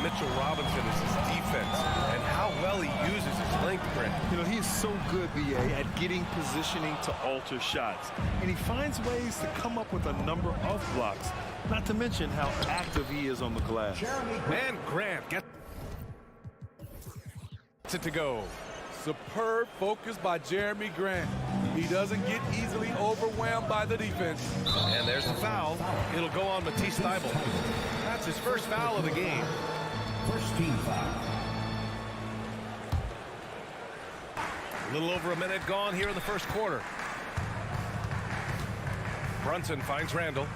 Mitchell Robinson is his defense and how well he uses his length, Brent. You know, he's so good, BA, at getting positioning to alter shots. And he finds ways to come up with a number of blocks, not to mention how active he is on the glass. And Grant gets it to go. Superb focus by Jeremy Grant. He doesn't get easily overwhelmed by the defense. And there's the foul. It'll go on Matisse Thybulle. That's his first foul of the game. First team foul. A little over a minute gone here in the first quarter. Brunson finds Randall.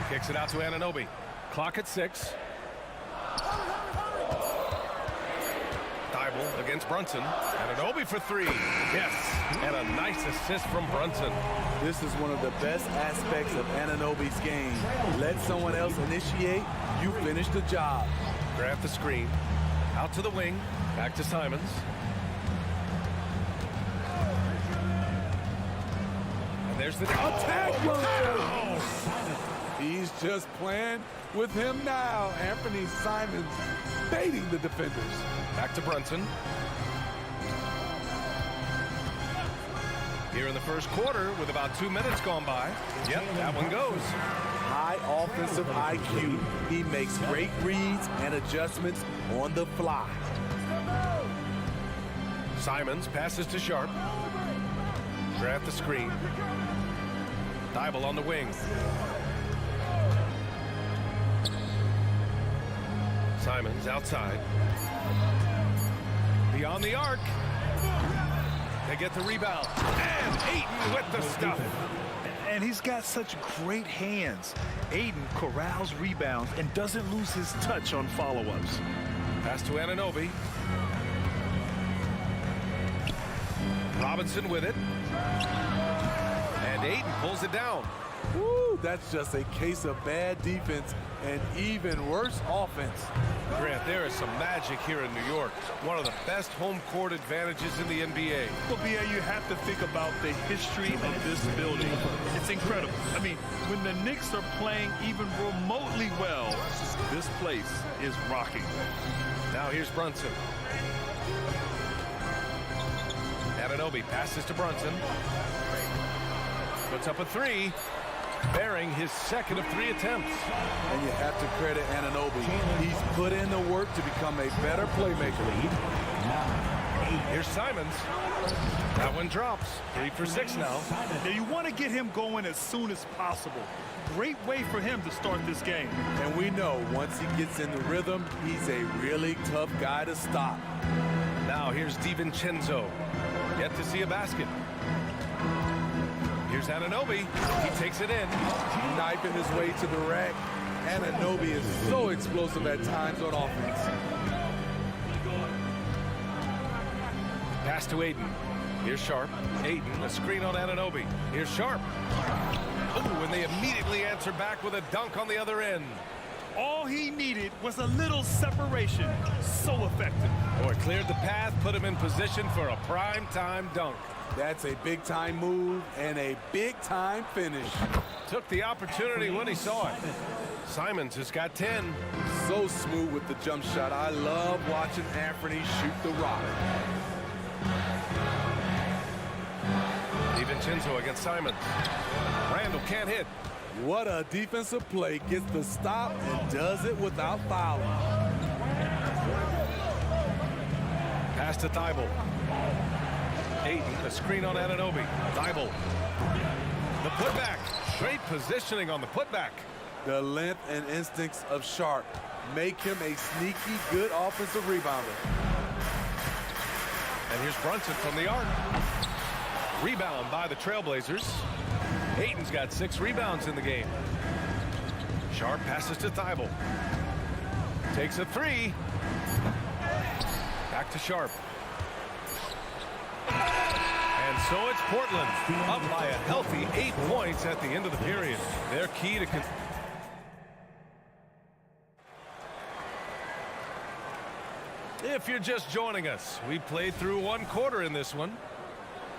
Kicks it out to Anunoby. Clock at 6. Thybulle against Brunson. Anunoby for 3. Yes, and a nice assist from Brunson. This is one of the best aspects of Anunoby's game. Let someone else initiate, you finish the job. Grant the screen. Out to the wing. Back to Simons. And there's the attack. He's just playing with him now. Anthony Simons baiting the defenders. Back to Brunson. Here in the first quarter with about 2 minutes gone by. Yep, that one goes. High offensive IQ. He makes great reads and adjustments on the fly. Simons passes to Sharp. Grant the screen. Thybulle on the wing. Simons outside. Beyond the arc. They get the rebound. And Ayton with the stuff. And he's got such great hands. Ayton corrals rebounds and doesn't lose his touch on follow-ups. Pass to Anunoby. Robinson with it. And Ayton pulls it down. Woo, that's just a case of bad defense and even worse offense. Grant, there is some magic here in New York. One of the best home court advantages in the NBA. Well, BA, you have to think about the history of this building. It's incredible. I mean, when the Knicks are playing even remotely well, this place is rocking. Now here's Brunson. Anunoby passes to Brunson. Puts up a 3. Bearing his second of 3 attempts. And you have to credit Anunoby. He's put in the work to become a better playmaker. Here's Simons. That one drops. 3 for 6 now. Now you want to get him going as soon as possible. Great way for him to start this game. And we know once he gets in the rhythm, he's a really tough guy to stop. Now here's DiVincenzo. Yet to see a basket. Here's Anunoby. He takes it in. Knifing his way to the rack. Anunoby is so explosive at times on offense. Pass to Ayton. Here's Sharp. Ayton, a screen on Anunoby. Here's Sharp. Oh, and they immediately answer back with a dunk on the other end. All he needed was a little separation. So effective. Oh, it cleared the path, put him in position for a prime-time dunk. That's a big-time move and a big-time finish. Took the opportunity when he saw it. Simons has got 10. So smooth with the jump shot. I love watching Anthony shoot the rock. DiVincenzo against Simons. Randall can't hit. What a defensive play. Gets the stop and does it without fouling. Pass to Thybulle. Ayton, a screen on Anunoby. Thybulle. The putback. Great positioning on the putback. The length and instincts of Sharp make him a sneaky good offensive rebounder. And here's Brunson from the arc. Rebound by the Trailblazers. Ayton's got 6 rebounds in the game. Sharp passes to Thybulle. Takes a 3. Back to Sharp. And so it's Portland, up by a healthy 8 points at the end of the period. Their key to... If you're just joining us, we played through 1 quarter in this one.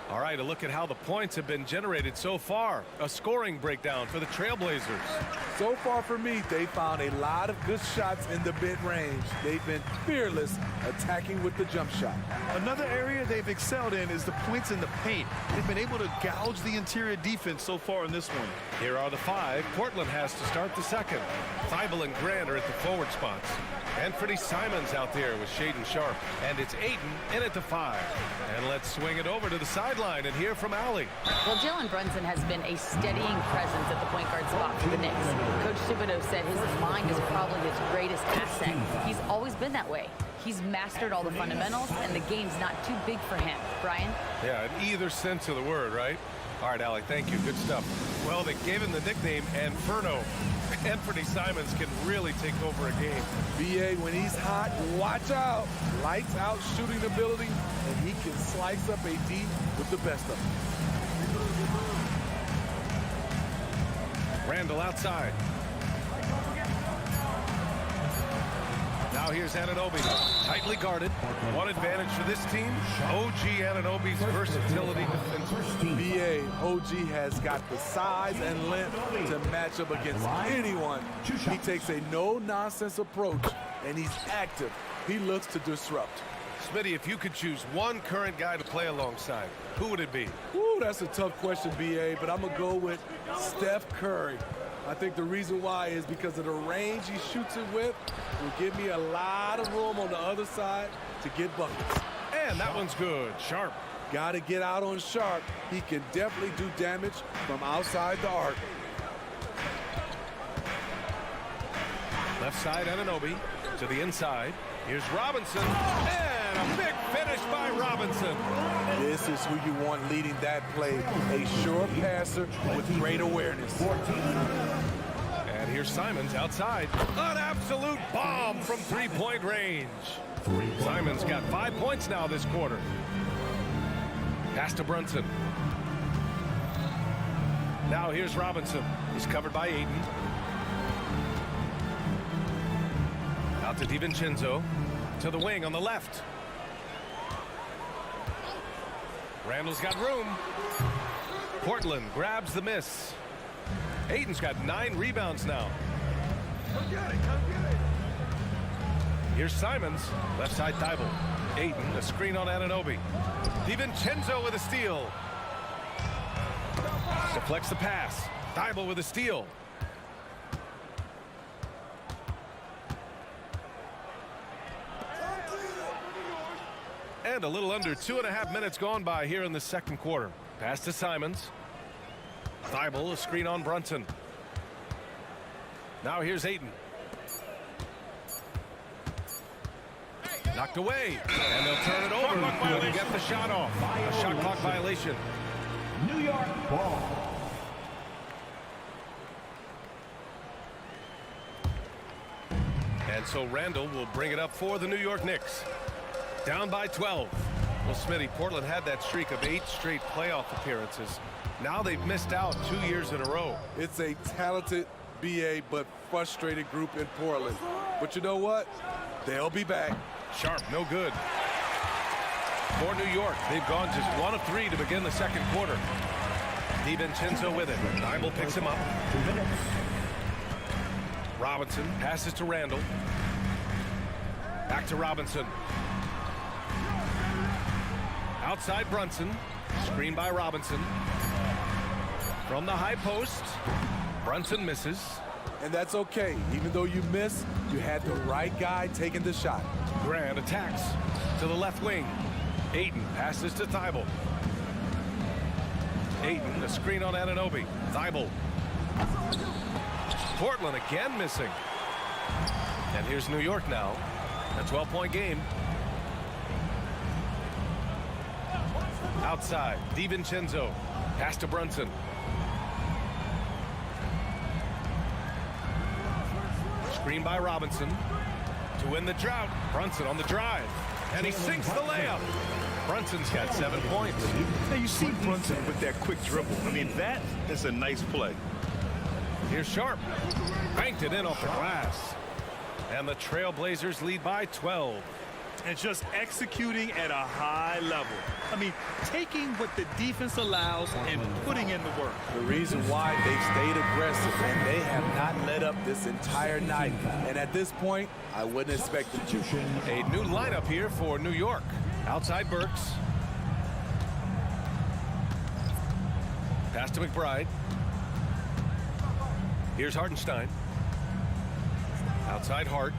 All right, a look at how the points have been generated so far. A scoring breakdown for the Trailblazers. So far for me, they found a lot of good shots in the mid-range. They've been fearless attacking with the jump shot. Another area they've excelled in is the points in the paint. They've been able to gouge the interior defense so far in this one. Here are the 5. Portland has to start the second. Thibault and Grant are at the forward spots. Anthony Simons out there with Shaedon Sharpe. And it's Ayton in at the 5. And let's swing it over to the sideline and hear from Allie. Well, Jalen Brunson has been a steadying presence at the point guard spot for the Knicks. Coach Thibodeau said his mind is probably his greatest asset. He's always been that way. He's mastered all the fundamentals, and the game's not too big for him. Brian? Yeah, in either sense of the word, right? All right, Allie, thank you. Good stuff. Well, they gave him the nickname Inferno. Anthony Simons can really take over a game. BA, when he's hot, watch out. Lights out shooting ability, and he can slice up a D with the best of them. Randall outside. Now here's Anunoby, tightly guarded. One advantage for this team, OG Anunoby's versatility defensively. BA, OG has got the size and length to match up against anyone. He takes a no-nonsense approach, and he's active. He looks to disrupt. Smitty, if you could choose one current guy to play alongside, who would it be? Ooh, that's a tough question, BA, but I'm going to go with Steph Curry. I think the reason why is because of the range he shoots it with will give me a lot of room on the other side to get buckets. And that one's good. Sharpe. Got to get out on Sharpe. He can definitely do damage from outside the arc. Left side, Anunoby to the inside. Here's Robinson. And a big finish by Robinson. This is who you want leading that play. A sure passer with great awareness. And here's Simons outside. An absolute bomb from three-point range. Simons got 5 points now this quarter. Pass to Brunson. Now here's Robinson. He's covered by Ayton. Out to DiVincenzo. To the wing on the left. Randall's got room. Portland grabs the miss. Ayton's got 9 rebounds now. Here's Simons. Left side Thibault. Ayton, a screen on Anunoby. DiVincenzo with a steal. Deflects the pass. Thibault with a steal. And a little under 2.5 minutes gone by here in the second quarter. Pass to Simons. Thibault, a screen on Brunson. Now here's Ayton. Knocked away. And they'll turn it over to get the shot off. A shot clock violation. New York ball. And so Randall will bring it up for the New York Knicks. Down by 12. Well, Smitty, Portland had that streak of 8 straight playoff appearances. Now they've missed out 2 years in a row. It's a talented BA but frustrated group in Portland. But you know what? They'll be back. Sharpe, no good. For New York, they've gone just 1 of 3 to begin the second quarter. DiVincenzo with it. Thibault picks him up. Robinson passes to Randall. Back to Robinson. Outside Brunson. Screen by Robinson. From the high post. Brunson misses. And that's okay. Even though you miss, you had the right guy taking the shot. Grant attacks to the left wing. Ayton passes to Thibault. Ayton, a screen on Anunoby. Thibault. Portland again missing. And here's New York now. A 12-point game. Outside, DiVincenzo. Pass to Brunson. Screen by Robinson. To win the drought, Brunson on the drive. And he sinks the layup. Brunson's got 7 points. Now you see Brunson with that quick dribble. I mean, that is a nice play. Here's Sharpe. Banked it in off the glass. And the Trailblazers lead by 12. And just executing at a high level. I mean, taking what the defense allows and putting in the work. The reason why they stayed aggressive and they have not let up this entire night. And at this point, I wouldn't expect them to. A new lineup here for New York. Outside Burks. Pass to McBride. Here's Hartenstein. Outside Hart.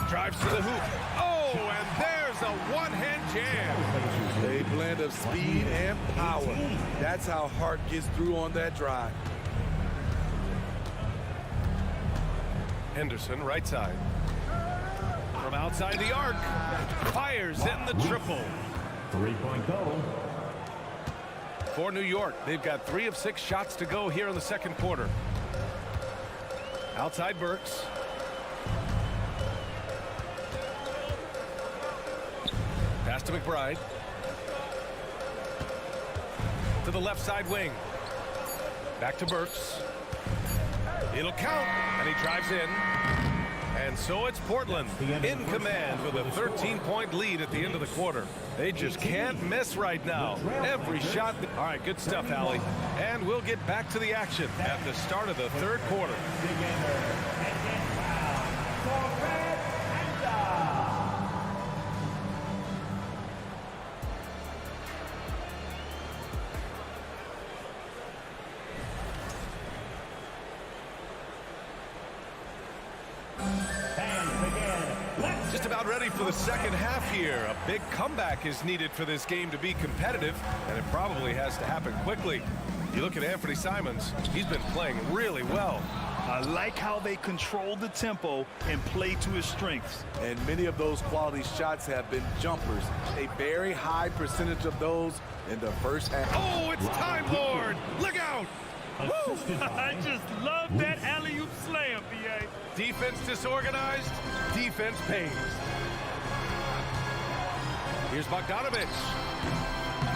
Drives to the hoop. Oh, and there's a one-hand jam. A blend of speed and power. That's how Hart gets through on that drive. Henderson, right side. From outside the arc. Fires in the triple. 3-point goal. For New York, they've got 3 of 6 shots to go here in the second quarter. Outside Burks. Pass to McBride. To the left side wing. Back to Burks. It'll count, and he drives in. And so it's Portland in command with a 13-point lead at the end of the quarter. They just can't miss right now. Every shot. All right, good stuff, Allie. And we'll get back to the action at the start of the third quarter. Just about ready for the second half here. A big comeback is needed for this game to be competitive, and it probably has to happen quickly. You look at Anthony Simons, he's been playing really well. I like how they control the tempo and play to his strengths. And many of those quality shots have been jumpers. A very high percentage of those in the first half. Oh, it's Time Lord! Look out! Woo! I just love that alley-oop slam, B.A. Defense disorganized, defense pays. Here's Bogdanovich.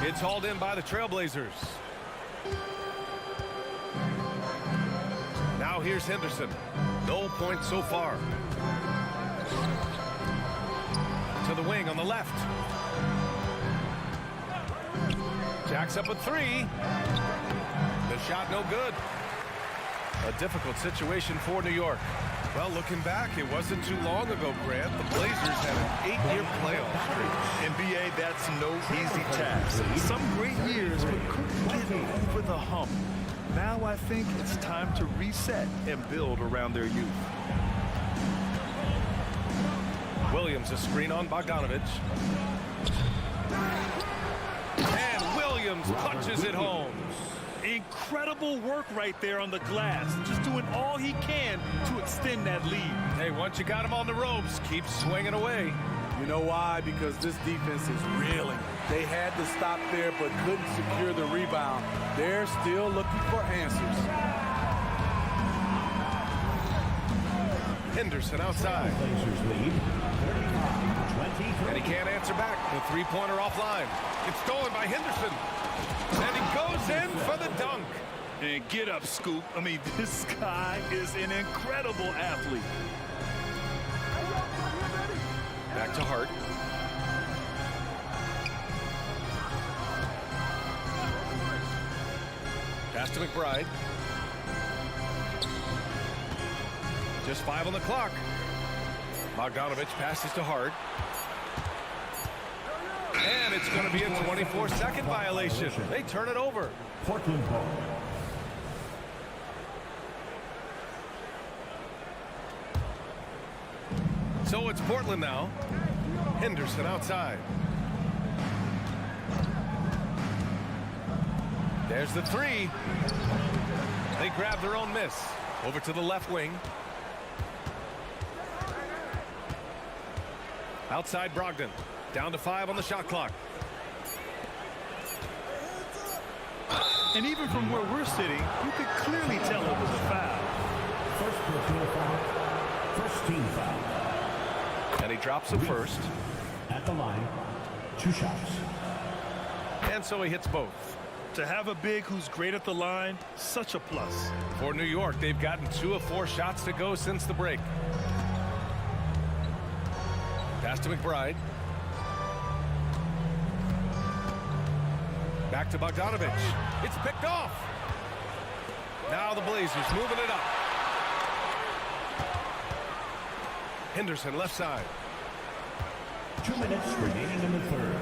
It's hauled in by the Trailblazers. Now here's Henderson. No points so far. To the wing on the left. Jacks up a 3. The shot no good. A difficult situation for New York. Well, looking back, it wasn't too long ago, Grant. The Blazers had an 8-year playoff streak. And B.A., that's no easy task. Some great years, but couldn't get over the hump. Now I think it's time to reset and build around their youth. Williams, a screen on Bogdanovich. And Williams punches it home. Incredible work right there on the glass. Just doing all he can to extend that lead. Hey, once you got him on the ropes, keep swinging away. You know why? Because this defense is reeling. They had to stop there but couldn't secure the rebound. They're still looking for answers. Henderson outside. And he can't answer back. The three-pointer offline. It's stolen by Henderson. And he goes in for the dunk. And get up, Scoop. I mean, this guy is an incredible athlete. Back to Hart. Pass to McBride. Just 5 on the clock. Bogdanovich passes to Hart. And it's going to be a 24-second violation. They turn it over. Portland ball. So it's Portland now. Henderson outside. There's the 3. They grab their own miss. Over to the left wing. Outside Brogdon. Down to 5 on the shot clock. And even from where we're sitting, you could clearly tell it was a foul. First personal foul. First team foul. And he drops it first. At the line, 2 shots. And so he hits both. To have a big who's great at the line, such a plus. For New York, they've gotten 2 of 4 shots to go since the break. Pass to McBride. Back to Bogdanovich. It's picked off. Now the Blazers moving it up. Henderson left side. 2 minutes remaining in the third.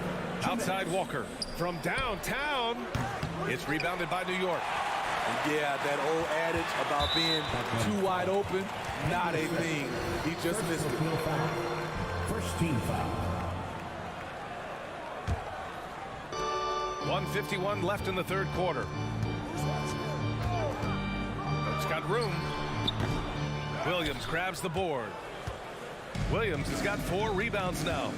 Outside Walker from downtown. It's rebounded by New York. And yeah, that old adage about being too wide open, not a thing. He just missed it. First team foul. 1:51 left in the third quarter. It's got room. Williams grabs the board. Williams has got 4 rebounds now.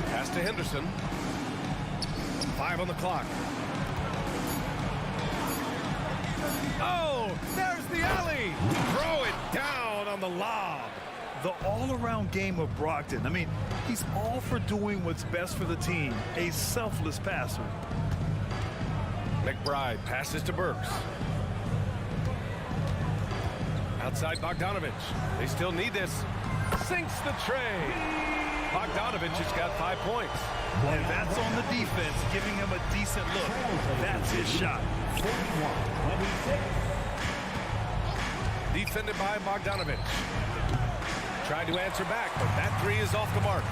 Pass to Henderson. 5 on the clock. Oh, there's the alley. Throw it down on the lob. The all-around game of Brogdon. I mean, he's all for doing what's best for the team. A selfless passer. McBride passes to Burks. Outside Bogdanovich. They still need this. Sinks the tray. Bogdanovich has got 5 points. And that's on the defense, giving him a decent look. That's his shot. 41-26. Defended by Bogdanovich. Tried to answer back, but that 3 is off the mark.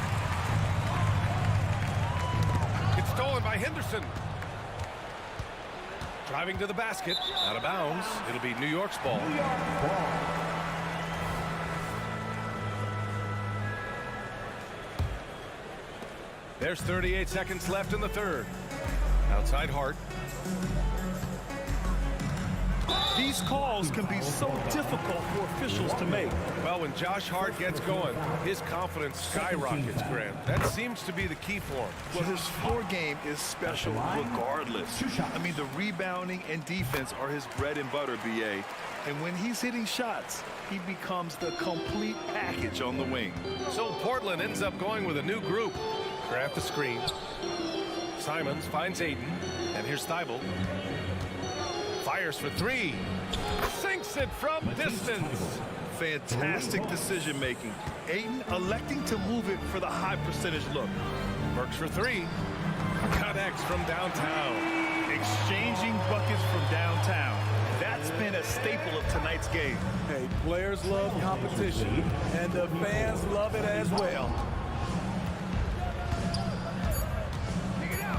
It's stolen by Henderson. Driving to the basket. Out of bounds. It'll be New York's ball. There's 38 seconds left in the third. Outside Hart. These calls can be so difficult for officials to make. Well, when Josh Hart gets going, his confidence skyrockets, Grant. That seems to be the key for him. Well, his floor game is special regardless. I mean, the rebounding and defense are his bread and butter, BA. And when he's hitting shots, he becomes the complete package on the wing. So Portland ends up going with a new group. Grab the screen. Simons finds Ayton. And here's Thibault. Fires for 3. Sinks it from distance. Fantastic decision making. Ayton electing to move it for the high percentage look. Works for 3. Connects from downtown. Exchanging buckets from downtown. That's been a staple of tonight's game. Hey, players love competition, and the fans love it as well.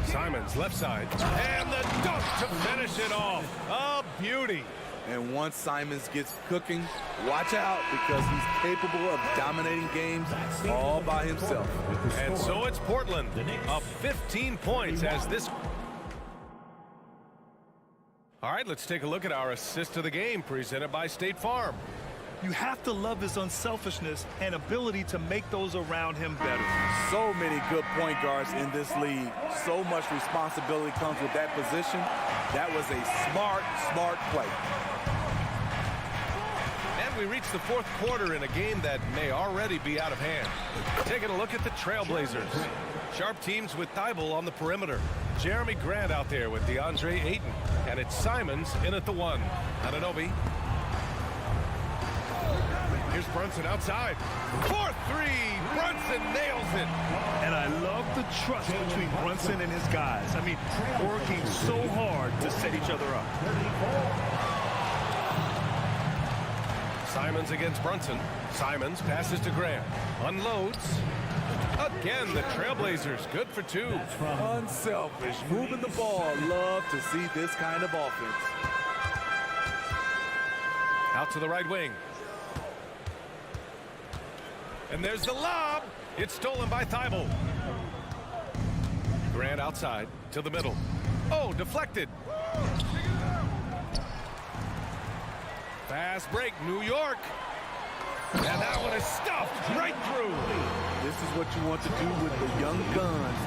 Simons left side. And the dunk to finish it off. A beauty. And once Simons gets cooking, watch out, because he's capable of dominating games all by himself. And so it's Portland up 15 points as this. All right, let's take a look at our assist of the game presented by State Farm. You have to love his unselfishness and ability to make those around him better. So many good point guards in this league. So much responsibility comes with that position. That was a smart play. And we reach the fourth quarter in a game that may already be out of hand. Taking a look at the Trailblazers. Sharp teams with Thibault on the perimeter. Jeremy Grant out there with DeAndre Ayton. And it's Simons in at the 1. Anunoby. Here's Brunson outside. 4-3. Brunson nails it. And I love the trust between Brunson and his guys. I mean, working so hard to set each other up. Simons against Brunson. Simons passes to Grant. Unloads. Again, the Trailblazers good for 2. Unselfish, moving the ball. Love to see this kind of offense. Out to the right wing. And there's the lob. It's stolen by Thibault. Grant outside to the middle. Oh, deflected. Fast break, New York. And that one is stuffed right through. This is what you want to do with the young guns.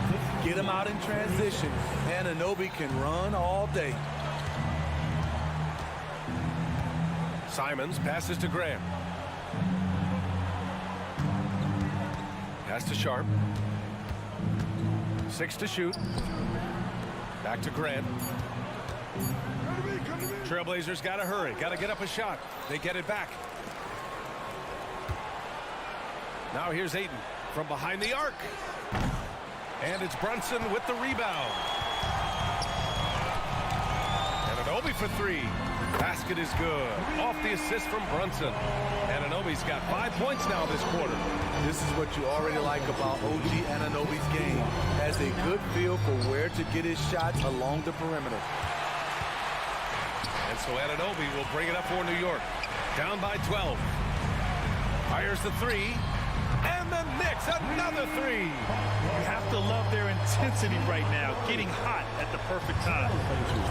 Get them out in transition. Anunoby can run all day. Simons passes to Graham. Pass to Sharp. 6 to shoot. Back to Grant. Trailblazers got to hurry. Got to get up a shot. They get it back. Now here's Ayton from behind the arc. And it's Brunson with the rebound. Anunoby for three. Basket is good. Off the assist from Brunson. Anunoby's got 5 points now this quarter. This is what you already like about OG Anunoby's game. Has a good feel for where to get his shots along the perimeter. And so Anunoby will bring it up for New York. Down by 12. Fires the three. And the Knicks, another three. You have to love their intensity right now, getting hot at the perfect time.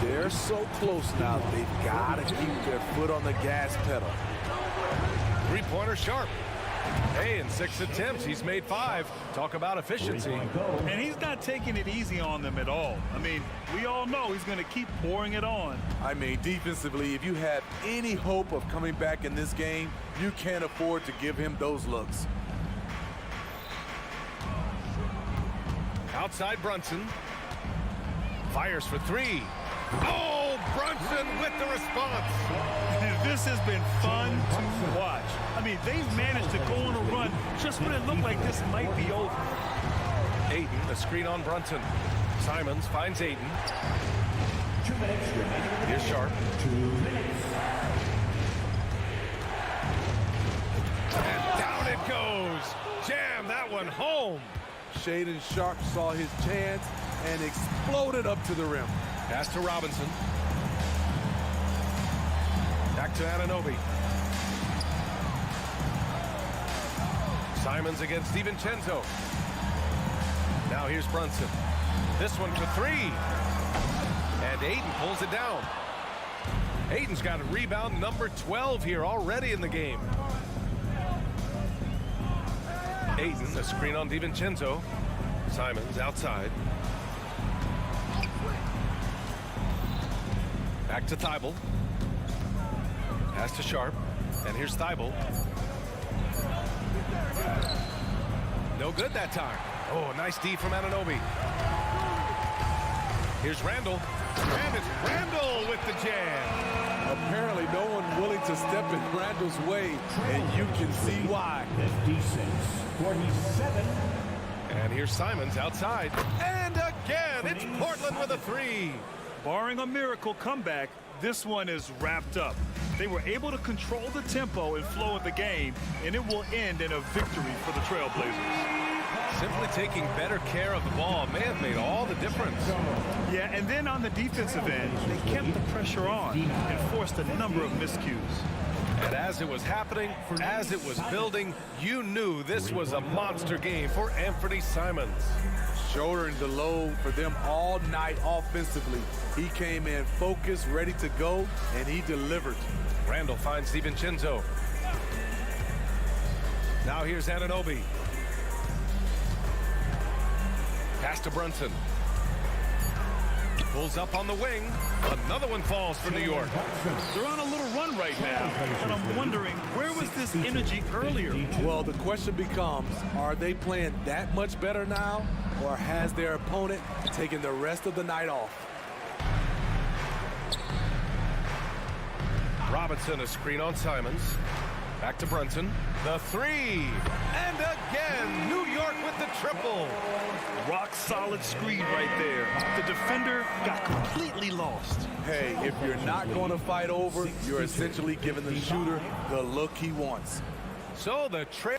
They're so close now, they've got to keep their foot on the gas pedal. Three-pointer Sharp. Hey, in 6 attempts, he's made 5. Talk about efficiency. And he's not taking it easy on them at all. I mean, we all know he's going to keep pouring it on. I mean, defensively, if you have any hope of coming back in this game, you can't afford to give him those looks. Outside Brunson. Fires for 3. Oh, Brunson with the response. This has been fun to watch. I mean, they've managed to go on a run just when it looked like this might be over. Ayton, the screen on Brunson. Simons finds Ayton. 2 minutes remaining. Here's Sharp. 2 minutes. And down it goes. Jam that one home. Shaedon Sharp saw his chance and exploded up to the rim. Pass to Robinson. Back to Anunoby. Simons against DiVincenzo. Now here's Brunson. This one for 3. And Ayton pulls it down. Ayton's got a rebound number 12 here already in the game. Ayton, a screen on DiVincenzo. Simons outside. Back to Thibault. Pass to Sharp. And here's Thibault. No good that time. Oh, nice D from Anunoby. Here's Randall. And it's Randall with the jam. Apparently no one willing to step in Randall's way, and you can see why. 56-47. And here's Simons outside. And again, it's Portland with a 3. Barring a miracle comeback, this one is wrapped up. They were able to control the tempo and flow of the game, and it will end in a victory for the Trailblazers. Simply taking better care of the ball may have made all the difference. Yeah, and then on the defensive end, they kept the pressure on and forced a number of miscues. And as it was happening, as it was building, you knew this was a monster game for Anthony Simons. Shouldering the load for them all night offensively. He came in focused, ready to go, and he delivered. Randall finds DiVincenzo. Now here's Anunoby. Pass to Brunson. Pulls up on the wing. Another one falls for New York. They're on a little run right now, and I'm wondering, where was this energy earlier? Well, the question becomes, are they playing that much better now, or has their opponent taken the rest of the night off? Robinson, a screen on Simons. Back to Brunson. The 3. And again, New York with the triple. Rock solid screen right there. The defender got completely lost. Hey, if you're not going to fight over, you're essentially giving the shooter the look he wants. So the trail.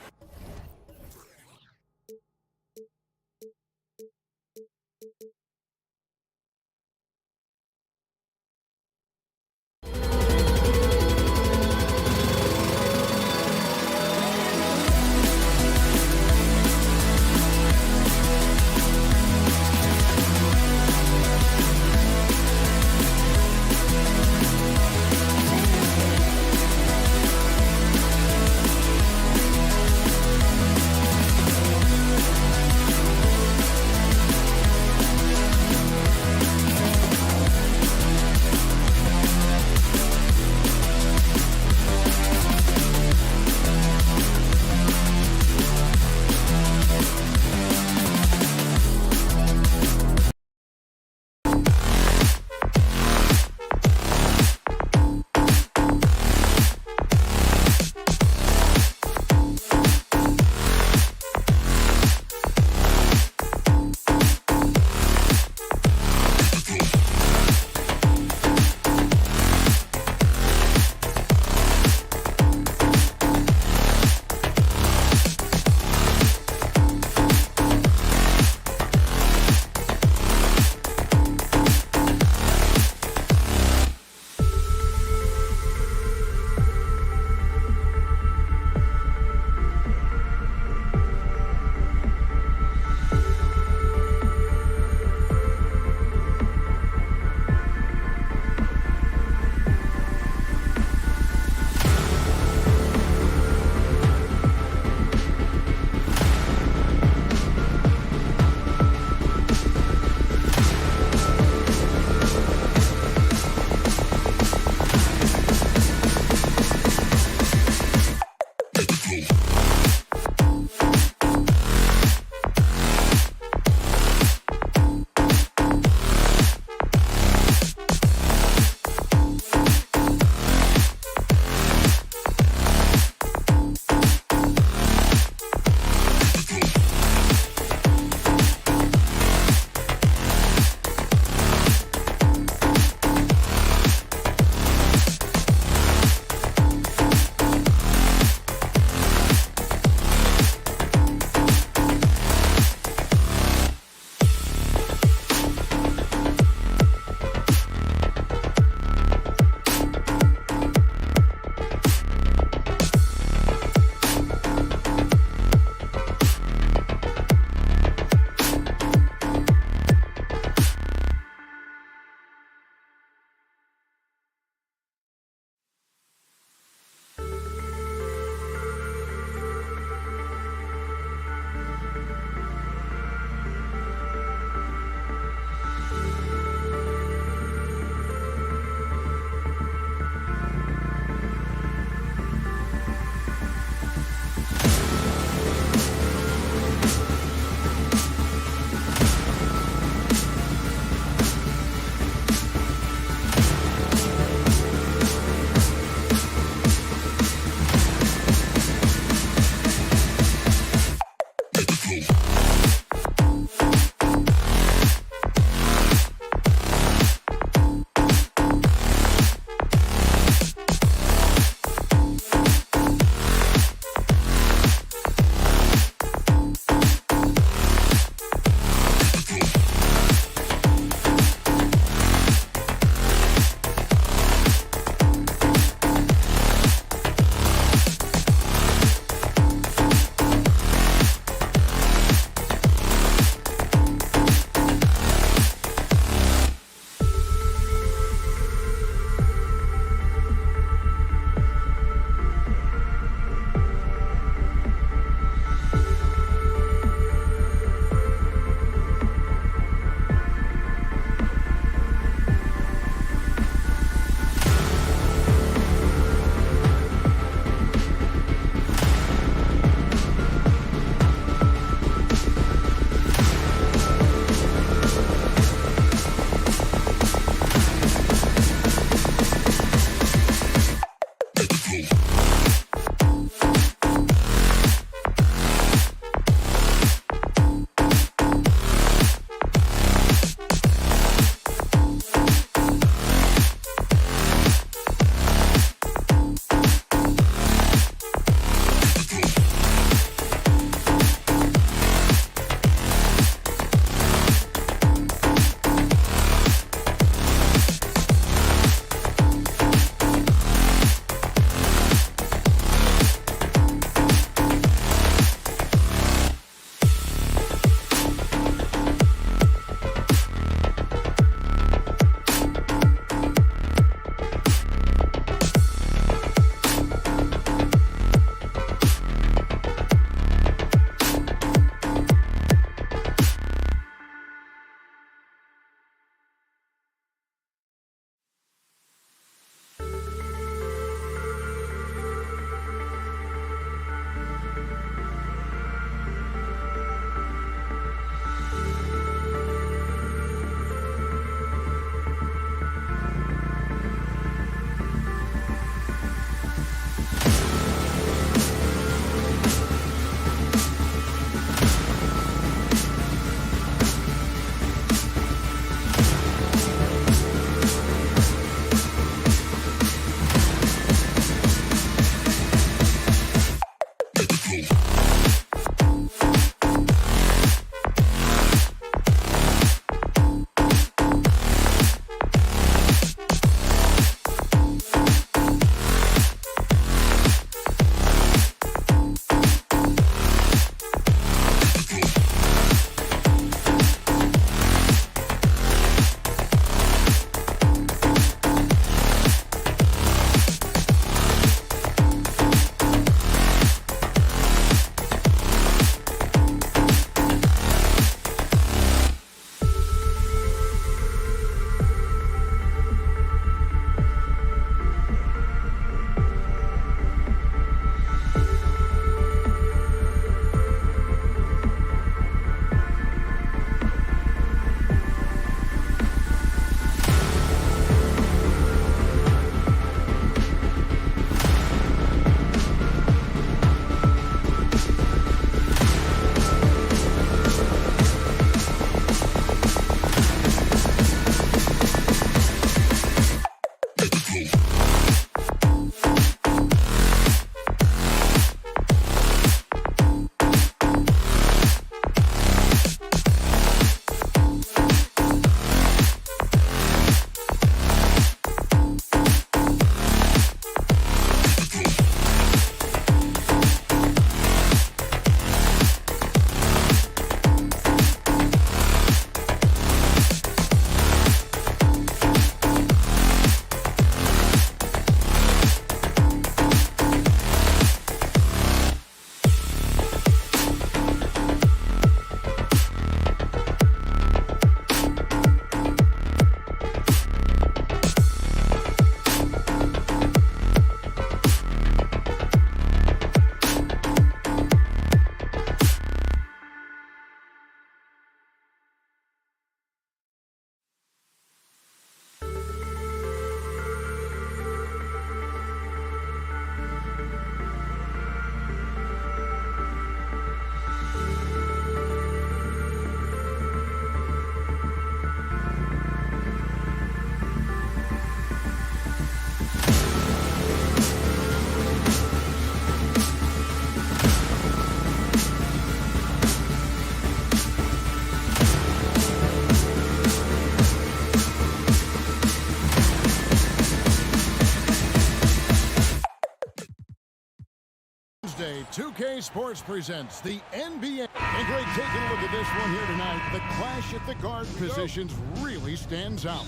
Wednesday, 2K Sports presents the NBA. And Greg, taking a look at this one here tonight, the clash at the guard positions really stands out.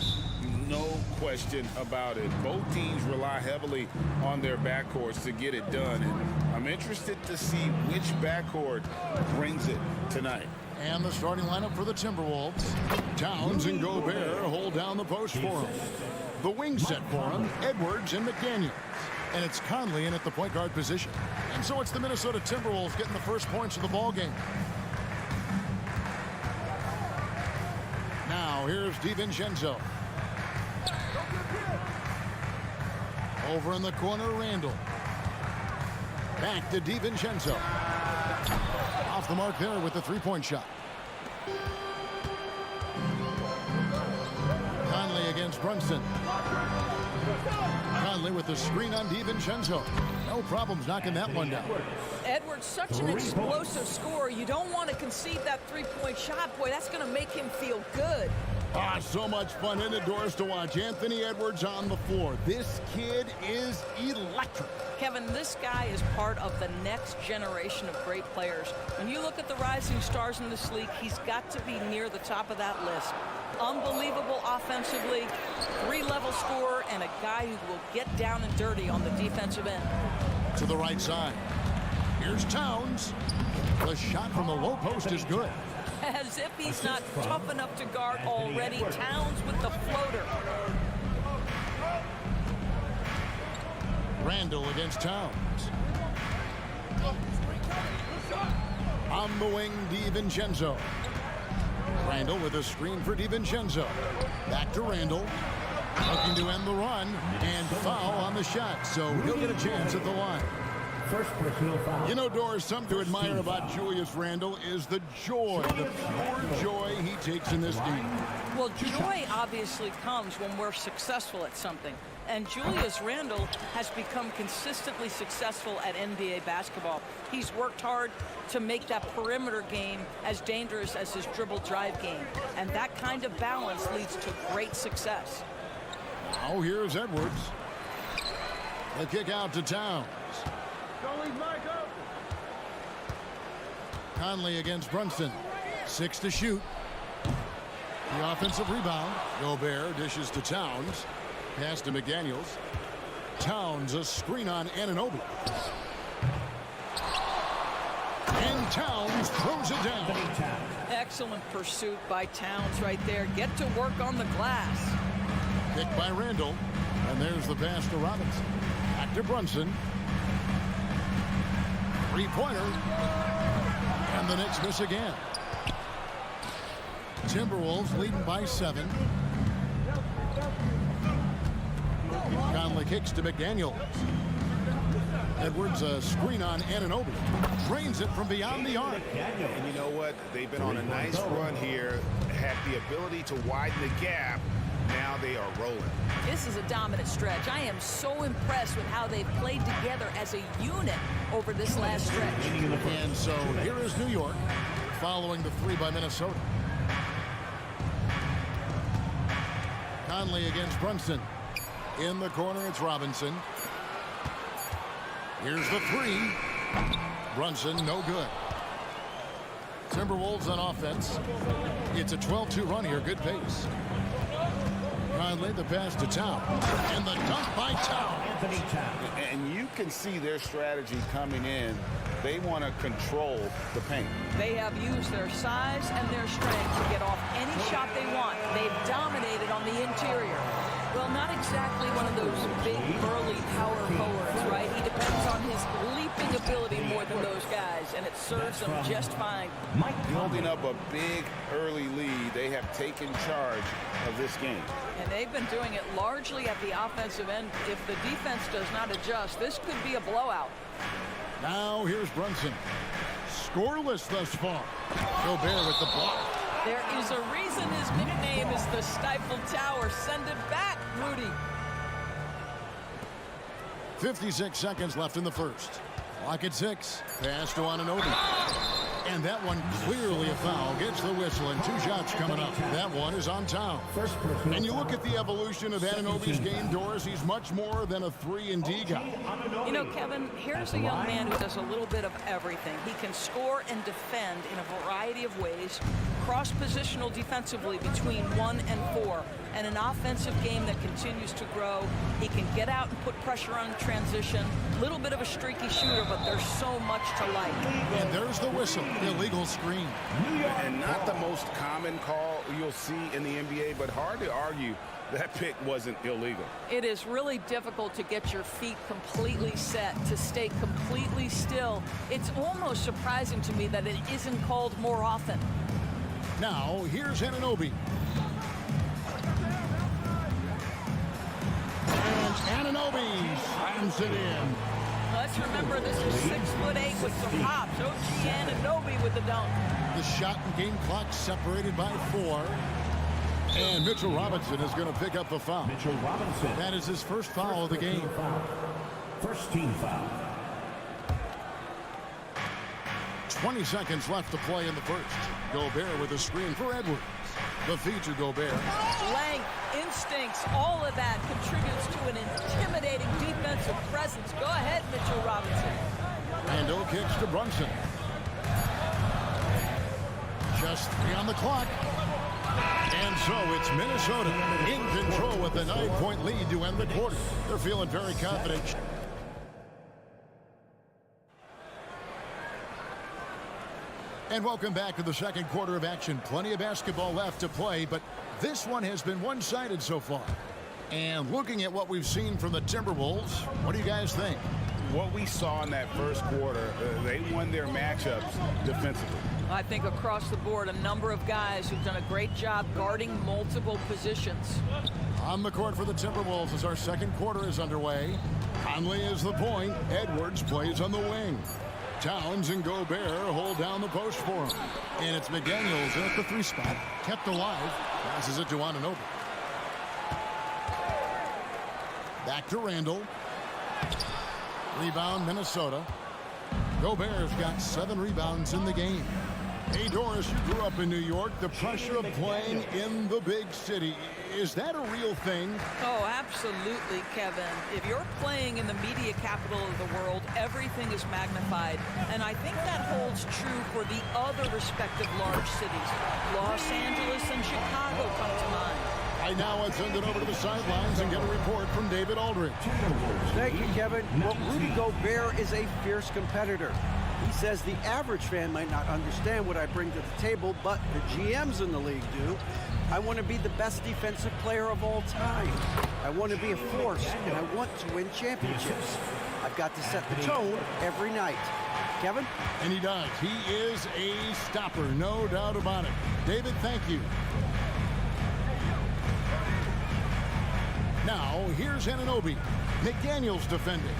No question about it. Both teams rely heavily on their backcourts to get it done. And I'm interested to see which backcourt brings it tonight. And the starting lineup for the Timberwolves. Towns and Gobert hold down the post for him. The wing set for him, Edwards and McDaniel. And it's Conley in at the point guard position. And so it's the Minnesota Timberwolves getting the first points of the ball game. Now here's DiVincenzo. Over in the corner, Randall. Back to DiVincenzo. Off the mark there with the three-point shot. Conley against Brunson. Conley with the screen on DiVincenzo. No problems knocking that one down. Edwards, such an explosive scorer. You don't want to concede that three-point shot. Boy, that's going to make him feel good. Ah, so much fun indoors to watch. Anthony Edwards on the floor. This kid is electric. Kevin, this guy is part of the next generation of great players. When you look at the rising stars in this league, he's got to be near the top of that list. Unbelievable offensively, three-level scorer, and a guy who will get down and dirty on the defensive end. To the right side. Here's Towns. The shot from the low post is good. As if he's not tough enough to guard already. Towns with the floater. Randall against Towns. On the wing, DiVincenzo. Randall with a screen for DiVincenzo. Back to Randall. Looking to end the run. And foul on the shot. So he'll get a chance at the line. First personal foul. You know, Doris, something to admire about Julius Randle is the joy, the pure joy he takes in this game. Well, joy obviously comes when we're successful at something. And Julius Randle has become consistently successful at NBA basketball. He's worked hard to make that perimeter game as dangerous as his dribble drive game. And that kind of balance leads to great success. Now here's Edwards. The kick out to Towns. Conley against Brunson. 6 to shoot. The offensive rebound. Gobert dishes to Towns. Pass to McDaniels. Towns a screen on Anunoby. And Towns throws it down. Excellent pursuit by Towns right there. Get to work on the glass. Picked by Randle. And there's the pass to Robinson. Back to Brunson. Three-pointer. And the Knicks miss again. Timberwolves leading by 7. Conley kicks to McDaniels. Edwards a screen on Anunoby. Drains it from beyond the arc. And you know what? They've been on a nice run here. Had the ability to widen the gap. Now they are rolling. This is a dominant stretch. I am so impressed with how they've played together as a unit over this last stretch. And so here is New York following the 3 by Minnesota. Conley against Brunson. In the corner, it's Robinson. Here's the 3. Brunson, no good. Timberwolves on offense. It's a 12-2 run here. Good pace. Conley, the pass to Towns. And the dunk by Towns. And you can see their strategy coming in. They want to control the paint. They have used their size and their strength to get off any shot they want. They've dominated on the interior. Well, not exactly one of those big, burly power forwards, right? He depends on his leaping ability more than those guys, and it serves them just fine. Building up a big early lead, they have taken charge of this game. And they've been doing it largely at the offensive end. If the defense does not adjust, this could be a blowout. Now here's Brunson. Scoreless thus far. Gobert with the block. There is a reason his nickname is the Stifle Tower. Send it back, Rudy. 56 seconds left in the first. Clock at 6. Pass to Anunoby. And that one clearly a foul. Gets the whistle and 2 shots coming up. That one is on Towns. And you look at the evolution of Anunoby's game, Doris. He's much more than a 3-and-D guy. You know, Kevin, here's a young man who does a little bit of everything. He can score and defend in a variety of ways. Cross-positional defensively between 1 and 4. And an offensive game that continues to grow. He can get out and put pressure on transition. Little bit of a streaky shooter, but there's so much to like. And there's the whistle. Illegal screen. And not the most common call you'll see in the NBA, but hard to argue that pick wasn't illegal. It is really difficult to get your feet completely set, to stay completely still. It's almost surprising to me that it isn't called more often. Now, here's Anunoby. And Anunoby slams it in. Let's remember this is 6'8" with some hops. OG Anunoby with the dunk. The shot and game clock separated by 4. And Mitchell Robinson is going to pick up the foul. Mitchell Robinson. That is his first foul of the game. First team foul. 20 seconds left to play in the first. Gobert with a screen for Edwards. The feed to Gobert. Length, instincts, all of that contributes to an intimidating defensive presence. Go ahead, Mitchell Robinson. Randle kicks to Brunson. Just 3 on the clock. And so it's Minnesota in control with a 9-point lead to end the quarter. They're feeling very confident. And welcome back to the second quarter of action. Plenty of basketball left to play, but this one has been one-sided so far. And looking at what we've seen from the Timberwolves, what do you guys think? What we saw in that first quarter, they won their matchups defensively. I think across the board, a number of guys who've done a great job guarding multiple positions. On the court for the Timberwolves as our second quarter is underway. Conley is the point. Edwards plays on the wing. Towns and Gobert hold down the post for him. And it's McDaniels at the 3 spot. Kept alive. Passes it to Anunoby. Back to Randall. Rebound, Minnesota. Gobert's got 7 rebounds in the game. Hey, Doris, you grew up in New York. The pressure of playing in the big city, is that a real thing? Oh, absolutely, Kevin. If you're playing in the media capital of the world, everything is magnified. And I think that holds true for the other respective large cities. Los Angeles and Chicago come to mind. Right now, let's send it over to the sidelines and get a report from David Aldridge. Thank you, Kevin. Well, Rudy Gobert is a fierce competitor. He says the average fan might not understand what I bring to the table, but the GMs in the league do. I want to be the best defensive player of all time. I want to be a force, and I want to win championships. I've got to set the tone every night. Kevin? And he does. He is a stopper, no doubt about it. David, thank you. Now, here's Anunoby. McDaniels defending.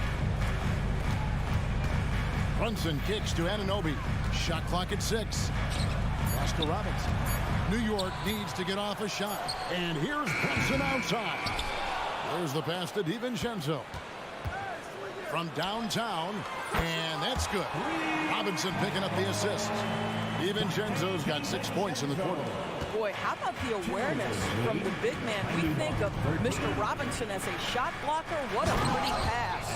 Brunson kicks to Anunoby. Shot clock at 6. Pass to Robinson. New York needs to get off a shot. And here's Brunson outside. There's the pass to DiVincenzo. From downtown, and that's good. Robinson picking up the assist. DiVincenzo's got 6 points in the quarter. Boy, how about the awareness from the big man? We think of Mr. Robinson as a shot blocker. What a pretty pass.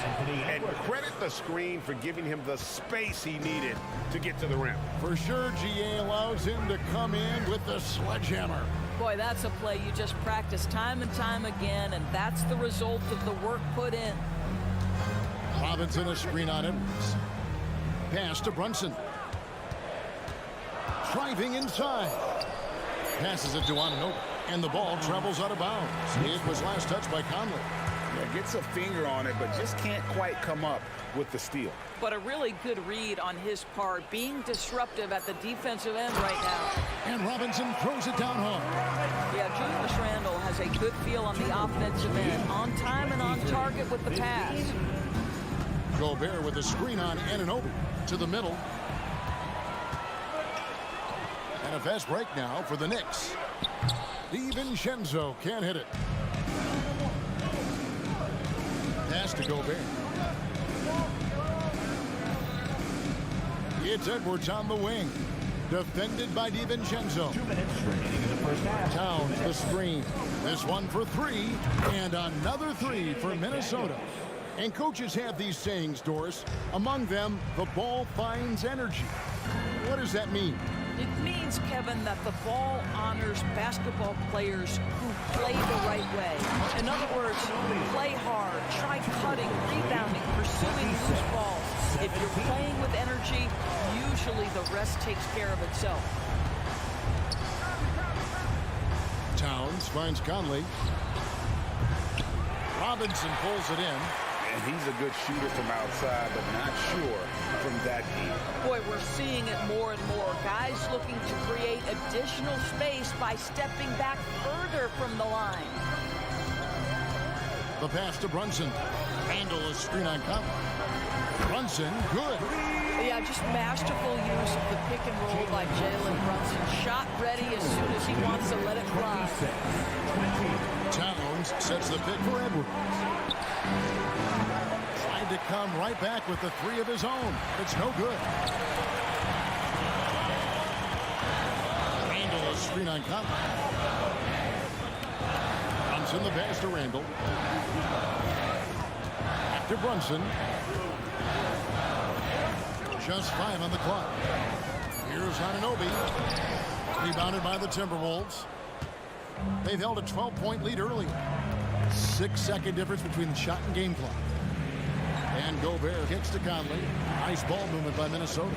And credit the screen for giving him the space he needed to get to the rim. For sure, GA allows him to come in with the sledgehammer. Boy, that's a play you just practice time and time again, and that's the result of the work put in. Robinson, a screen on Edwards. Pass to Brunson. Driving inside. Passes it to Anunoby. And the ball travels out of bounds. It was last touched by Conley. Yeah, gets a finger on it, but just can't quite come up with the steal. But a really good read on his part, being disruptive at the defensive end right now. And Robinson throws it down hard. Yeah, Julius Randle has a good feel on the offensive end. On time and on target with the pass. Gobert with a screen on Anunoby to the middle. And a fast break now for the Knicks. DiVincenzo can't hit it. Pass to Gobert. It's Edwards on the wing. Defended by DiVincenzo. 2 minutes remaining in the first half. Towns the screen. This one for 3. And another 3 for Minnesota. And coaches have these sayings, Doris. Among them, the ball finds energy. What does that mean? It means, Kevin, that the ball honors basketball players who play the right way. In other words, play hard, try cutting, rebounding, pursuing loose balls. If you're playing with energy, usually the rest takes care of itself. Towns finds Conley. Robinson pulls it in. And he's a good shooter from outside, but not sure from that deep. Boy, we're seeing it more and more. Guys looking to create additional space by stepping back further from the line. The pass to Brunson. Handle a screen on Conley. Brunson, good. Yeah, just masterful use of the pick and roll by Jalen Brunson. Shot ready as soon as he wants to let it fly. Towns sets the pick for Edwards. Tried to come right back with the 3 of his own. It's no good. Randall a screen on Conley. Brunson the pass to Randall. Back to Brunson. Just 5 on the clock. Here's Anunoby. Rebounded by the Timberwolves. They've held a 12-point lead early. 6-second difference between the shot and game clock. And Gobert kicks to Conley. Nice ball movement by Minnesota.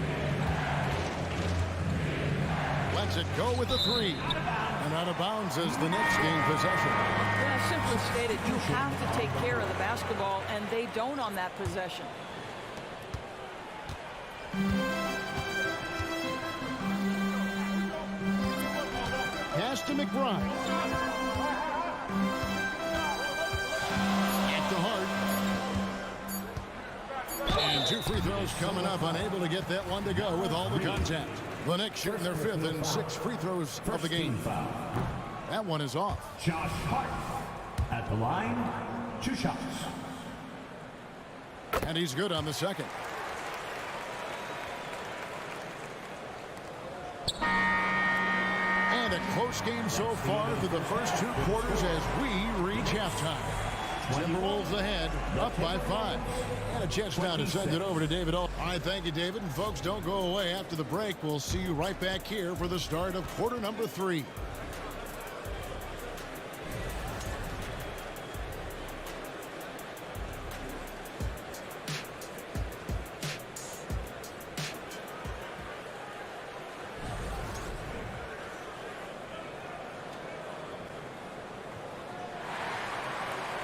Lets it go with the 3. And out of bounds as the Knicks gain possession. Yeah, simply stated, you have to take care of the basketball, and they don't on that possession. Pass to McBride. At the heart. 2 free throws coming up, unable to get that one to go with all the contact. The Knicks shooting their 5th and 6th free throws of the game. That one is off. Josh Hart at the line, 2 shots. And he's good on the second. And a close game so far through the first 2 quarters as we reach halftime. Timberwolves ahead, up by 5. And a chance now to send it over to David. All right, thank you, David. And folks, don't go away after the break. We'll see you right back here for the start of quarter number 3.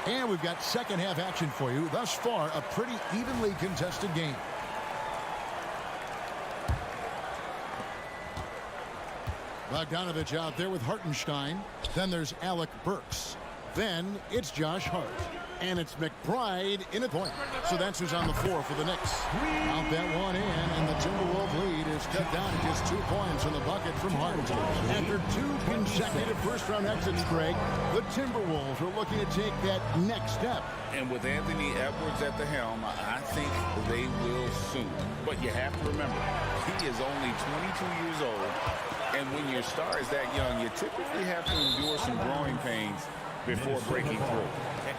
And we've got second half action for you. Thus far, a pretty evenly contested game. Bogdanovich out there with Hartenstein. Then there's Alec Burks. Then it's Josh Hart. And it's McBride in a point. So that's who's on the floor for the Knicks. Out that one in, and the Timberwolves lead is cut down to just 2 points in the bucket from Hart. After 2 consecutive first-round exits, Greg, the Timberwolves are looking to take that next step. And with Anthony Edwards at the helm, I think they will soon. But you have to remember, he is only 22 years old. And when your star is that young, you typically have to endure some growing pains before breaking through.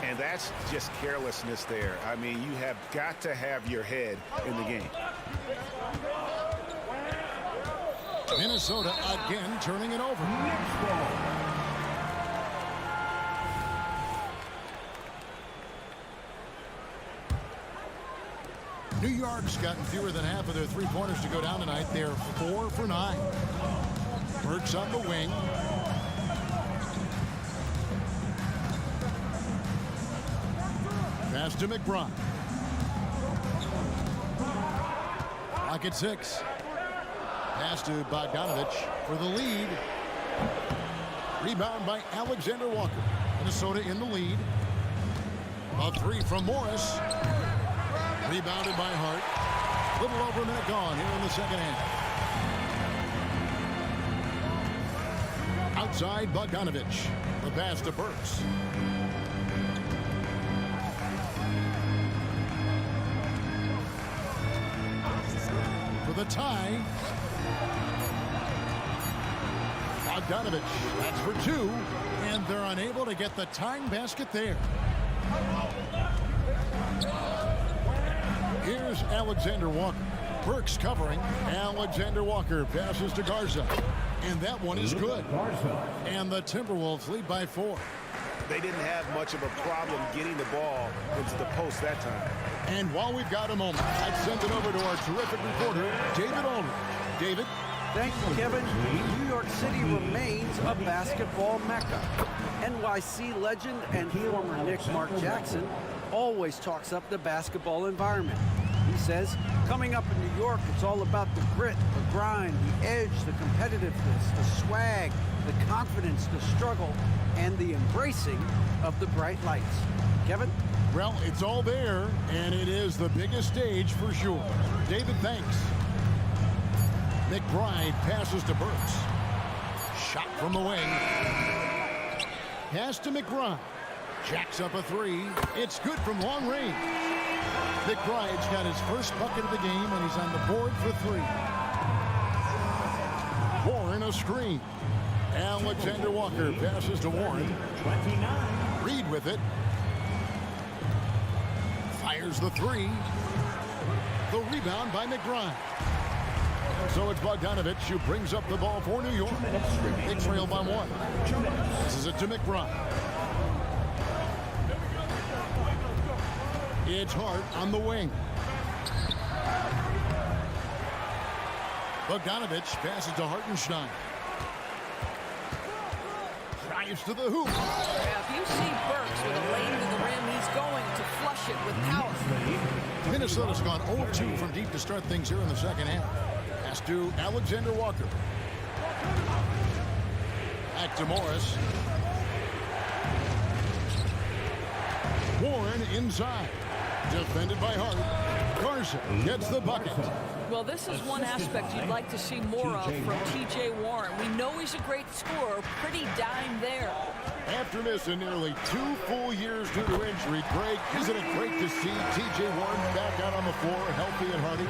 And that's just carelessness there. I mean, you have got to have your head in the game. Minnesota again turning it over. New York's gotten fewer than half of their 3-pointers to go down tonight. They're 4 for 9. Burks on the wing. Pass to McBride. Pocket 6. Pass to Bogdanovich for the lead. Rebound by Alexander Walker. Minnesota in the lead. A 3 from Morris. Rebounded by Hart. Little over a minute gone here in the second half. Outside Bogdanovich. The pass to Burks. The tie. Bogdanovich, that's for 2, and they're unable to get the tying basket there. Here's Alexander Walker. Burks covering. Alexander Walker passes to Garza, and that one is good. And the Timberwolves lead by 4. They didn't have much of a problem getting the ball into the post that time. And while we've got a moment, I'd send it over to our terrific reporter, David Aldridge. David? Thank you, Kevin. New York City remains a basketball mecca. NYC legend and former Knicks Mark Jackson always talks up the basketball environment. He says, coming up in New York, it's all about the grit, the grind, the edge, the competitiveness, the swag, the confidence, the struggle, and the embracing of the bright lights. Kevin? Well, it's all there, and it is the biggest stage for sure. David, thanks. McBride passes to Burks. Shot from the wing. Pass to McBride. Jacks up a 3. It's good from long range. McBride's got his first bucket of the game, and he's on the board for 3. Warren a screen. Alexander Walker passes to Warren. 29. Reed with it. Fires the 3. The rebound by McBride. So it's Bogdanovich who brings up the ball for New York. They trail by 1. This is it to McBride. It's Hart on the wing. Bogdanovich passes to Hartenstein. Drives to the hoop. Yeah, if you see Burks with a lane to the rim, he's going to flush it with power. Minnesota's gone 0-2 from deep to start things here in the second half. Pass to Alexander Walker. Back to Morris. Warren inside. Defended by Hart. Garza gets the bucket. Well, this is one aspect you'd like to see more of from T.J. Warren. We know he's a great scorer, pretty dime there. After missing nearly 2 full years due to injury, Greg, isn't it great to see T.J. Warren back out on the floor, healthy and hearty?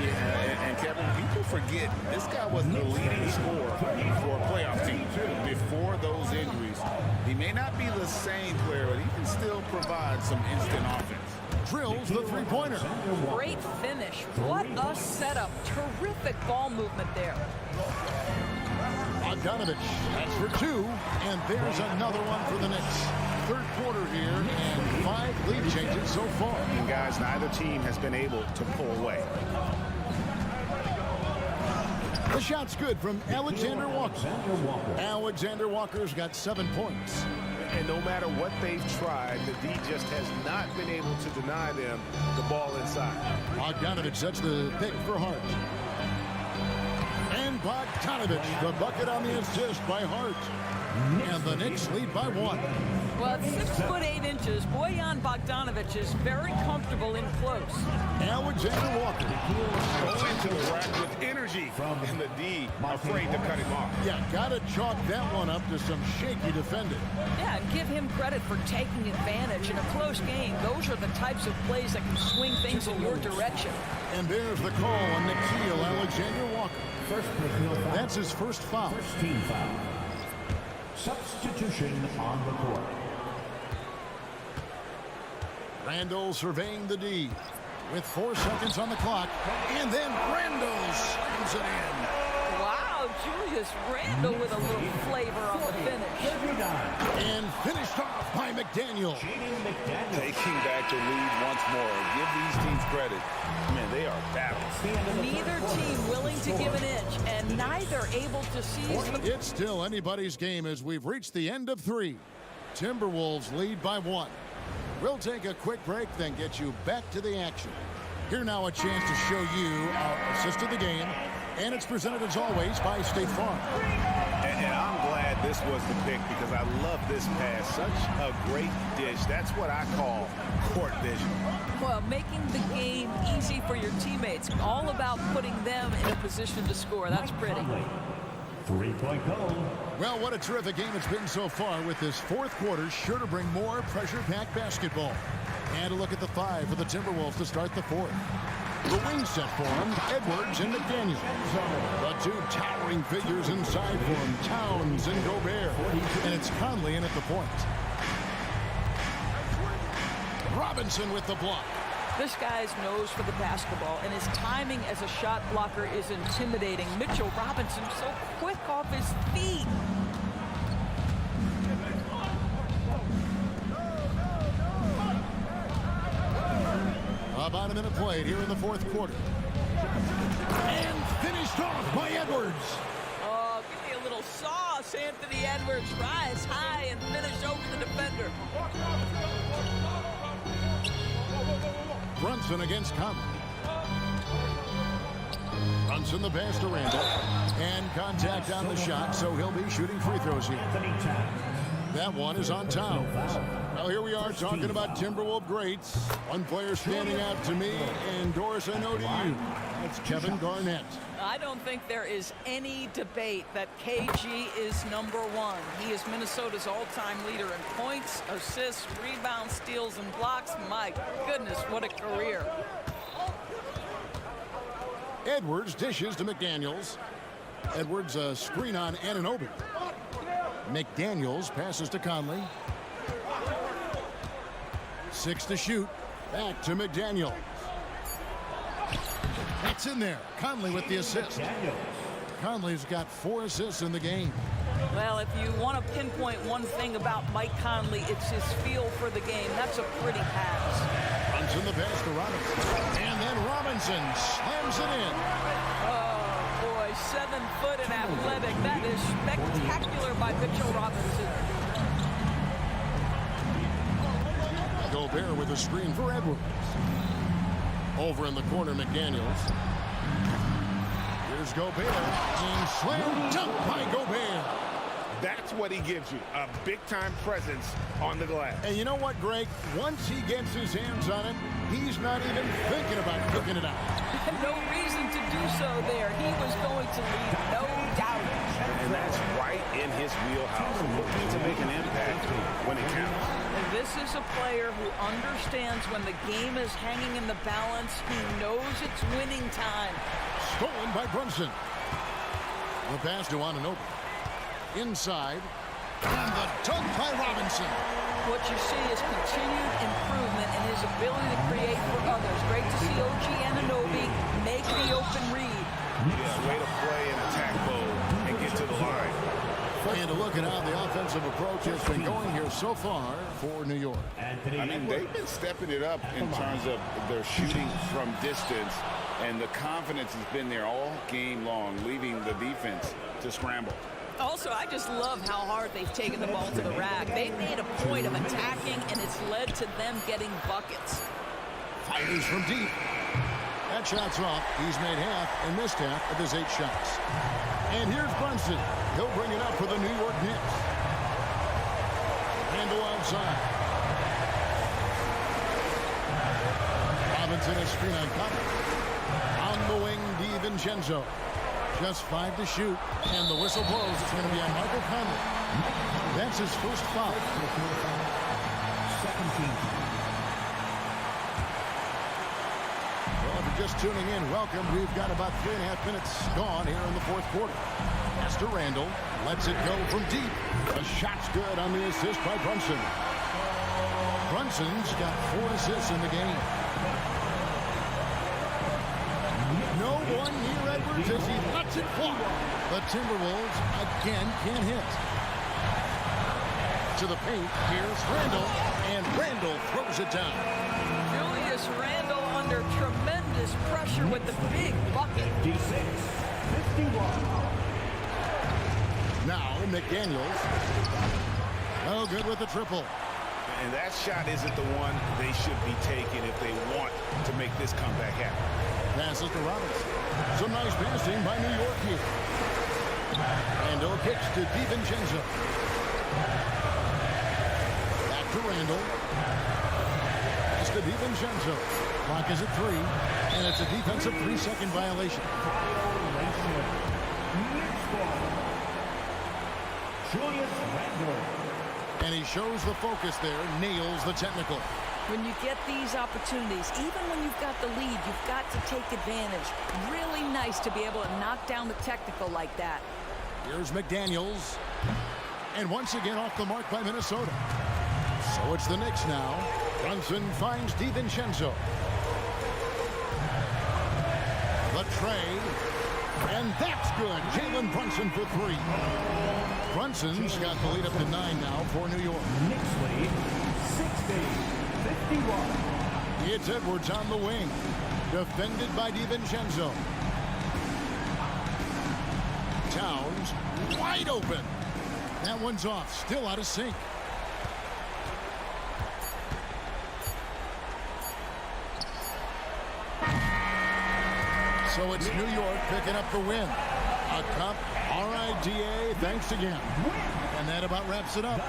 Yeah, and Kevin, people forget this guy was the leading scorer for a playoff team before those injuries. He may not be the same player, but he can still provide some instant offense. Drills the three-pointer. Great finish. What a setup. Terrific ball movement there. Bogdanovich, that's for 2, and there's another one for the Knicks. Third quarter here, and 5 lead changes so far. And guys, neither team has been able to pull away. The shot's good from Alexander Walker. Alexander Walker's got 7 points. And no matter what they've tried, the D just has not been able to deny them the ball inside. Bogdanovich sets the pick for Hart. And Bogdanovich, the bucket on the assist by Hart. And the Knicks lead by 1. Well, at 6 foot 8 inches, Bojan Bogdanovich is very comfortable in close. Alexander Walker. Going to the rack with energy, and the D afraid to cut him off. Yeah, gotta chalk that one up to some shaky defending. Yeah, and give him credit for taking advantage in a close game. Those are the types of plays that can swing things in your direction. And there's the call on Nickeil Alexander Walker. That's his first foul. First team foul. Substitution on the court. Randall surveying the D with 4 seconds on the clock. And then Randall slams it in. Wow, Julius Randle with a little flavor on the finish. And finished off by McDaniel. Taking back the lead once more. Give these teams credit. Man, they are battles. Neither team willing to give an inch, and neither able to seize the... It's still anybody's game as we've reached the end of 3. Timberwolves lead by 1. We'll take a quick break, then get you back to the action. Here now a chance to show you our assist of the game, and it's presented as always by State Farm. And I'm glad this was the pick because I love this pass. Such a great dish. That's what I call court vision. Well, making the game easy for your teammates. All about putting them in a position to score. That's pretty. 3-point goal. Well, what a terrific game it's been so far, with this fourth quarter sure to bring more pressure-packed basketball. And a look at the 5 for the Timberwolves to start the 4th. The wing set for them, Edwards and McDaniel. The 2 towering figures inside for them, Towns and Gobert. And it's Conley in at the point. Robinson with the block. This guy's nose for the basketball, and his timing as a shot blocker is intimidating. Mitchell Robinson so quick off his feet. About a minute played here in the 4th quarter. And finished off by Edwards. Oh, give me a little sauce, Anthony Edwards. Rise high and finish over the defender. Brunson against Conley. Brunson the pass to Randall. And contact on the shot, so he'll be shooting free throws here. That one is on Towns. Well, here we are talking about Timberwolves greats. One player standing out to me, and Doris, I know to you. That's Kevin Garnett. I don't think there is any debate that KG is #1. He is Minnesota's all-time leader in points, assists, rebounds, steals, and blocks. My goodness, what a career. Edwards dishes to McDaniels. Edwards a screen on Anunoby. McDaniels passes to Conley. 6 to shoot. Back to McDaniel. That's in there. Conley with the assist. Conley's got 4 assists in the game. Well, if you want to pinpoint one thing about Mike Conley, it's his feel for the game. That's a pretty pass. Brunson the pass to Robinson. And then Robinson slams it in. Oh, boy, 7 foot and athletic. That is spectacular by Mitchell Robinson. Gobert with a screen for Edwards. Over in the corner, McDaniels. Here's Gobert. And slam dunk by Gobert. That's what he gives you, a big-time presence on the glass. And you know what, Greg? Once he gets his hands on it, he's not even thinking about kicking it out. No reason to do so there. He was going to leave, no doubt. And that's right in his wheelhouse, looking to make an impact when it counts. And this is a player who understands when the game is hanging in the balance. He knows it's winning time. Stolen by Brunson. The pass to Anunoby. Inside. And the dunk by Robinson. What you see is continued improvement in his ability to create for others. Great to see OG Anunoby make the open read. Yeah, way to play and attack mode and get to the line. And to look at how the offensive approach has been going here so far for New York. I mean, they've been stepping it up in terms of their shooting from distance, and the confidence has been there all game long, leaving the defense to scramble. Also, I just love how hard they've taken the ball to the rack. They've made a point of attacking, and it's led to them getting buckets. Fires from deep. That shot's off. He's made half and missed half of his 8 shots. And here's Brunson. He'll bring it up for the New York Knicks. Randle outside. Robinson is screen on Conley. On the wing, DiVincenzo. Just 5 to shoot, and the whistle blows. It's going to be on Michael Conley. That's his first foul. Well, if you're just tuning in, welcome. We've got about 3.5 minutes gone here in the fourth quarter. Pass to Randle. Lets it go from deep. The shot's good on the assist by Brunson. Brunson's got 4 assists in the game. No one near Edwards as he lets it fly. The Timberwolves again can't hit. To the paint, here's Randle, and Randle throws it down. Julius Randle under tremendous pressure with the big bucket. 56-51. Now McDaniels. Oh, good with the triple. And that shot isn't the one they should be taking if they want to make this comeback happen. Passes to Robinson. Some nice passing by New York here. Randle kicks to DiVincenzo. Back to Randle. Pass to DiVincenzo. Clock is at 3, and it's a defensive 3-second violation. Julius Randle. And he shows the focus there, nails the technical. When you get these opportunities, even when you've got the lead, you've got to take advantage. Really nice to be able to knock down the technical like that. Here's McDaniels. And once again off the mark by Minnesota. So it's the Knicks now. Brunson finds DiVincenzo. The tray. And that's good. Jalen Brunson for 3. Brunson's got the lead up to 9 now for New York. Knicks lead 60-51. It's Edwards on the wing. Defended by DiVincenzo. Towns wide open. That one's off. Still out of sync. So it's New York picking up the win. A cup, RIDA, thanks again. And that about wraps it up.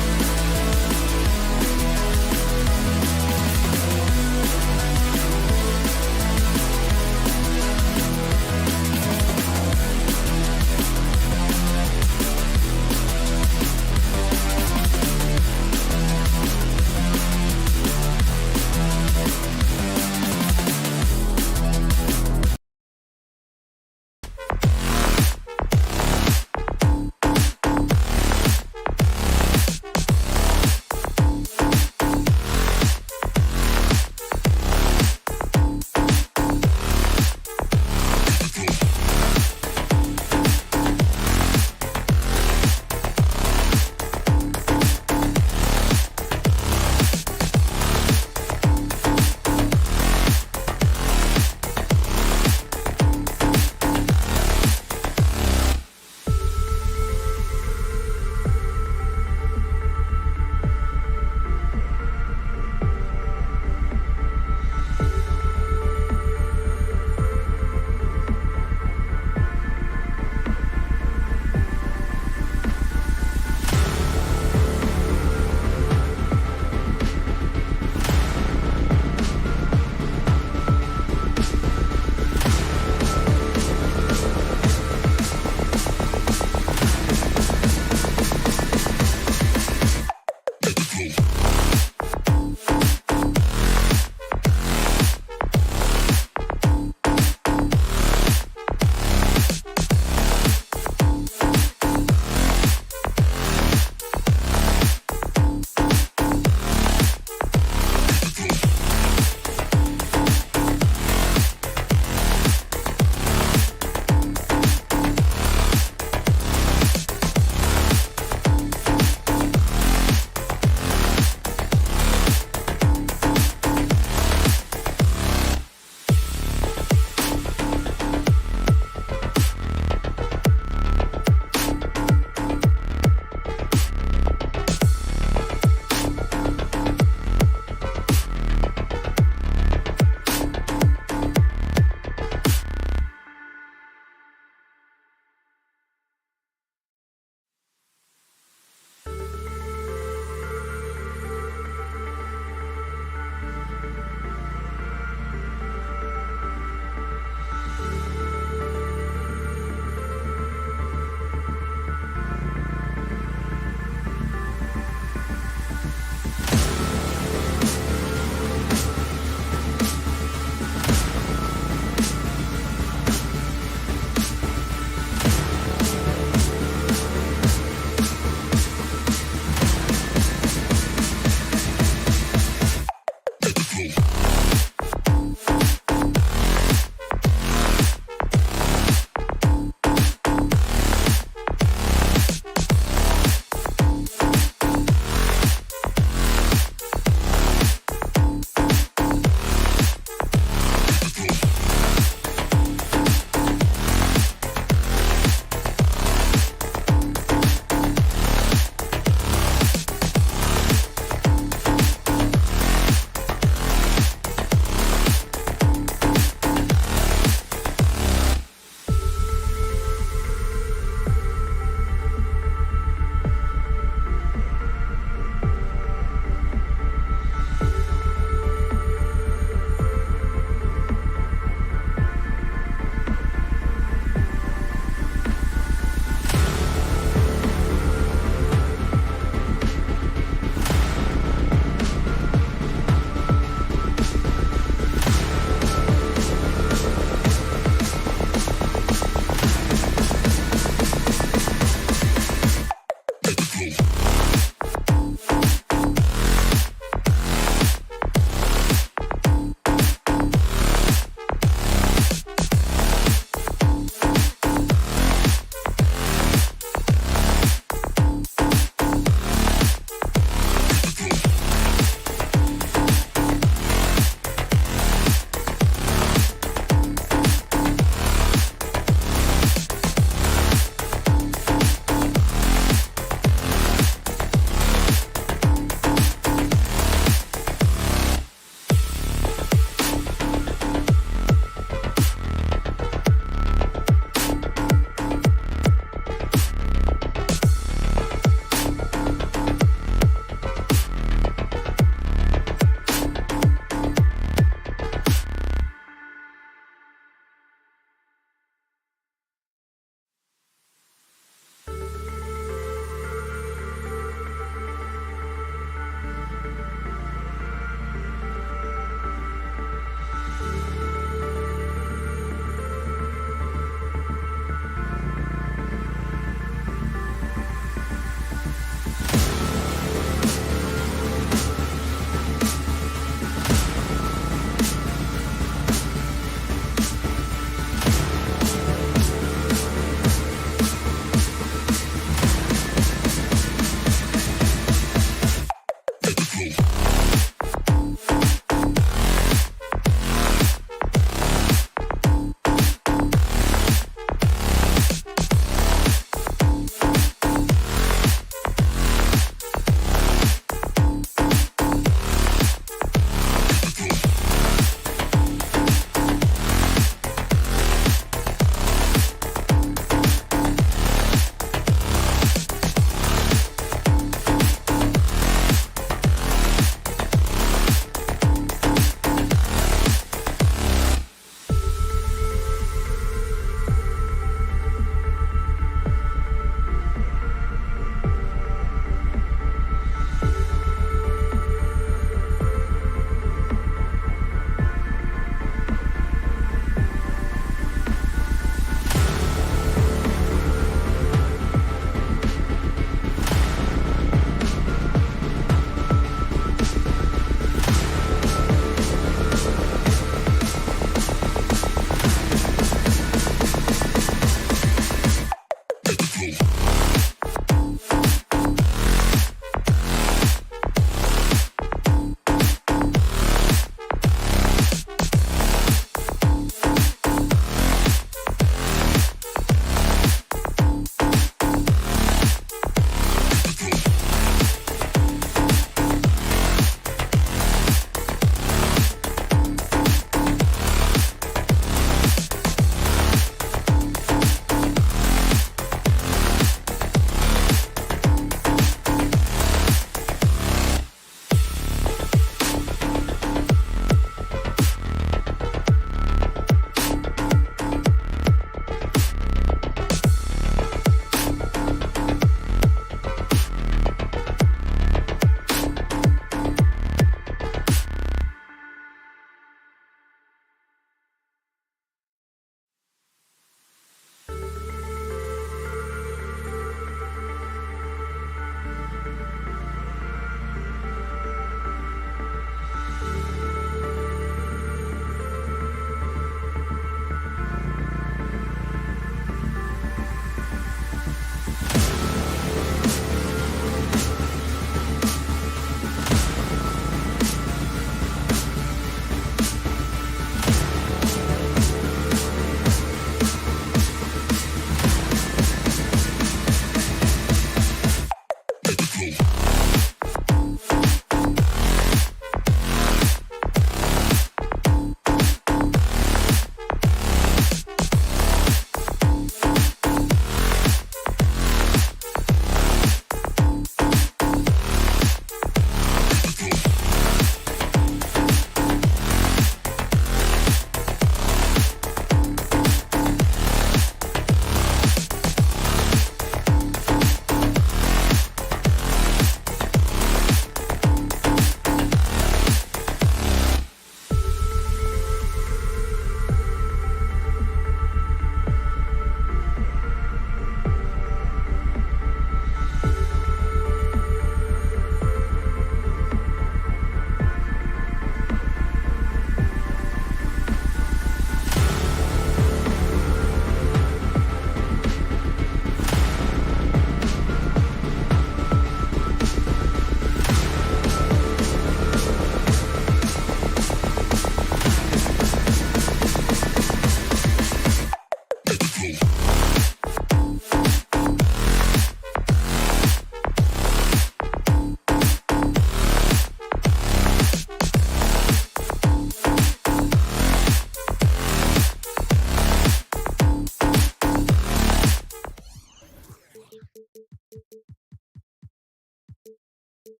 Interesting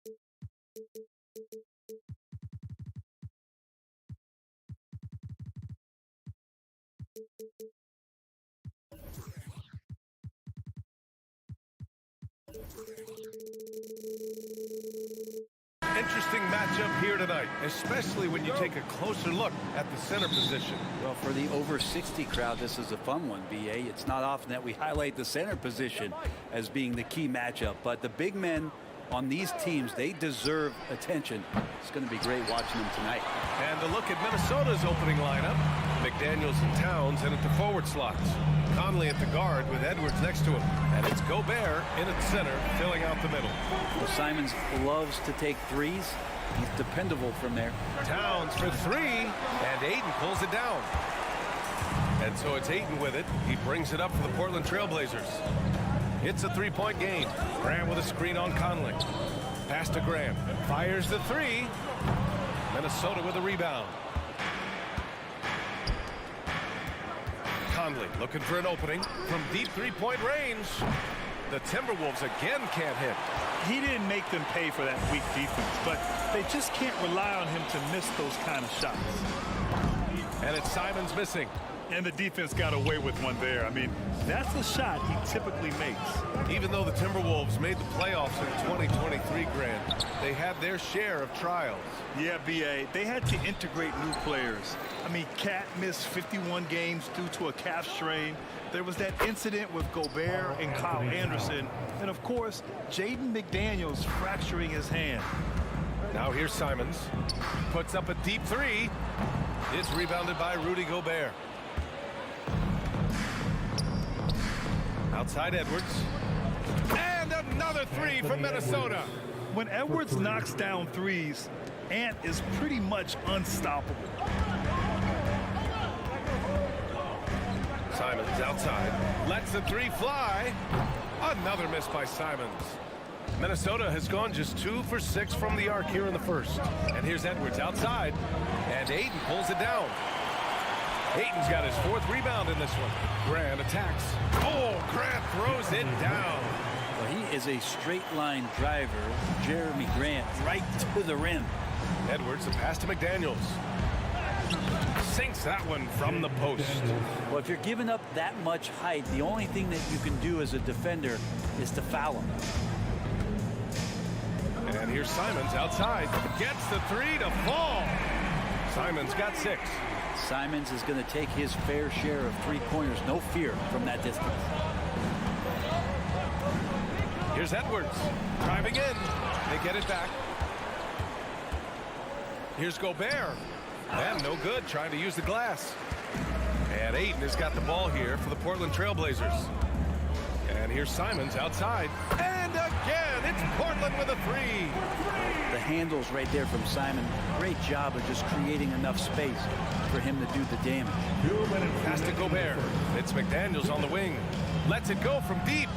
matchup here tonight, especially when you take a closer look at the center position. Well, for the over 60 crowd, this is a fun one, B.A. It's not often that we highlight the center position as being the key matchup, but the big men on these teams, they deserve attention. It's going to be great watching them tonight. And a look at Minnesota's opening lineup. McDaniels and Towns in at the forward slots. Conley at the guard with Edwards next to him. And it's Gobert in at center, filling out the middle. Well, Simons loves to take threes. He's dependable from there. Towns for three, and Ayton pulls it down. And so it's Ayton with it. He brings it up for the Portland Trailblazers. It's a three-point game. Graham with a screen on Conley. Pass to Graham. Fires the three. Minnesota with a rebound. Conley looking for an opening from deep three-point range. The Timberwolves again can't hit. He didn't make them pay for that weak defense, but they just can't rely on him to miss those kind of shots. And it's Simons missing. And the defense got away with one there. I mean, that's the shot he typically makes. Even though the Timberwolves made the playoffs in 2023, Grant, they had their share of trials. Yeah, B.A., they had to integrate new players. I mean, Cat missed 51 games due to a calf strain. There was that incident with Gobert and Kyle Anderson. And, of course, Jaden McDaniels fracturing his hand. Now here's Simons. Puts up a deep three. It's rebounded by Rudy Gobert. Outside Edwards. And another three from Minnesota. When Edwards knocks down threes, Ant is pretty much unstoppable. Simons outside. Lets the three fly. Another miss by Simons. Minnesota has gone just 2 for 6 from the arc here in the first. And here's Edwards outside. And Ayton pulls it down. Ayton's got his 4th rebound in this one. Grant attacks. Oh, Grant throws it down. Well, he is a straight line driver. Jeremy Grant right to the rim. Edwards, the pass to McDaniels. Sinks that one from the post. Well, if you're giving up that much height, the only thing that you can do as a defender is to foul him. And here's Simons outside. Gets the three to fall. Simons got 6. Simons is going to take his fair share of three-pointers. No fear from that distance. Here's Edwards. Driving in. They get it back. Here's Gobert. And no good. Trying to use the glass. And Ayton has got the ball here for the Portland Trailblazers. And here's Simons outside. And again, it's Portland with a three. The handles right there from Simon. Great job of just creating enough space for him to do the damage. Pass to Gobert. It's McDaniels on the wing. Lets it go from deep.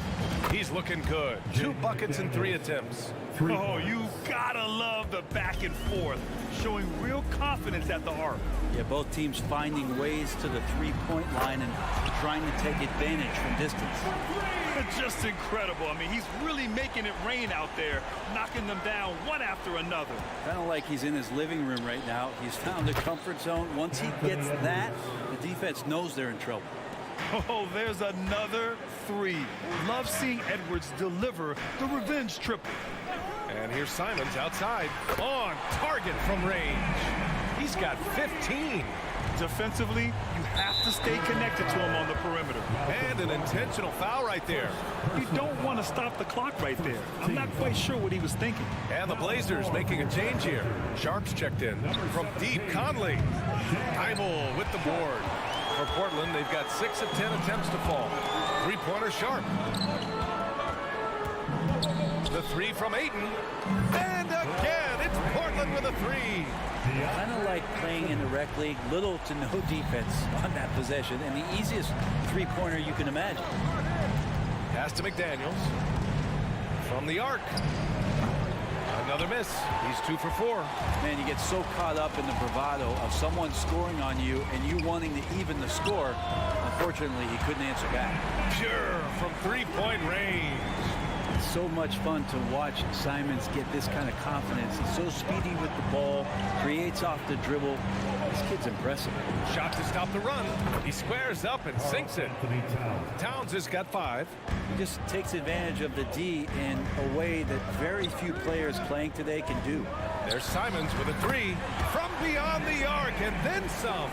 He's looking good. 2 buckets in 3 attempts. Oh, you gotta love the back and forth, showing real confidence at the arc. Yeah, both teams finding ways to the three-point line and trying to take advantage from distance. It's just incredible. I mean, he's really making it rain out there, knocking them down one after another. Kind of like he's in his living room right now. He's found a comfort zone. Once he gets that, the defense knows they're in trouble. Oh, there's another three. Love seeing Edwards deliver the revenge triple. And here's Simons outside. On target from range. He's got 15. Defensively, you have to stay connected to him on the perimeter. And an intentional foul right there. You don't want to stop the clock right there. I'm not quite sure what he was thinking. And the Blazers making a change here. Sharp's checked in from deep. Conley. Keimel with the board. For Portland, they've got 6 of 10 attempts to fall. Three-pointer Sharp. The three from Ayton. And again, it's Portland with a three. Kind of like playing in the rec league, little to no defense on that possession, and the easiest three-pointer you can imagine. Pass to McDaniels. From the arc. Another miss. He's 2 for 4. Man, you get so caught up in the bravado of someone scoring on you and you wanting to even the score. Unfortunately, he couldn't answer back. Pure from three-point range. It's so much fun to watch Simons get this kind of confidence. He's so speedy with the ball, creates off the dribble. This kid's impressive. Shot to stop the run. He squares up and sinks it. Towns has got 5. He just takes advantage of the D in a way that very few players playing today can do. There's Simons with a 3 from beyond the arc and then some.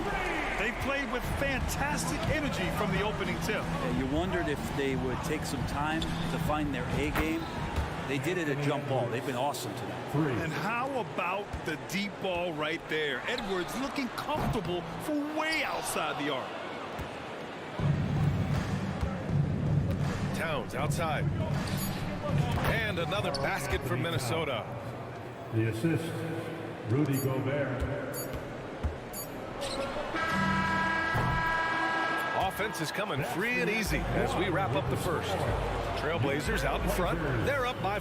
They played with fantastic energy from the opening tip. Yeah, you wondered if they would take some time to find their A game. They did it at jump ball. They've been awesome tonight. And how about the deep ball right there? Edwards looking comfortable from way outside the arc. Towns outside. And another basket for Minnesota. The assist, Rudy Gobert. Offense is coming free and easy as we wrap up the first. Trailblazers out in front. They're up by.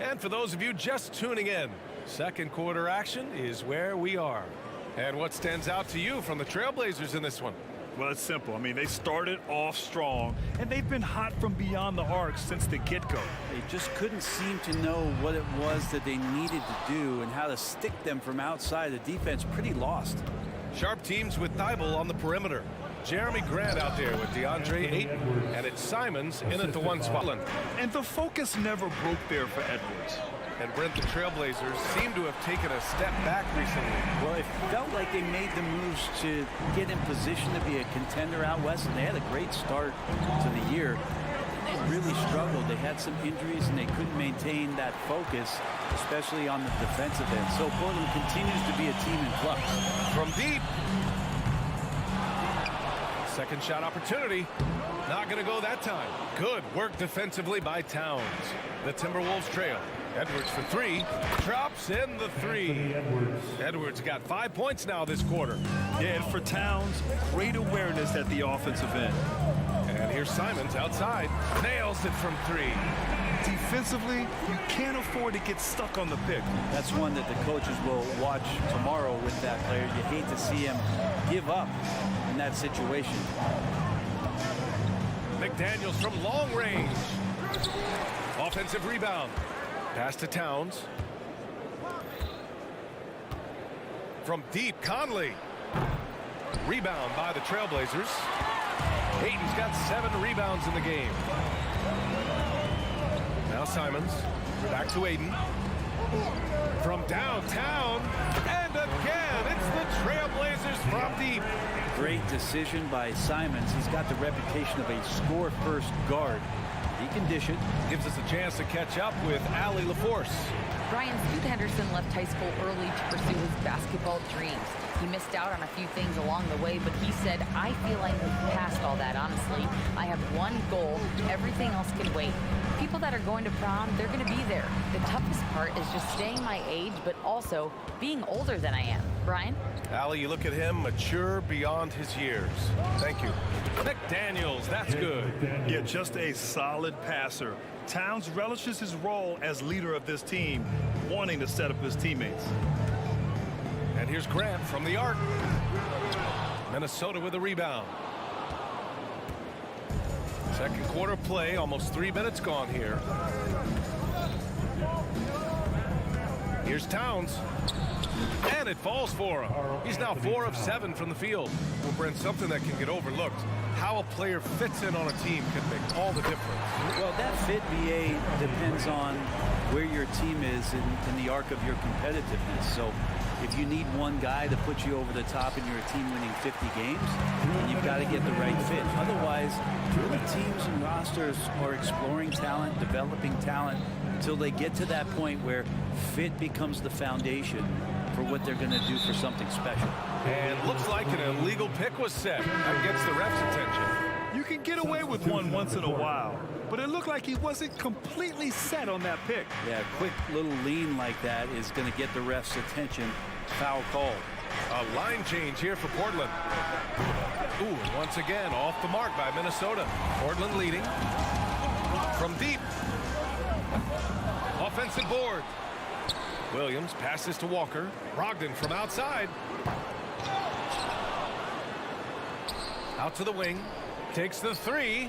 And for those of you just tuning in, second quarter action is where we are. And what stands out to you from the Trailblazers in this one? Well, it's simple. I mean, they started off strong, and they've been hot from beyond the arc since the get-go. They just couldn't seem to know what it was that they needed to do and how to stick them from outside. The defense pretty lost. Sharp teams with Thibault on the perimeter. Jeremy Grant out there with DeAndre Ayton, and it's Simons in at the 1 spot. And the focus never broke there for Edwards. And Brent, the Trailblazers seem to have taken a step back recently. Well, it felt like they made the moves to get in position to be a contender out west, and they had a great start to the year. They really struggled. They had some injuries, and they couldn't maintain that focus, especially on the defensive end. So Portland continues to be a team in flux. From deep. Second shot opportunity. Not going to go that time. Good work defensively by Towns. The Timberwolves trail. Edwards for 3. Drops in the 3. Edwards got 5 points now this quarter. Yeah, and for Towns, great awareness at the offensive end. And here's Simons outside. Nails it from 3. Defensively, you can't afford to get stuck on the pick. That's one that the coaches will watch tomorrow with that player. You hate to see him give up in that situation. McDaniels from long range. Offensive rebound. Pass to Towns. From deep, Conley. Rebound by the Trailblazers. Ayton's got 7 rebounds in the game. Now Simons. Back to Ayton. From downtown. And again, it's the Trailblazers from deep. Great decision by Simons. He's got the reputation of a score-first guard. He can dish it. Gives us a chance to catch up with Allie LaForce. Brian, Scoot Henderson left high school early to pursue his basketball dreams. He missed out on a few things along the way, but he said, I feel like we've passed all that, honestly. I have one goal. Everything else can wait. People that are going to prom, they're going to be there. The toughest part is just staying my age, but also being older than I am. Brian? Allie, you look at him, mature beyond his years. Thank you. McDaniels, that's good. Yeah, just a solid passer. Towns relishes his role as leader of this team, wanting to set up his teammates. And here's Grant from the arc. Minnesota with a rebound. Second quarter play, almost 3 minutes gone here. Here's Towns. And it falls for him. He's now 4 of 7 from the field. Well, Brent, something that can get overlooked. How a player fits in on a team can make all the difference. Well, that fit, BA, depends on where your team is in the arc of your competitiveness. So if you need one guy to put you over the top and you're a team winning 50 games, then you've got to get the right fit. Otherwise, really teams and rosters are exploring talent, developing talent until they get to that point where fit becomes the foundation for what they're going to do for something special. And looks like an illegal pick was set. That gets the ref's attention. You can get away with one once in a while, but it looked like he wasn't completely set on that pick. Yeah, a quick little lean like that is going to get the ref's attention. Foul call. A line change here for Portland. Ooh, and once again, off the mark by Minnesota. Portland leading. From deep. Offensive board. Williams passes to Walker. Brogdon from outside. Out to the wing. Takes the three.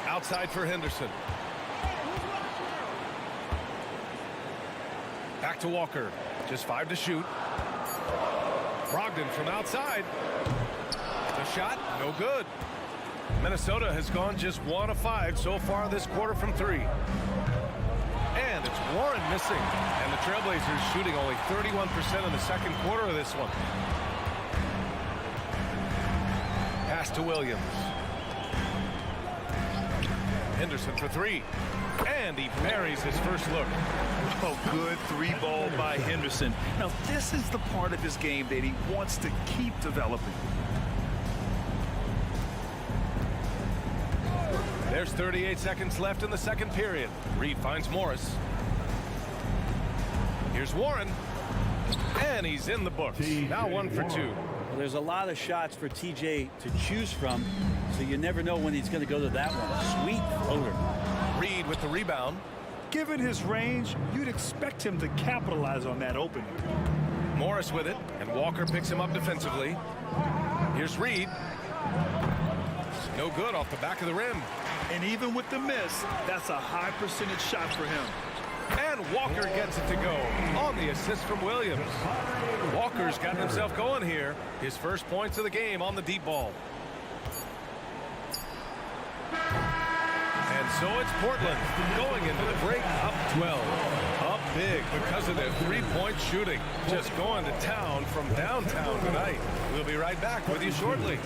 Outside for Henderson. Back to Walker. Just 5 to shoot. Brogdon from outside. The shot, no good. Minnesota has gone just 1 of 5 so far this quarter from 3. And it's Warren missing. And the Trailblazers shooting only 31% in the second quarter of this one. Pass to Williams. Henderson for 3. And he buries his first look. Oh, good 3-ball by Henderson. Now, this is the part of his game that he wants to keep developing. There's 38 seconds left in the second period. Reed finds Morris. Here's Warren. And he's in the books. Now 1 for 2. Well, there's a lot of shots for TJ to choose from, so you never know when he's going to go to that one. Sweet floater. Reed with the rebound. Given his range, you'd expect him to capitalize on that opening. Morris with it, and Walker picks him up defensively. Here's Reed. No good off the back of the rim. And even with the miss, that's a high percentage shot for him. And Walker gets it to go on the assist from Williams. Walker's gotten himself going here. His first points of the game on the deep ball. And so it's Portland going into the break up 12. Up big because of their three-point shooting. Just going to town from downtown tonight. We'll be right back with you shortly.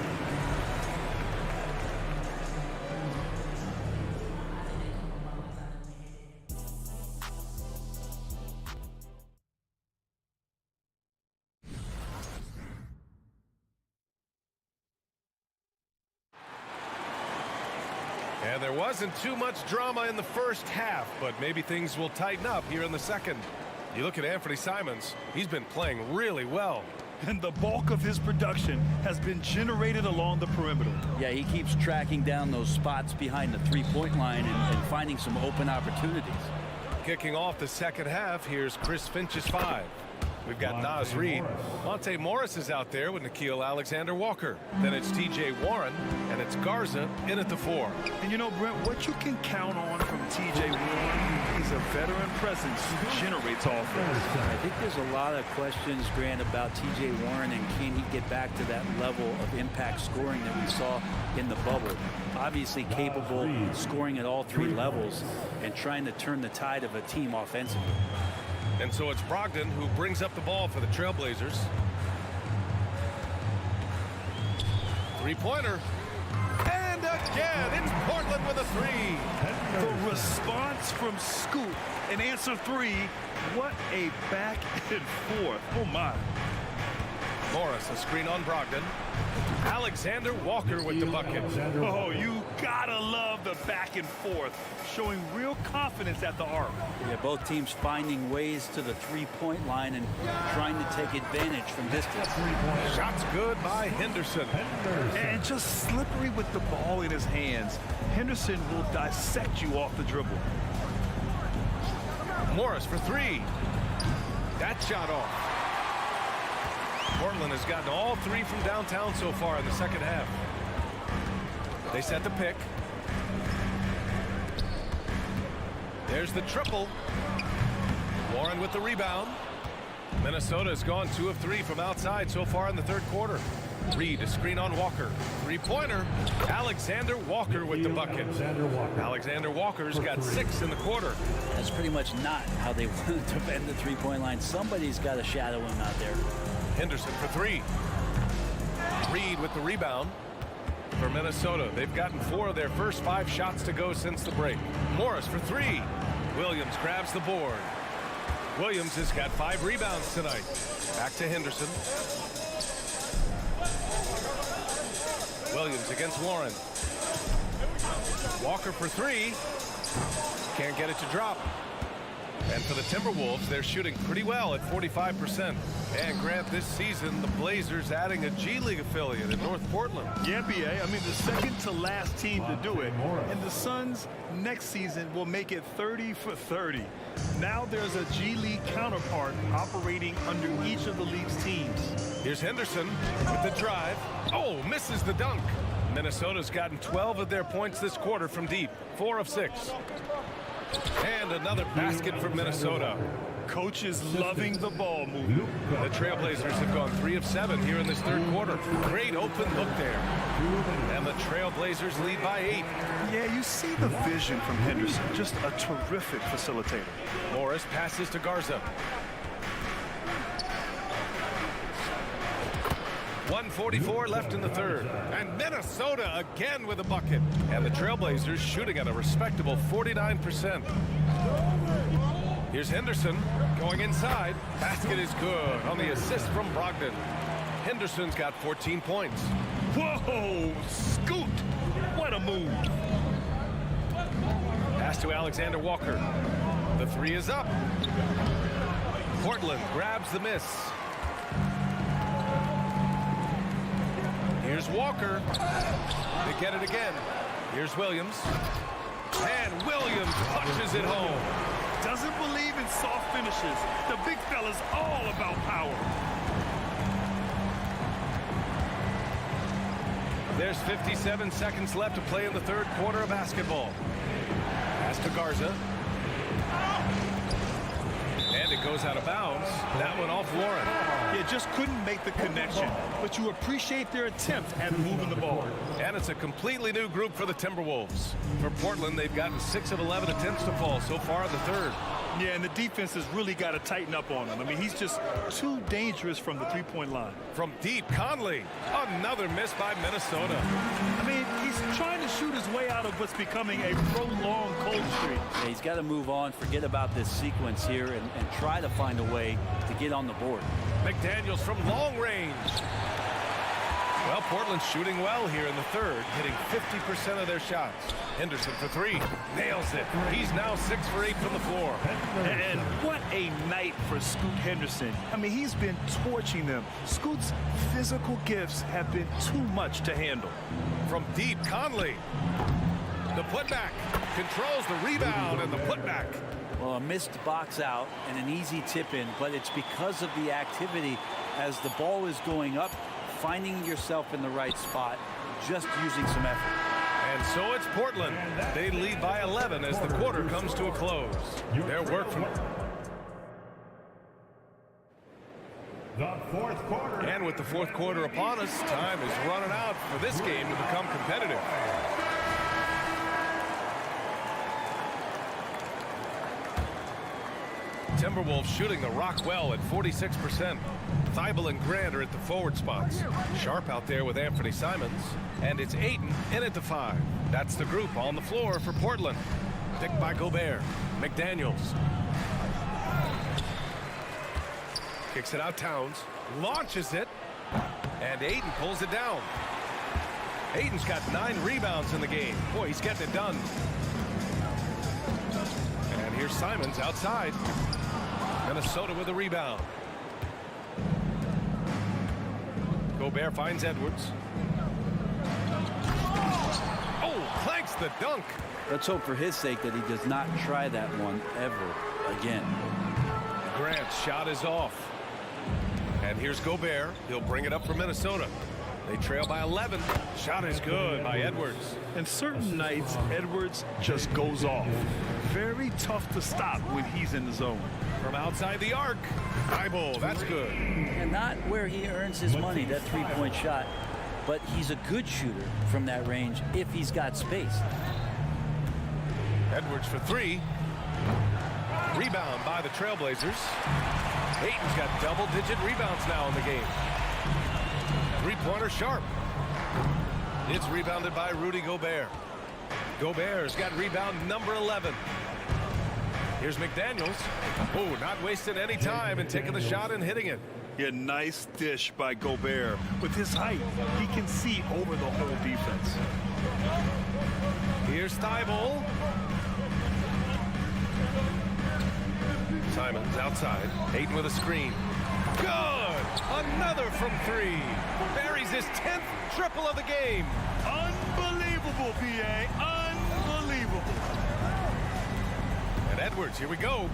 And there wasn't too much drama in the first half, but maybe things will tighten up here in the second. You look at Anthony Simons, he's been playing really well. And the bulk of his production has been generated along the perimeter. Yeah, he keeps tracking down those spots behind the three-point line and finding some open opportunities. Kicking off the second half, here's Chris Finch's 5. We've got Naz Reid. Monte Morris is out there with Nickeil Alexander-Walker. Then it's T.J. Warren, and it's Garza in at the 4. And you know, Brent, what you can count on from T.J. Warren, he's a veteran presence who generates offense. I think there's a lot of questions, Grant, about T.J. Warren and can he get back to that level of impact scoring that we saw in the bubble. Obviously capable of scoring at all 3 levels and trying to turn the tide of a team offensively. And so it's Brogdon who brings up the ball for the Trailblazers. Three-pointer. And again, it's Portland with a 3. The response from Scoot and answer 3. What a back and forth. Oh, my. Morris, a screen on Brogdon. Alexander Walker with the bucket. Oh, you gotta love the back and forth, showing real confidence at the arc. Yeah, both teams finding ways to the three-point line and trying to take advantage from distance. Shots good by Henderson. And just slippery with the ball in his hands. Henderson will dissect you off the dribble. Morris for 3. That shot off. Portland has gotten all 3 from downtown so far in the second half. They set the pick. There's the triple. Warren with the rebound. Minnesota has gone 2 of 3 from outside so far in the third quarter. Reed, a screen on Walker. Three-pointer. Alexander Walker with the bucket. Alexander Walker's got 6 in the quarter. That's pretty much not how they want to defend the three-point line. Somebody's got to shadow him out there. Henderson for 3. Reed with the rebound for Minnesota. They've gotten 4 of their first 5 shots to go since the break. Morris for 3. Williams grabs the board. Williams has got 5 rebounds tonight. Back to Henderson. Williams against Warren. Walker for 3. Can't get it to drop. And for the Timberwolves, they're shooting pretty well at 45%. And Grant, this season, the Blazers adding a G League affiliate in North Portland. Yeah, BA. I mean, the second to last team to do it. And the Suns next season will make it 30 for 30. Now there's a G League counterpart operating under each of the league's teams. Here's Henderson with the drive. Oh, misses the dunk. Minnesota's gotten 12 of their points this quarter from deep, 4 of 6. And another basket for Minnesota. Coach is loving the ball movement. The Trailblazers have gone 3 of 7 here in this third quarter. Great open look there. And the Trailblazers lead by 8. Yeah, you see the vision from Henderson. Just a terrific facilitator. Morris passes to Garza. 1:44 left in the third. And Minnesota again with a bucket. And the Trailblazers shooting at a respectable 49%. Here's Henderson going inside. Basket is good on the assist from Brogdon. Henderson's got 14 points. Whoa, scoot. What a move. Pass to Alexander Walker. The 3 is up. Portland grabs the miss. Here's Walker. They get it again. Here's Williams. And Williams punches it home. Doesn't believe in soft finishes. The big fella's all about power. There's 57 seconds left to play in the third quarter of basketball. Pass to Garza. And it goes out of bounds. That one off Warren. Yeah, just couldn't make the connection. But you appreciate their attempt at moving the ball. And it's a completely new group for the Timberwolves. For Portland, they've gotten 6 of 11 attempts to fall so far in the third. Yeah, and the defense has really got to tighten up on him. I mean, he's just too dangerous from the three-point line. From deep, Conley. Another miss by Minnesota. I mean, he's trying to shoot his way out of what's becoming a prolonged cold streak. Yeah, he's got to move on, forget about this sequence here, and try to find a way to get on the board. McDaniels from long range. Well, Portland's shooting well here in the third, hitting 50% of their shots. Henderson for 3. Nails it. He's now 6 for 8 from the floor. And what a night for Scoot Henderson. I mean, he's been torching them. Scoot's physical gifts have been too much to handle. From deep, Conley. The putback. Controls the rebound and the putback. Well, a missed box out and an easy tip in, but it's because of the activity as the ball is going up, finding yourself in the right spot, just using some effort. And so it's Portland. They lead by 11 as the quarter comes to a close. Their work from the fourth quarter. And with the fourth quarter upon us, time is running out for this game to become competitive. Timberwolves shooting the rock well at 46%. Thibault and Grant are at the forward spots. Sharp out there with Anthony Simons. And it's Ayton in at the 5. That's the group on the floor for Portland. Picked by Gobert. McDaniels. Kicks it out Towns. Launches it. And Ayton pulls it down. Ayton's got 9 rebounds in the game. Boy, he's getting it done. And here's Simons outside. Minnesota with a rebound. Gobert finds Edwards. Oh, clanks the dunk. Let's hope for his sake that he does not try that one ever again. Grant's shot is off. And here's Gobert. He'll bring it up for Minnesota. They trail by 11. Shot is good by Edwards. And certain nights, Edwards just goes off. Very tough to stop when he's in the zone. From outside the arc. Thibault, that's good. And not where he earns his money, that three-point shot. But he's a good shooter from that range if he's got space. Edwards for 3. Rebound by the Trailblazers. Ayton's got double-digit rebounds now in the game. Three-pointer Sharp. It's rebounded by Rudy Gobert. Gobert's got rebound number 11. Here's McDaniels. Oh, not wasting any time and taking the shot and hitting it. Yeah, nice dish by Gobert. With his height, he can see over the whole defense. Here's Thibault. Simons outside. Ayton with a screen. Good! Another from three. Buries his 10th triple of the game. Unbelievable, B.A. Unbelievable. And Edwards, here we go.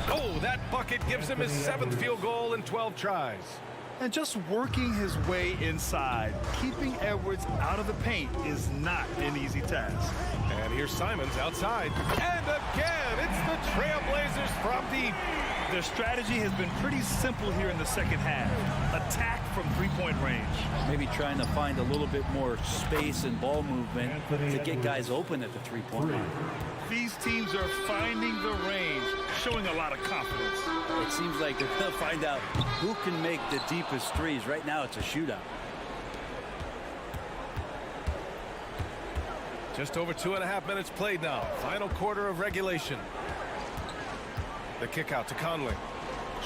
Oh, that bucket gives him his 7th field goal in 12 tries. And just working his way inside, keeping Edwards out of the paint is not an easy task. And here's Simons outside. And again, it's the Trailblazers from deep. Their strategy has been pretty simple here in the second half. Attack from three-point range. Maybe trying to find a little bit more space and ball movement to get guys open at the three-point line. These teams are finding the range, showing a lot of confidence. It seems like they're going to find out who can make the deepest threes. Right now, it's a shootout. Just over 2.5 minutes played now. Final quarter of regulation. The kick out to Conley.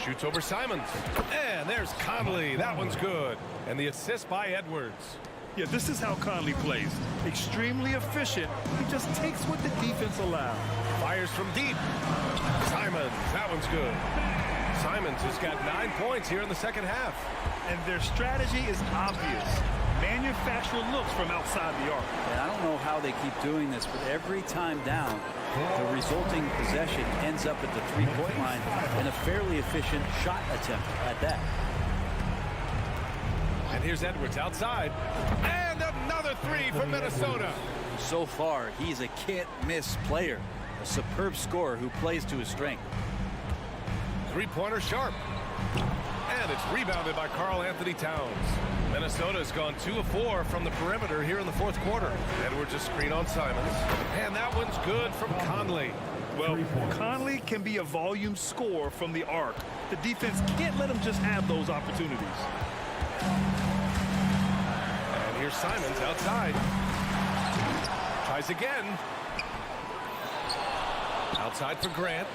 Shoots over Simons. And there's Conley. That one's good. And the assist by Edwards. Yeah, this is how Conley plays. Extremely efficient. He just takes what the defense allows. Fires from deep. Simons. That one's good. Simons has got 9 points here in the second half. And their strategy is obvious. Manufacture looks from outside the arc. And I don't know how they keep doing this, but every time down, the resulting possession ends up at the three-point line in a fairly efficient shot attempt at that. And here's Edwards outside. And another three from Minnesota. So far, he's a can't-miss player. A superb scorer who plays to his strength. Three-pointer sharp. And it's rebounded by Karl-Anthony Towns. Minnesota's gone 2 of 4 from the perimeter here in the fourth quarter. Edwards a screen on Simons. And that one's good from Conley. Well, Conley can be a volume scorer from the arc. The defense can't let him just have those opportunities. And here's Simons outside. Tries again. Outside for Grant.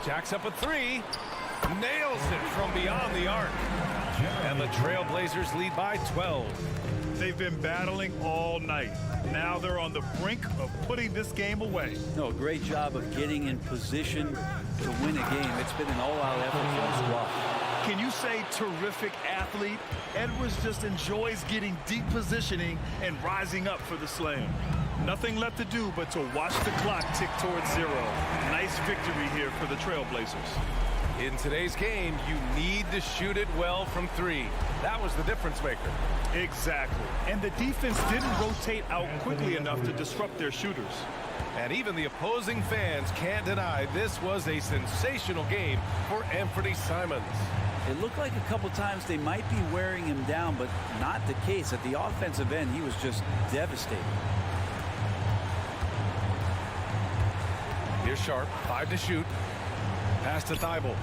Jacks up a three. Nails it from beyond the arc. And the Trailblazers lead by 12. They've been battling all night. Now they're on the brink of putting this game away. No, great job of getting in position to win a game. It's been an all-out effort for the squad. Can you say terrific athlete? Edwards just enjoys getting deep positioning and rising up for the slam. Nothing left to do but to watch the clock tick towards 0. Nice victory here for the Trailblazers. In today's game, you need to shoot it well from three. That was the difference maker. Exactly. And the defense didn't rotate out quickly enough to disrupt their shooters. And even the opposing fans can't deny this was a sensational game for Anthony Simons. It looked like a couple times they might be wearing him down, but not the case. At the offensive end, he was just devastating. Here's Sharp, 5 to shoot. Pass to Thibault.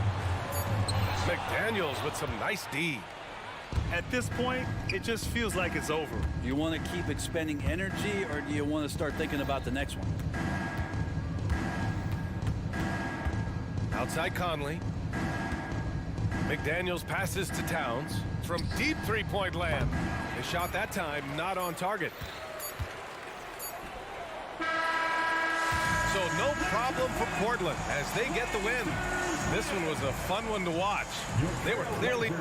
McDaniels with some nice D. At this point, it just feels like it's over. Do you want to keep expending energy, or do you want to start thinking about the next one? Outside Conley. McDaniels passes to Towns from deep three-point land. His shot that time not on target. So no problem for Portland as they get the win. This one was a fun one to watch. They were clearly...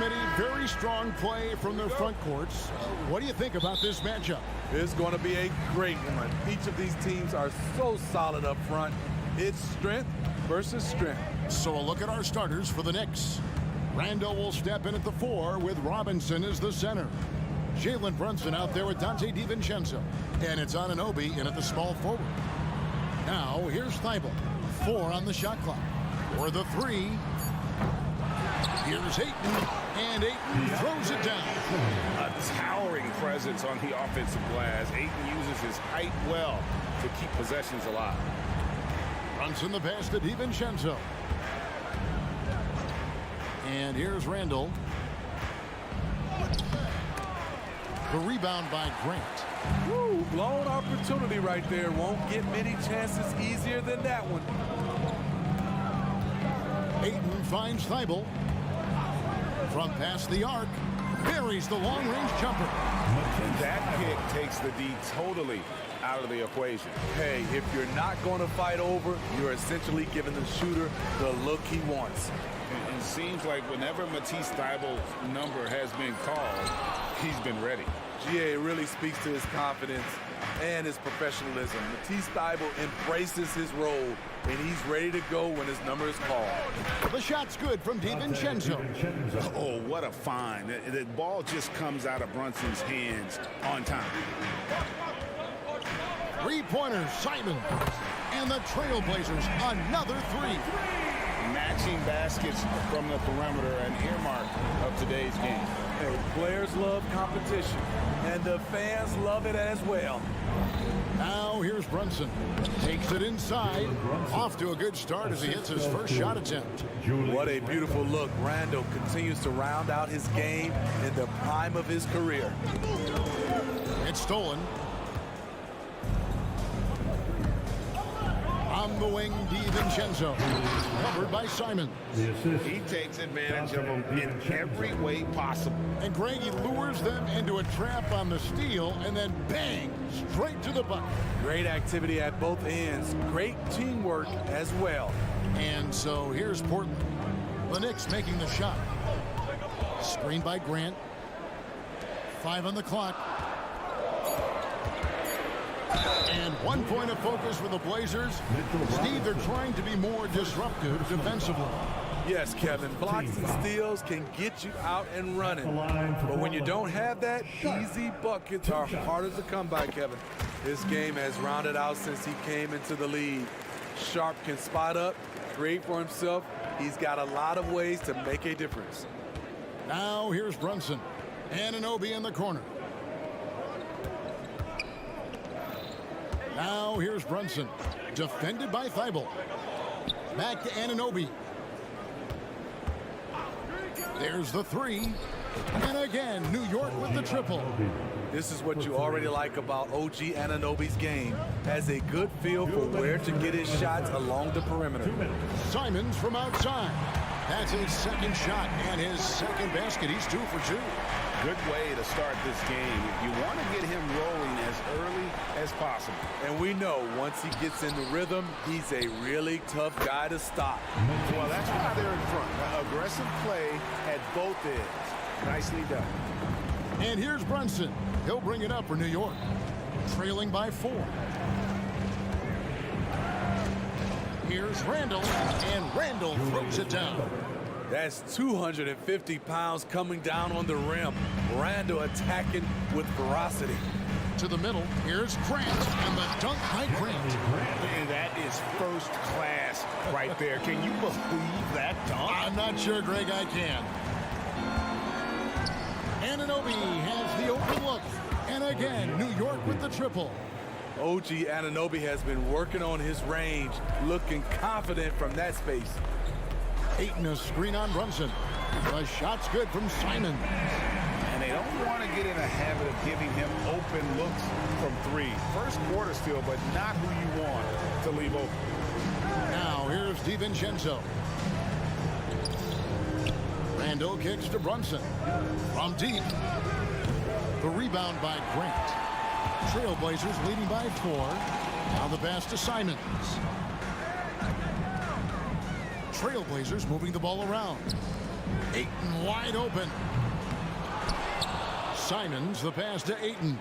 Smitty, very strong play from their front courts. What do you think about this matchup? It's going to be a great one. Each of these teams are so solid up front. It's strength versus strength. So a look at our starters for the Knicks. Randall will step in at the 4 with Robinson as the center. Jalen Brunson out there with Dante DiVincenzo. And it's Anunoby in at the small forward. Now here's Thibault. 4 on the shot clock. For the 3. Here's Ayton. And Ayton throws it down. A towering presence on the offensive glass. Ayton uses his height well to keep possessions alive. Brunson the pass to DiVincenzo. And here's Randall. The rebound by Grant. Woo, blown opportunity right there. Won't get many chances easier than that one. Ayton finds Thibault. From past the arc. Buries the long-range jumper. And that kick takes the D totally out of the equation. Hey, if you're not going to fight over, you're essentially giving the shooter the look he wants. It seems like whenever Matisse Thybulle's number has been called, he's been ready. GA really speaks to his confidence and his professionalism. Matisse Thybulle embraces his role, and he's ready to go when his number is called. The shot's good from DiVincenzo. Oh, what a find. The ball just comes out of Brunson's hands on time. 3-pointers, Simon. And the Trailblazers, another 3. Matching baskets from the perimeter, an earmark of today's game. Hey, players love competition, and the fans love it as well. Now here's Brunson. Takes it inside. Off to a good start as he hits his first shot attempt. What a beautiful look. Randall continues to round out his game in the prime of his career. It's stolen. On the wing, DiVincenzo. Covered by Simon. He takes advantage of them in every way possible. And Greg, he lures them into a trap on the steal, and then bang, straight to the bucket. Great activity at both ends. Great teamwork as well. And so here's Portland. The Knicks making the shot. Screen by Grant. 5 on the clock. And 1 point of focus for the Blazers. Steve, they're trying to be more disruptive defensively. Yes, Kevin. Blocks and steals can get you out and running. But when you don't have that, easy buckets are harder to come by, Kevin. This game has rounded out since he came into the league. Sharp can spot up, create for himself. He's got a lot of ways to make a difference. Now here's Brunson. Anunoby in the corner. Now here's Brunson. Defended by Thibault. Back to Anunoby. There's the 3. And again, New York with the triple. This is what you already like about OG Anunoby's game. Has a good feel for where to get his shots along the perimeter. Simons from outside. That's his second shot and his second basket. He's 2 for 2. Good way to start this game. You want to get him rolling as early as possible. And we know once he gets in the rhythm, he's a really tough guy to stop. Well, that's why they're in front. Aggressive play at both ends. Nicely done. And here's Brunson. He'll bring it up for New York. Trailing by 4. Here's Randall, and Randall throws it down. That's 250 pounds coming down on the rim. Randall attacking with ferocity. To the middle, here's Grant, and the dunk by Grant. And that is first class right there. Can you believe that dunk? I'm not sure, Greg, I can. Anunoby has the open look. And again, New York with the triple. OG Anunoby has been working on his range, looking confident from that space. Ayton a screen on Brunson. The shot's good from Simon. And they don't want to get in a habit of giving him open looks from 3. First quarter still, but not who you want to leave open. Now here's DiVincenzo. Randall kicks to Brunson. From deep. The rebound by Grant. Trailblazers leading by 4. Now the pass to Simons. Trailblazers moving the ball around. Ayton wide open. Simons the pass to Ayton.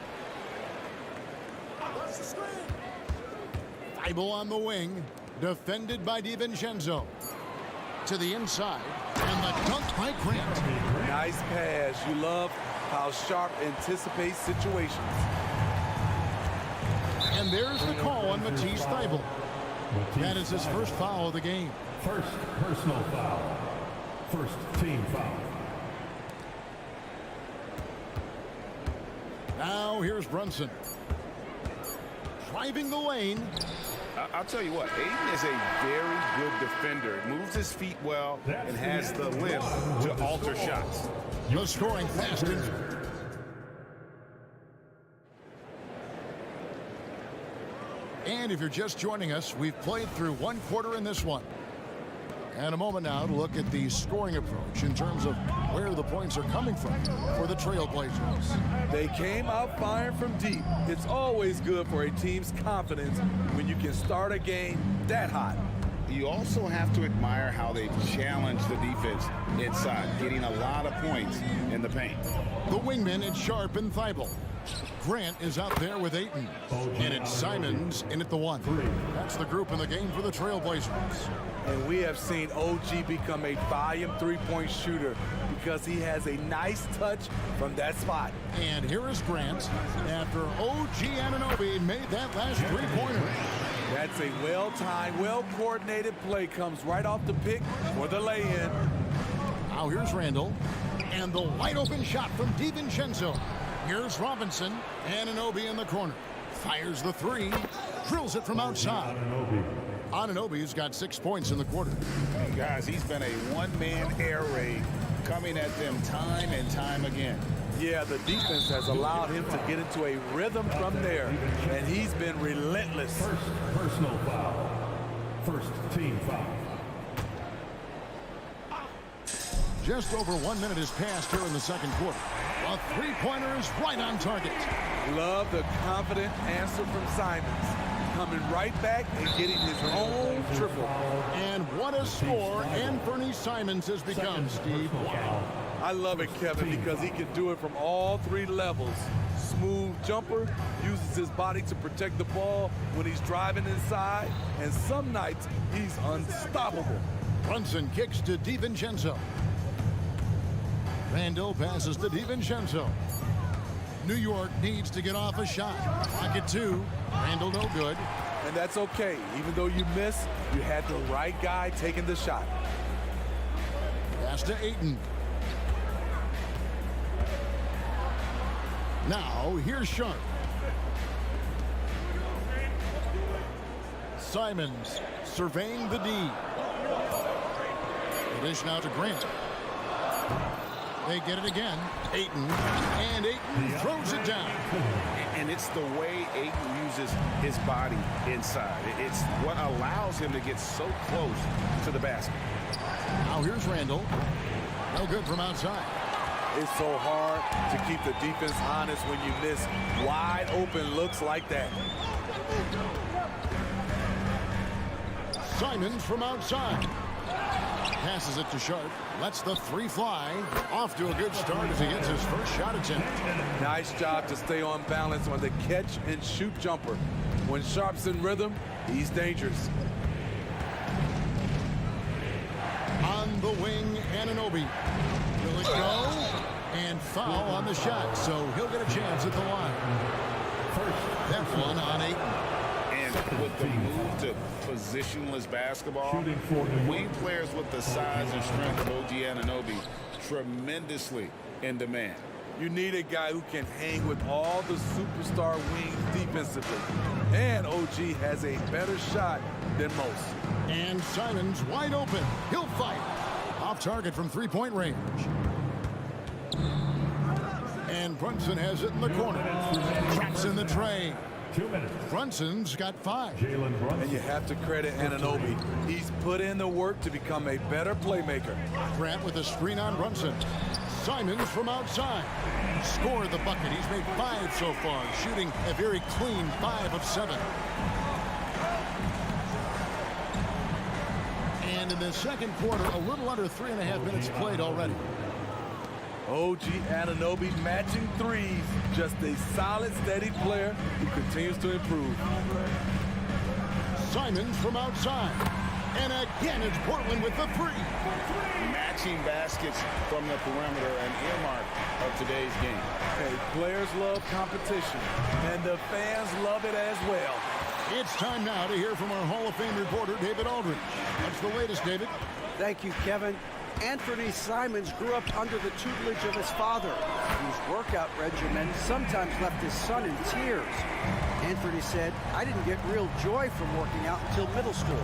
Thibault on the wing, defended by DiVincenzo. To the inside, and the dunk by Grant. Nice pass. You love how Sharp anticipates situations. And there's the call on Matisse Thibault. That is his first foul of the game. First personal foul. First team foul. Now here's Brunson. Driving the lane. I'll tell you what, Ayton is a very good defender. Moves his feet well and has the lift to alter shots. The scoring fast. And if you're just joining us, we've played through one quarter in this one. And a moment now to look at the scoring approach in terms of where the points are coming from for the Trailblazers. They came out firing from deep. It's always good for a team's confidence when you can start a game that hot. You also have to admire how they've challenged the defense inside, getting a lot of points in the paint. The wingmen is Sharp and Thibault. Grant is out there with Ayton. And it's Simons in at the one. That's the group in the game for the Trailblazers. And we have seen OG become a volume three-point shooter because he has a nice touch from that spot. And here is Grant after OG Anunoby made that last three-pointer. That's a well-timed, well-coordinated play. Comes right off the pick for the lay-in. Now here's Randall. And the wide-open shot from DiVincenzo. Here's Robinson. Anunoby in the corner. Fires the three. Drills it from outside. Anunoby's got 6 points in the quarter. Guys, he's been a one-man air raid coming at them time and time again. Yeah, the defense has allowed him to get into a rhythm from there, and he's been relentless. First personal foul. First team foul. Just over 1 minute has passed here in the second quarter. A three-pointer is right on target. Love the confident answer from Simons. Coming right back and getting his own triple. And what a score Anthony Simons has become, Steve. Wow. I love it, Kevin, because he can do it from all three levels. Smooth jumper, uses his body to protect the ball when he's driving inside, and some nights he's unstoppable. Brunson kicks to DiVincenzo. Randall passes to DiVincenzo. New York needs to get off a shot. Pocket two. Randall no good. And that's okay. Even though you miss, you had the right guy taking the shot. Pass to Ayton. Now, here's Sharp. Simons surveying the D. The dish now to Grant. They get it again. Ayton. And Ayton throws it down. And it's the way Ayton uses his body inside. It's what allows him to get so close to the basket. Now here's Randall. No good from outside. It's so hard to keep the defense honest when you miss wide open looks like that. Simons from outside. Passes it to Sharp. Lets the three fly. Off to a good start as he gets his first shot attempt. Nice job to stay on balance on the catch and shoot jumper. When Sharp's in rhythm, he's dangerous. On the wing, Anunoby. Will it go? And foul on the shot, so he'll get a chance at the line. That one on Ayton. And with the move to positionless basketball, wing players with the size and strength of OG Anunoby tremendously in demand. You need a guy who can hang with all the superstar wings defensively. And OG has a better shot than most. And Simons wide open. He'll fight. Off target from three-point range. And Brunson has it in the corner. Traps in the tray. 2 minutes. Brunson's got 5. And you have to credit Anunoby. He's put in the work to become a better playmaker. Grant with a screen on Brunson. Simons from outside. Scored the bucket. He's made 5 so far, shooting a very clean 5 of 7. And And in the second quarter, a little under 3.5 minutes played already. OG Anunoby matching threes. Just a solid, steady player who continues to improve. Simons from outside. And again, it's Portland with the three. Matching baskets from the perimeter, an earmark of today's game. Hey, players love competition, and the fans love it as well. It's time now to hear from our Hall of Fame reporter, David Aldridge. What's the latest, David? Thank you, Kevin. Anthony Simons grew up under the tutelage of his father, whose workout regimen sometimes left his son in tears. Anthony said, "I didn't get real joy from working out until middle school.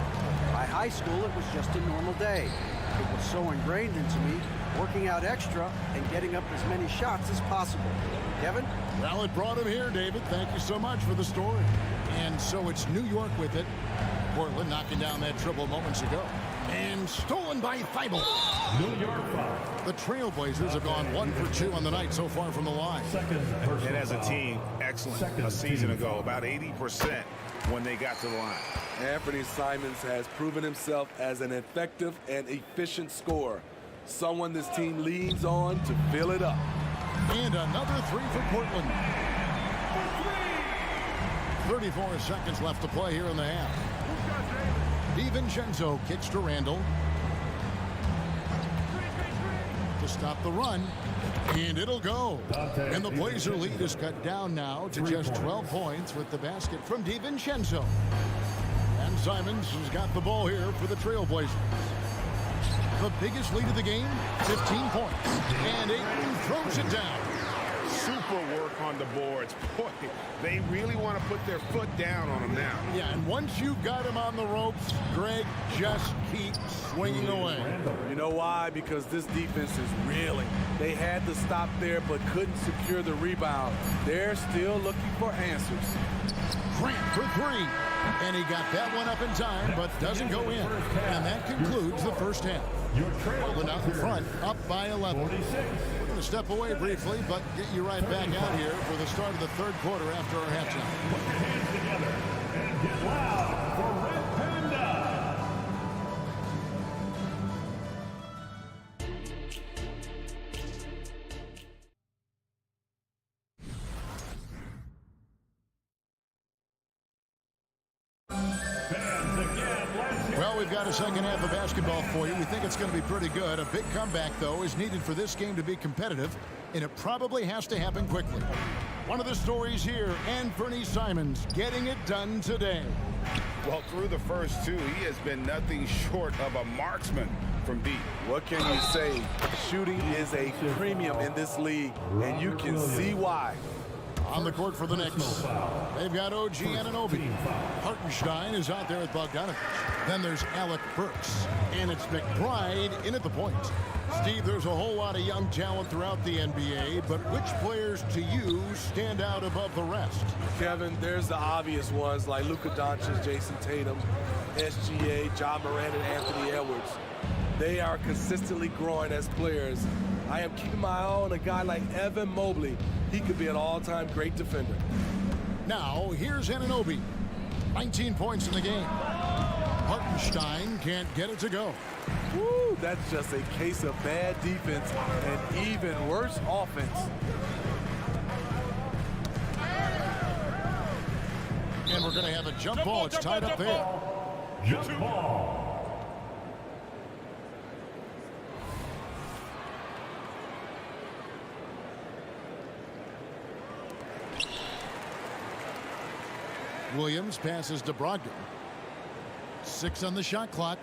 By high school, it was just a normal day. It was so ingrained into me, working out extra and getting up as many shots as possible." Kevin? Well, it brought him here, David. Thank you so much for the story. And so it's New York with it. Portland knocking down that triple moments ago. And stolen by Thibault. New York foul. The Trailblazers have gone 1 for 2 on the night so far from the line. And as a team, excellent a season ago, about 80% when they got to the line. Anthony Simons has proven himself as an effective and efficient scorer, someone this team leans on to fill it up. And another three for Portland. 34 seconds left to play here in the half. DiVincenzo kicks to Randall to stop the run, and it'll go. And the Blazer lead is cut down now to just 12 points with the basket from DiVincenzo. And Simons has got the ball here for the Trailblazers. The biggest lead of the game, 15 points. And Ayton throws it down. Super work on the boards. Boy, they really want to put their foot down on him now. Yeah, and once you've got him on the ropes, Greg, just keep swinging away. You know why? Because this defense is reeling. They had to stop there but couldn't secure the rebound. They're still looking for answers. Grant for three. And he got that one up in time, but doesn't go in. And that concludes the first half. Portland out in front, up by 11. We're going to step away briefly, but get you right back out here for the start of the third quarter after our halftime. Put your hands together and get loud for Red Panda. Well, we've got a second half of basketball for you. We think it's going to be pretty good. A big comeback, though, is needed for this game to be competitive, and it probably has to happen quickly. One of the stories here, Anthony Simons getting it done today. Well, through the first two, he has been nothing short of a marksman from deep. What can you say? Shooting is a premium in this league, and you can see why. On the court for the Knicks, they've got OG Anunoby. Hartenstein is out there with Bogdanovich. Then there's Alec Burks, and it's McBride in at the point. Steve, there's a whole lot of young talent throughout the NBA, but which players to you stand out above the rest? Kevin, there's the obvious ones like Luka Doncic, Jason Tatum, SGA, Ja Morant, and Anthony Edwards. They are consistently growing as players. I am keeping my eye on a guy like Evan Mobley. He could be an all-time great defender. Now, here's Anunoby. 19 points in the game. Hartenstein can't get it to go. Woo, that's just a case of bad defense and even worse offense. And we're going to have a jump ball. It's tied up there. Jump ball. Williams passes to Brogdon. 6 on the shot clock.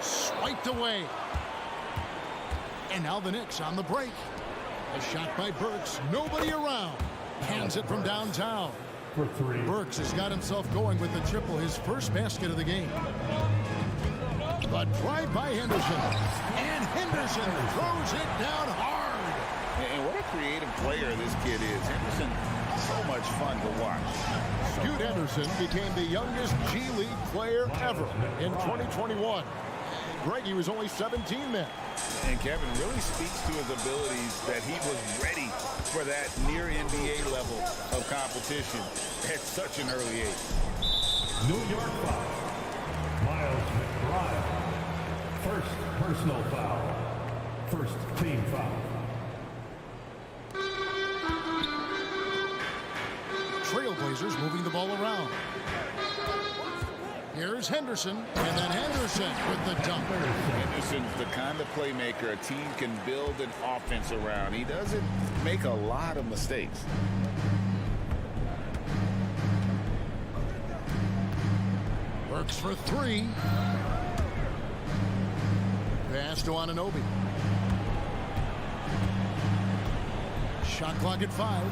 Swiped away. And now the Knicks on the break. A shot by Burks. Nobody around. Hands it from downtown. For three. Burks has got himself going with the triple, his first basket of the game. The drive by Henderson. And Henderson throws it down hard. And what a creative player this kid is. Henderson, so much fun to watch. Scoot Henderson became the youngest G League player ever in 2021. Greg, he was only 17 then. And Kevin really speaks to his abilities that he was ready for that near NBA level of competition at such an early age. New York foul. Miles McBride. First personal foul. First team foul. Trailblazers moving the ball around. Here's Henderson, and then Henderson with the dunk. Henderson's the kind of playmaker a team can build an offense around. He doesn't make a lot of mistakes. Works for three. Pass to Anunoby. Shot clock at 5.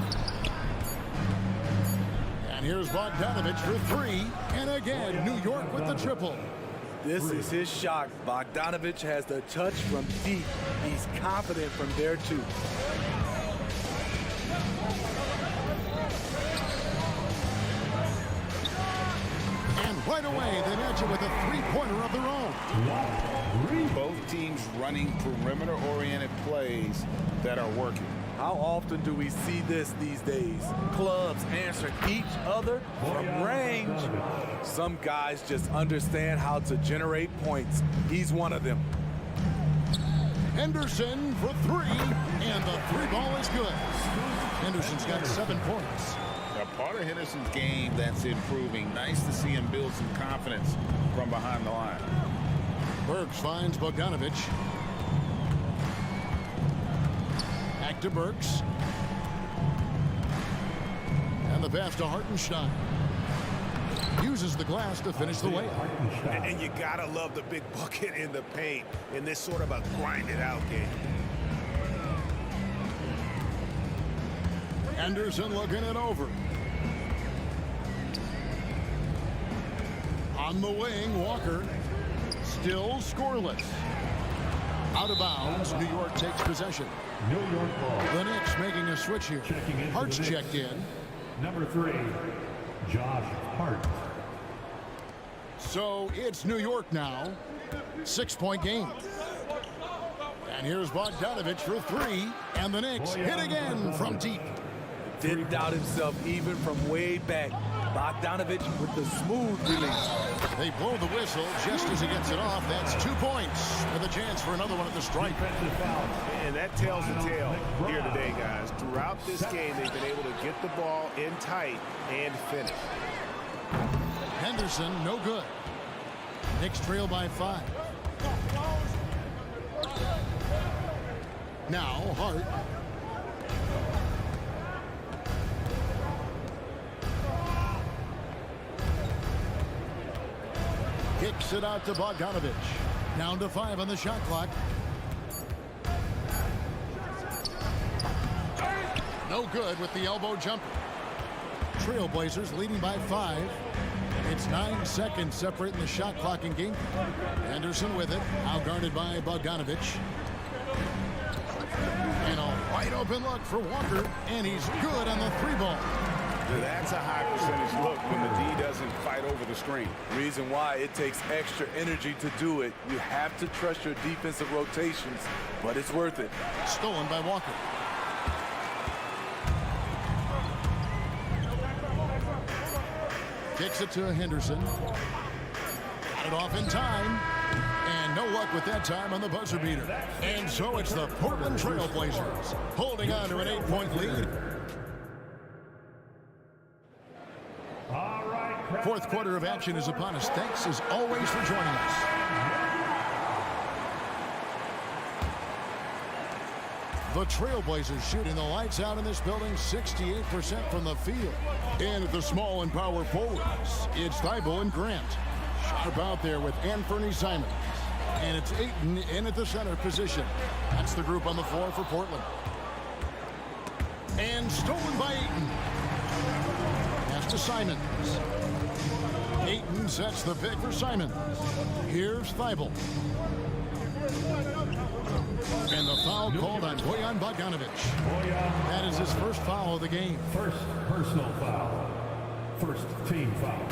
And here's Bogdanovich for three. And again, New York with the triple. This is his shot. Bogdanovich has the touch from deep. He's confident from there, too. And right away, they match it with a three-pointer of their own. Both teams running perimeter-oriented plays that are working. How often do we see this these days? Clubs answer each other from range. Some guys just understand how to generate points. He's one of them. Henderson for three, and the three ball is good. Henderson's got 7 points. A part of Henderson's game that's improving. Nice to see him build some confidence from behind the line. Burks finds Bogdanovich. Back to Burks. And the pass to Hartenstein. Uses the glass to finish the layup. And you gotta love the big bucket in the paint in this sort of a grinded out game. Anderson looking it over. On the wing, Walker. Still scoreless. Out of bounds, New York takes possession. New York ball. The Knicks making a switch here. Hart's checked in. Number 3, Josh Hart. So it's New York now. 6-point game. And here's Bogdanovich for three. And the Knicks hit again from deep. Didn't doubt himself even from way back. Bogdanovich with the smooth release. They blow the whistle just as he gets it off. That's 2 points with a chance for another one at the strike. And that tells the tale here today, guys. Throughout this game, they've been able to get the ball in tight and finish. Henderson, no good. Knicks trail by 5. Now, Hart. Kicks it out to Bogdanovich. Down to 5 on the shot clock. No good with the elbow jumper. Trailblazers leading by 5. It's 9 seconds separating the shot clock and game. Anderson with it. Out guarded by Bogdanovich. And a wide open look for Walker. And he's good on the 3-ball. That's a high percentage look when the D doesn't fight over the screen. Reason why it takes extra energy to do it. You have to trust your defensive rotations, but it's worth it. Stolen by Walker. Kicks it to Henderson. Got it off in time. And no luck with that time on the buzzer beater. And so it's the Portland Trailblazers holding on to an 8-point lead. Fourth quarter of action is upon us. Thanks as always for joining us. The Trailblazers shooting the lights out in this building, 68% from the field. And at the small and power forwards, it's Thibault and Grant. Sharp out there with Anthony Simons. And it's Ayton in at the center position. That's the group on the floor for Portland. And stolen by Ayton. Pass to Simons. Ayton sets the pick for Simons. Here's Thibault. And the foul called on Bojan Bogdanovich. That is his first foul of the game. First personal foul. First team foul.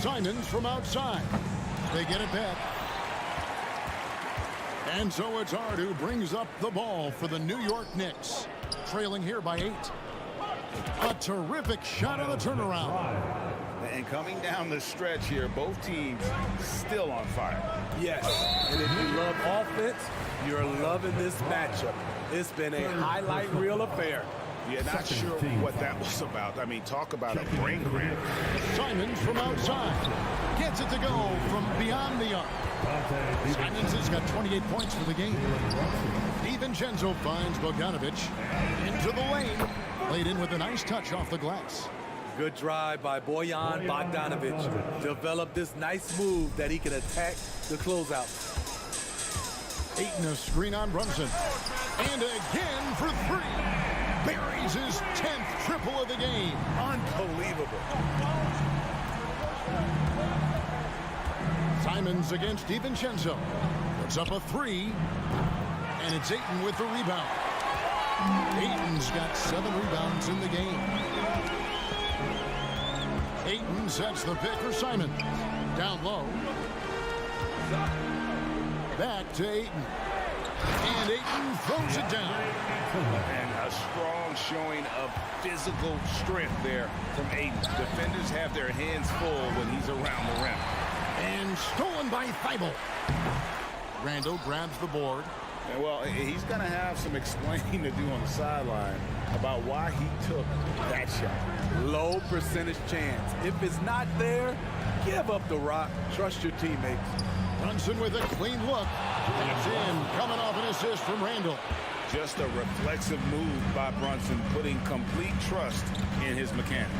Simons from outside. They get it back. And so it's Hart who brings up the ball for the New York Knicks. Trailing here by 8. A terrific shot on the turnaround. And coming down the stretch here, both teams still on fire. Yes, and if you love offense, you're loving this matchup. It's been a highlight reel affair. Yeah, not sure what that was about. I mean, talk about a brain cramp. Simons from outside. Gets it to go from beyond the arc. Simons has got 28 points for the game. DiVincenzo finds Bogdanovic into the lane. Played in with a nice touch off the glass. Good drive by Bojan Bogdanovic. Developed this nice move that he can attack the closeout. Ayton a screen on Brunson. And again for three. Buries his 10th triple of the game. Unbelievable. Simons against DiVincenzo. Puts up a three. And it's Ayton with the rebound. Ayton's got 7 rebounds in the game. Ayton sets the pick for Simons. Down low. Back to Ayton. And Ayton throws it down. And a strong showing of physical strength there from Ayton. Defenders have their hands full when he's around the rim. And stolen by Thibault. Randall grabs the board. And well, he's going to have some explaining to do on the sideline about why he took that shot. Low percentage chance. If it's not there, give up the rock. Trust your teammates. Brunson with a clean look. That's in, coming off an assist from Randall. Just a reflexive move by Brunson, putting complete trust in his mechanics.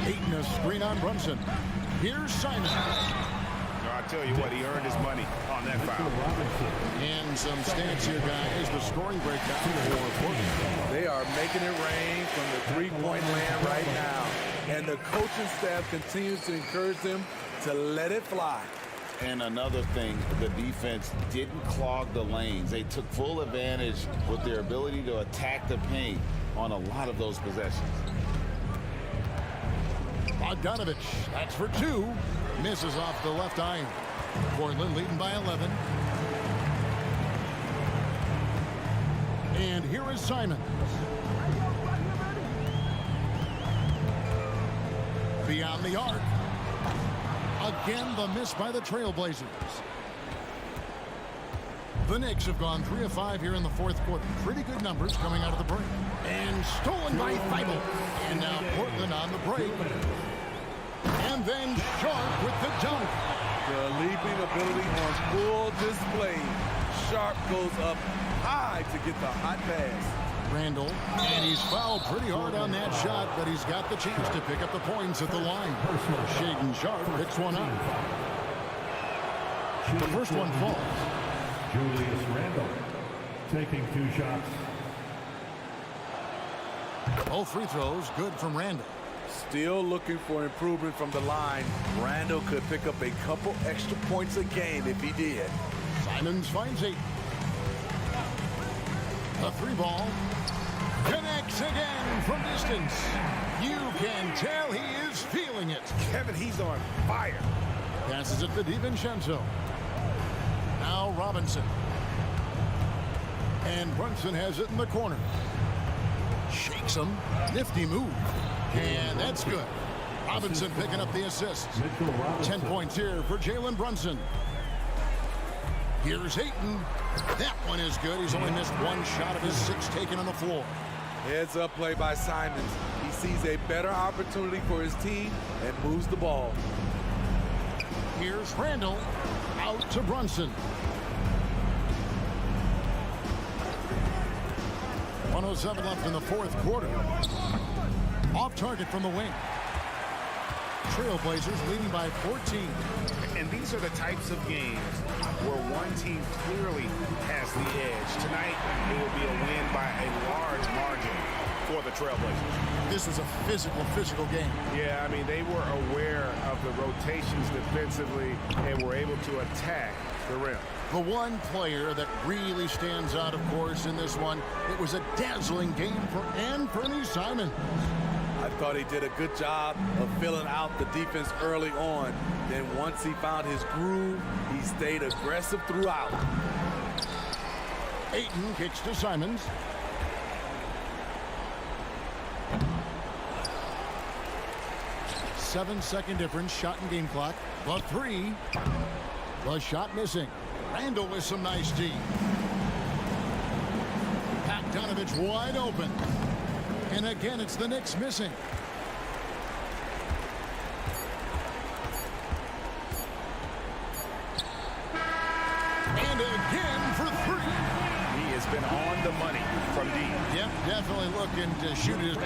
Ayton a screen on Brunson. Here's Simons. I'll tell you what, he earned his money on that foul. And some stats here, guys. The scoring breakdown for Portland. They are making it rain from the three-point land right now. And the coaching staff continues to encourage them to let it fly. And another thing, the defense didn't clog the lanes. They took full advantage with their ability to attack the paint on a lot of those possessions. Bogdanovic, that's for 2. Misses off the left iron. Portland leading by 11. And here is Simons. Beyond the arc. Again, the miss by the Trailblazers. The Knicks have gone 3 of 5 here in the fourth quarter. Pretty good numbers coming out of the break. And stolen by Thibault. And now Portland on the break. And then Sharp with the dunk. The leaping ability on full display. Sharp goes up high to get the hot pass. Randall, and he's fouled pretty hard on that shot, but he's got the chance to pick up the points at the line. Shaden Sharp picks one up. The first one falls. Julius Randle taking 2 shots. Both free throws good from Randall. Still looking for improvement from the line. Randall could pick up a couple extra points a game if he did. Simons finds 8. The 3 ball connects again from distance. You can tell he is feeling it. Kevin, he's on fire. Passes it to DiVincenzo. Now Robinson. And Brunson has it in the corner. Shakes him. Nifty move. And that's good. Robinson picking up the assist. 10 points here for Jalen Brunson. Here's Ayton. That one is good. He's only missed 1 shot of his 6 taken on the floor. Heads up play by Simons. He sees a better opportunity for his team and moves the ball. Here's Randall. Out to Brunson. 1:07 left in the fourth quarter. Off target from the wing. Trailblazers leading by 14. And these are the types of games where one team clearly has the edge. Tonight, it will be a win by a large margin for the Trailblazers. This was a physical game. Yeah, I mean, they were aware of the rotations defensively and were able to attack the rim. The one player that really stands out, of course, in this one, it was a dazzling game for Anthony Simons. I thought he did a good job of filling out the defense early on. Then once he found his groove, he stayed aggressive throughout. Ayton kicks to Simons. 7-second difference, shot and game clock. The three. The shot missing. Randall with some nice D. Bogdanovich wide open. And again, it's the Knicks missing. And again for three. He has been on the money from deep. Yep, definitely looking to shoot his...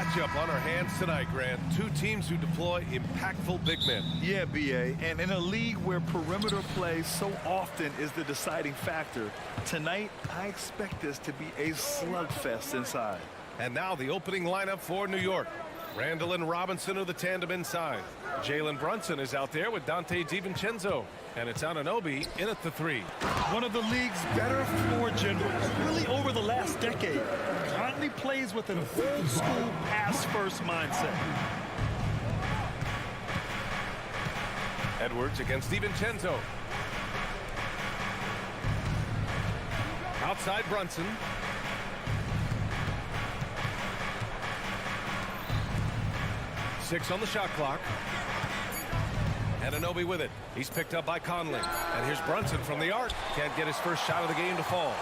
matchup on our hands tonight, Grant. Two teams who deploy impactful big men. Yeah, B.A. And in a league where perimeter play so often is the deciding factor, tonight I expect this to be a slugfest inside. And now the opening lineup for New York. Randall and Robinson are the tandem inside. Jalen Brunson is out there with Dante DiVincenzo. And it's Anunoby in at the 3. One of the league's better floor generals, really over the last decade. Currently plays with an old-school pass-first mindset. Edwards against DiVincenzo. Outside Brunson. Six on the shot clock. Anunoby with it. He's picked up by Conley. And here's Brunson from the arc. Can't get his first shot of the game to fall.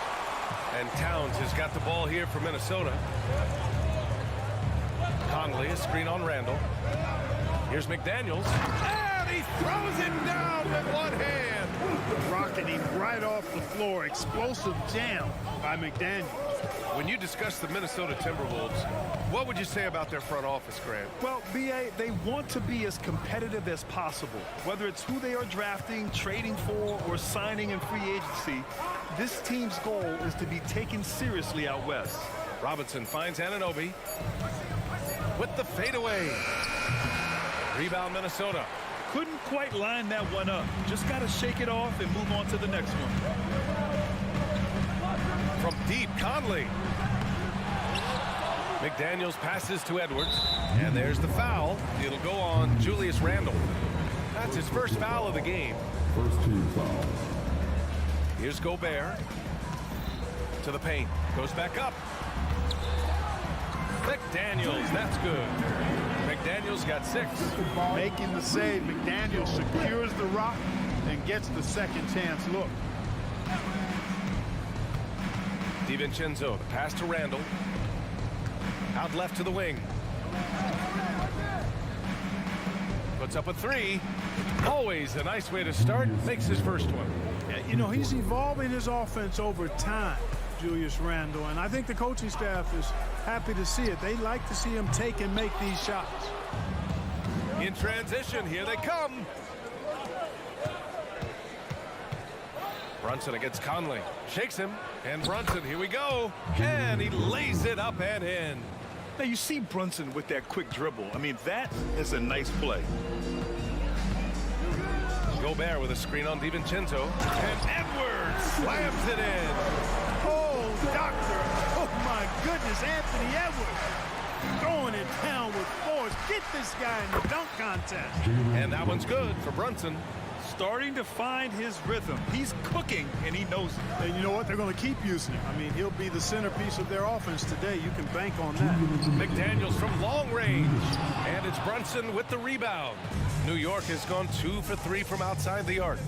And Towns has got the ball here for Minnesota. Conley, a screen on Randall. Here's McDaniels. And he throws it down with one hand. Rocketing right off the floor. Explosive jam by McDaniels. When you discuss the Minnesota Timberwolves, what would you say about their front office, Grant? Well, B.A., they want to be as competitive as possible. Whether it's who they are drafting, trading for, or signing in free agency, this team's goal is to be taken seriously out west. Robinson finds Anunoby with the fadeaway. Rebound Minnesota. Couldn't quite line that one up. Just got to shake it off and move on to the next one. From deep, Conley. McDaniels passes to Edwards. And there's the foul. It'll go on Julius Randle. That's his first foul of the game. First team foul. Here's Gobert. To the paint. Goes back up. McDaniels. That's good. McDaniels got 6. Making the save. McDaniels secures the rock and gets the second chance look. DiVincenzo, the pass to Randall. Out left to the wing. Puts up a 3. Always a nice way to start. Makes his first one. Yeah, you know, he's evolving his offense over time, Julius Randle, and I think the coaching staff is happy to see it. They like to see him take and make these shots. In transition, here they come. Brunson against Conley. Shakes him. And Brunson, here we go. And he lays it up and in. Now, you see Brunson with that quick dribble. I mean, that is a nice play. Gobert with a screen on DiVincenzo. And Edwards slams it in. Oh, doctor. Oh, my goodness, Anthony Edwards. Throwing it down with force. Get this guy in the dunk contest. And that one's good for Brunson. Starting to find his rhythm. He's cooking, and he knows it. And you know what? They're going to keep using him. I mean, he'll be the centerpiece of their offense today. You can bank on that. McDaniels from long range. And it's Brunson with the rebound. New York has gone 2 for 3 from outside the arc.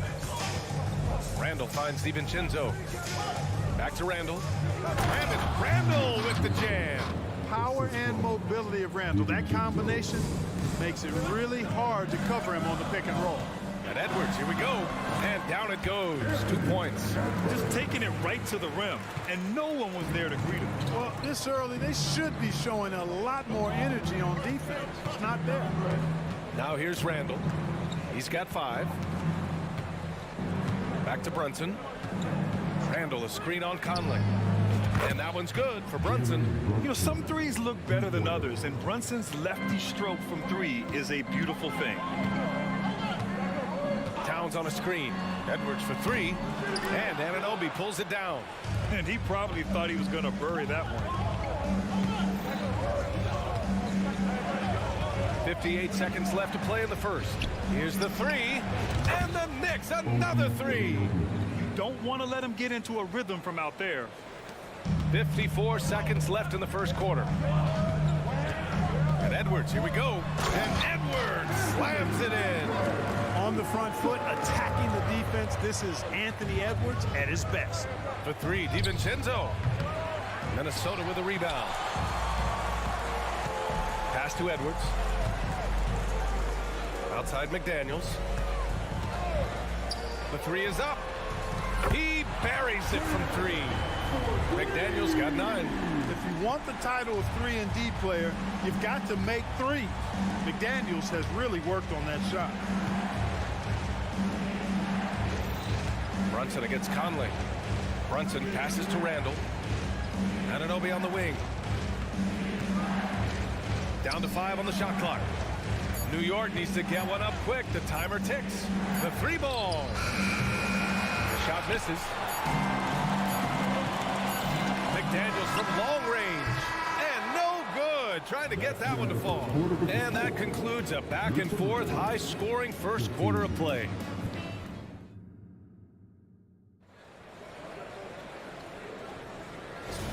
Randall finds DiVincenzo. Back to Randall. And it's Randall with the jam. Power and mobility of Randall. That combination makes it really hard to cover him on the pick and roll. And Edwards, here we go. And down it goes. 2 points. Just taking it right to the rim. And no one was there to greet him. Well, this early, they should be showing a lot more energy on defense. It's not there. Now here's Randall. He's got 5. Back to Brunson. Randall, a screen on Conley. And that one's good for Brunson. You know, some threes look better than others, and Brunson's lefty stroke from 3 is a beautiful thing. Towns on a screen. Edwards for 3. And Anunoby pulls it down. And he probably thought he was going to bury that one. 58 seconds left to play in the first. Here's the 3. And the Knicks, another 3. You don't want to let him get into a rhythm from out there. 54 seconds left in the first quarter. And Edwards, here we go. And Edwards slams it in. On the front foot, attacking the defense. This is Anthony Edwards at his best. For 3, DiVincenzo. Minnesota with a rebound. Pass to Edwards. Outside McDaniels. The 3 is up. He buries it from 3. McDaniels got 9. If you want the title of 3-and-D player, you've got to make three. McDaniels has really worked on that shot. Brunson against Conley. Brunson passes to Randall. Anunoby on the wing. Down to 5 on the shot clock. New York needs to get one up quick. The timer ticks. The 3-ball. The shot misses. McDaniels from long range. And no good. Trying to get that one to fall. And that concludes a back-and-forth, high-scoring first quarter of play.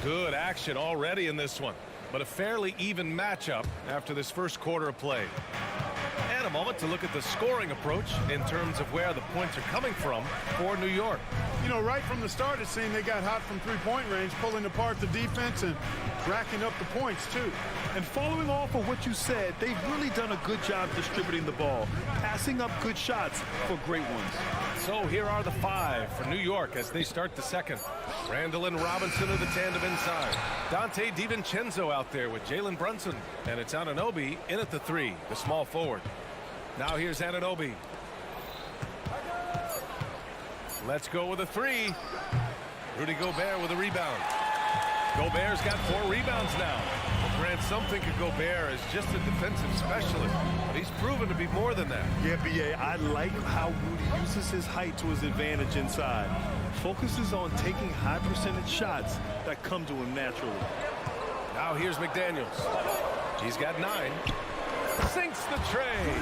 Good action already in this one, but a fairly even matchup after this first quarter of play. And a moment to look at the scoring approach in terms of where the points are coming from for New York. You know, right from the start, it seemed they got hot from three-point range, pulling apart the defense and racking up the points, too. And following off of what you said, they've really done a good job distributing the ball, passing up good shots for great ones. So here are the 5 for New York as they start the second. Randall and Robinson are the tandem inside. Dante DiVincenzo out there with Jalen Brunson. And it's Anunoby in at the 3, the small forward. Now here's Anunoby. Let's go with a 3. Rudy Gobert with a rebound. Gobert's got 4 rebounds now. Grant, some think of Gobert as just a defensive specialist, but he's proven to be more than that. Yeah, B.A., I like how Rudy uses his height to his advantage inside. Focuses on taking high percentage shots that come to him naturally. Now here's McDaniels. He's got 9. Sinks the tray.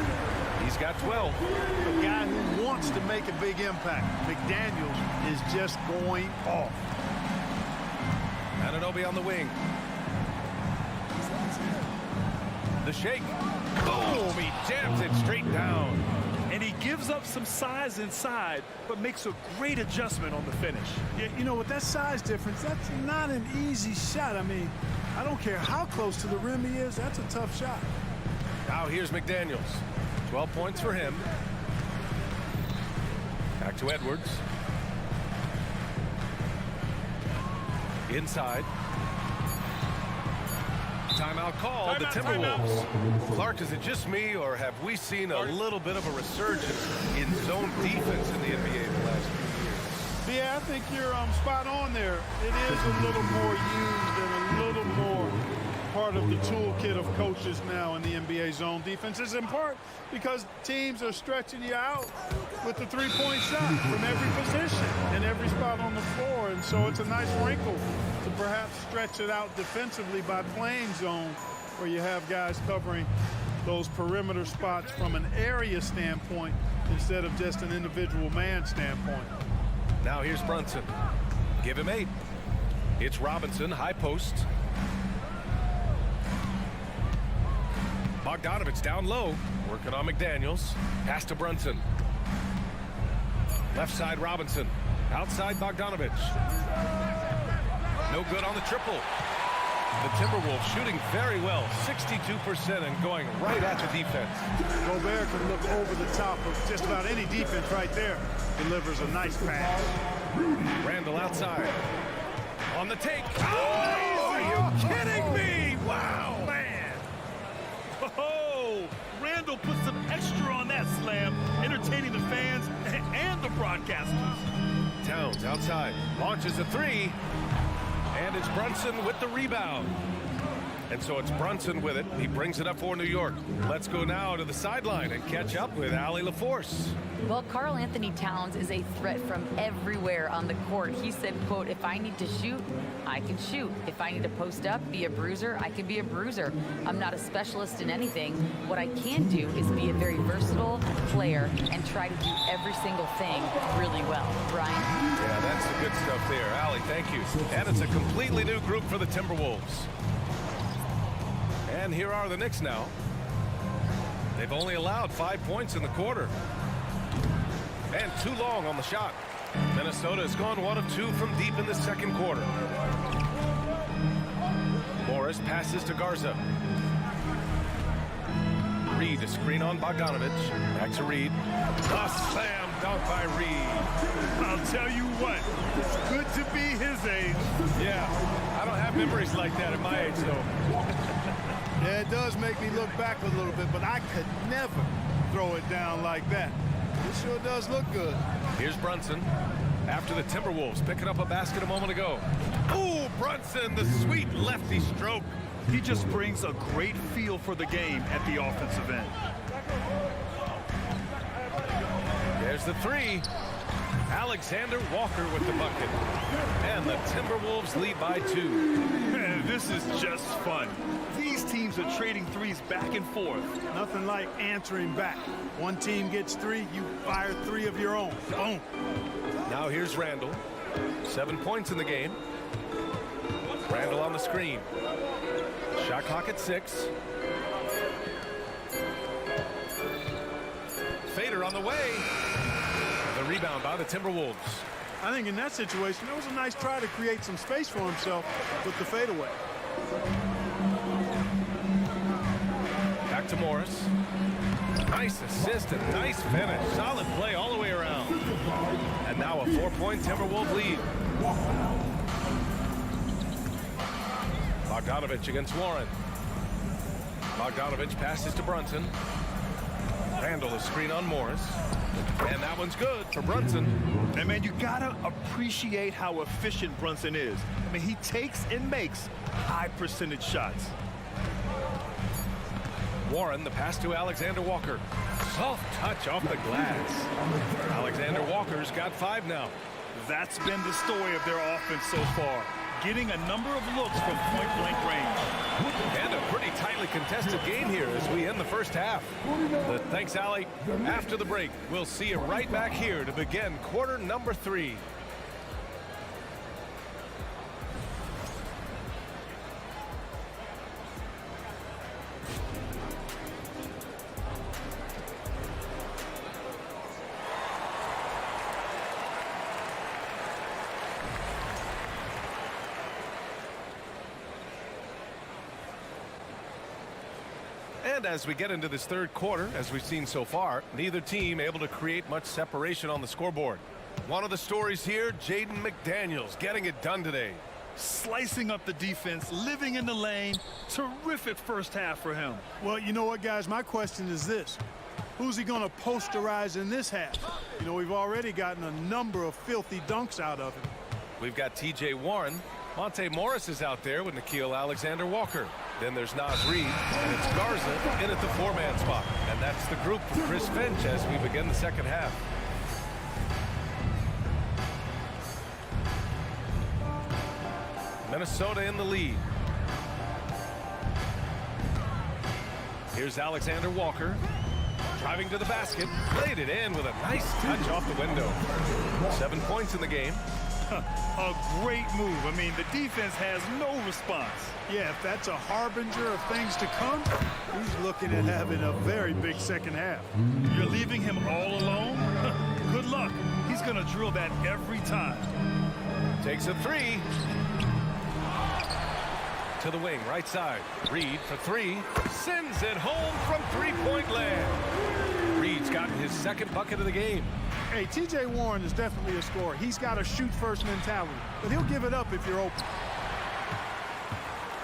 He's got 12. A guy who wants to make a big impact. McDaniels is just going off. Anunoby on the wing. The shake. Boom! He jams it straight down. And he gives up some size inside, but makes a great adjustment on the finish. Yeah, you know, with that size difference, that's not an easy shot. I mean, I don't care how close to the rim he is. That's a tough shot. Now here's McDaniels. 12 points for him. Back to Edwards. Inside. Timeout called. The Timberwolves. Clark, is it just me, or have we seen a little bit of a resurgence in zone defense in the NBA the last few years? Yeah, I think you're spot on there. It is a little more used and a little more part of the toolkit of coaches now in the NBA zone defenses, in part because teams are stretching you out with the three-point shot from every position and every spot on the floor. And so it's a nice wrinkle to perhaps stretch it out defensively by playing zone, where you have guys covering those perimeter spots from an area standpoint instead of just an individual man standpoint. Now here's Brunson. Give him 8. It's Robinson, high post. Bogdanovich down low, working on McDaniels. Pass to Brunson. Left side Robinson. Outside Bogdanovich. No good on the triple. The Timberwolves shooting very well, 62%, and going right at the defense. Gobert can look over the top of just about any defense right there. Delivers a nice pass. Randall outside. On the take. Oh, are you kidding me? Wow. Man. Oh, Randall put some extra on that slam, entertaining the fans and the broadcasters. Towns outside. Launches a 3. And it's Brunson with the rebound. And so it's Brunson with it. He brings it up for New York. Let's go now to the sideline and catch up with Allie LaForce. Well, Karl Anthony Towns is a threat from everywhere on the court. He said, quote, if I need to shoot, I can shoot. If I need to post up, be a bruiser, I can be a bruiser. I'm not a specialist in anything. What I can do is be a very versatile player and try to do every single thing really well. Brian? Yeah, that's the good stuff there. Allie, thank you. And it's a completely new group for the Timberwolves. And here are the Knicks now. They've only allowed 5 points in the quarter. And too long on the shot. Minnesota has gone 1 of 2 from deep in the second quarter. Morris passes to Garza. Reed to screen on Bogdanovich. Back to Reed. A slam dunk by Reed. I'll tell you what, it's good to be his age. Yeah, I don't have memories like that at my age, though. Yeah, it does make me look back a little bit, but I could never throw it down like that. It sure does look good. Here's Brunson after the Timberwolves picking up a basket a moment ago. Ooh, Brunson, the sweet lefty stroke. He just brings a great feel for the game at the offensive end. There's the three. Alexander Walker with the bucket. And the Timberwolves lead by 2. Man, this is just fun. These teams are trading threes back and forth. Nothing like answering back. One team gets 3, you fire 3 of your own. Boom. Now here's Randall. 7 points in the game. Randall on the screen. Shot clock at 6. Fader on the way. The rebound by the Timberwolves. I think in that situation, it was a nice try to create some space for himself with the fadeaway. Back to Morris. Nice assist and nice finish. Solid play all the way around. And now a 4-point Timberwolves lead. Bogdanovich against Warren. Bogdanovich passes to Brunson. Randall is screen on Morris. And that one's good for Brunson. And man, you gotta appreciate how efficient Brunson is. I mean, he takes and makes high percentage shots. Warren, the pass to Alexander Walker. Soft touch off the glass. Alexander Walker's got 5 now. That's been the story of their offense so far. Getting a number of looks from point-blank range. And a pretty tightly contested game here as we end the first half. But thanks, Allie. After the break, we'll see you right back here to begin quarter number 3. And as we get into this third quarter, as we've seen so far, neither team able to create much separation on the scoreboard. One of the stories here, Jaden McDaniels getting it done today. Slicing up the defense, living in the lane. Terrific first half for him. Well, you know what, guys? My question is this. Who's he going to posterize in this half? You know, we've already gotten a number of filthy dunks out of him. We've got T.J. Warren. Monte Morris is out there with Nickeil Alexander-Walker. Then there's Naz Reid, and it's Garza in at the 4-man spot. And that's the group for Chris Finch as we begin the second half. Minnesota in the lead. Here's Alexander Walker. Driving to the basket. Played it in with a nice touch off the window. 7 points in the game. A great move. I mean, the defense has no response. Yeah, if that's a harbinger of things to come, he's looking at having a very big second half. You're leaving him all alone? Good luck. He's going to drill that every time. Takes a 3. To the wing, right side. Reed for 3. Sends it home from 3-point land. Reed's gotten his second bucket of the game. Hey, T.J. Warren is definitely a scorer. He's got a shoot-first mentality, but he'll give it up if you're open.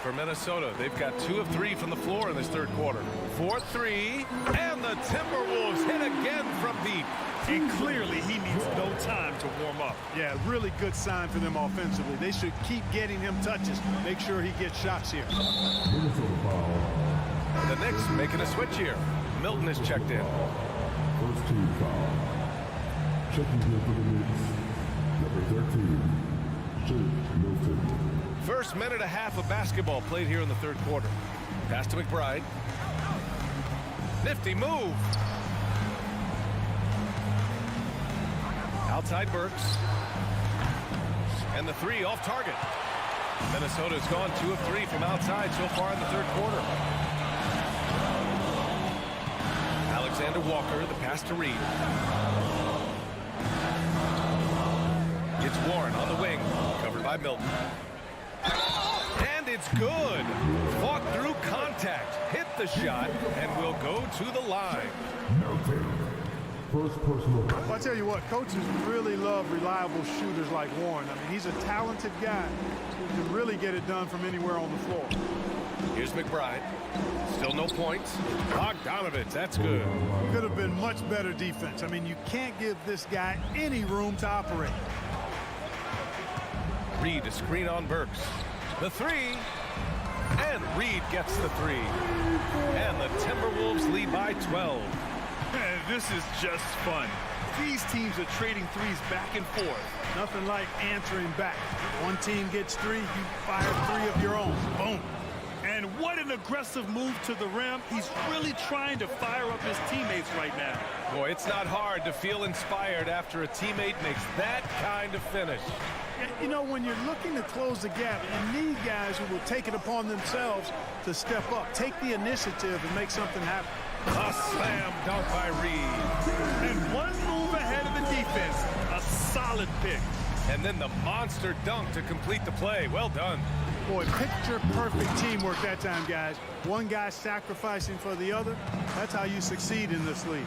For Minnesota, they've got 2 of 3 from the floor in this third quarter. 4-3, and the Timberwolves hit again from deep. And clearly, he needs no time to warm up. Yeah, really good sign for them offensively. They should keep getting him touches. Make sure he gets shots here. The Knicks making a switch here. Milton is checked in. First team foul. Checking in for the Knicks. Number 13, Shake Milton. First minute and a half of basketball played here in the third quarter. Pass to McBride. Nifty move. Outside Burks. And the 3 off target. Minnesota's gone 2 of 3 from outside so far in the third quarter. Alexander Walker, the pass to Reed. It's Warren on the wing, covered by Milton. And It's good. Fought through contact, hit the shot, and will go to the line. First personal. Well, I tell you what, coaches really love reliable shooters like Warren. I mean, he's a talented guy who can really get it done from anywhere on the floor. Here's McBride. Still no points. Bogdanovich, that's good. Could have been much better defense. I mean, you can't give this guy any room to operate. Reed to screen on Burks. The three. And Reed gets the three. And the Timberwolves lead by 12. This is just fun. These teams are trading threes back and forth. Nothing like answering back. One team gets three, you fire three of your own. Boom. And what an aggressive move to the rim. He's really trying to fire up his teammates right now. Boy, it's not hard to feel inspired after a teammate makes that kind of finish. You know, when you're looking to close the gap, you need guys who will take it upon themselves to step up, take the initiative, and make something happen. A slam dunk by Reed. And one move ahead of the defense. A solid pick. And then the monster dunk to complete the play. Well done. Boy, picture-perfect teamwork that time, guys. One guy sacrificing for the other. That's how you succeed in this league.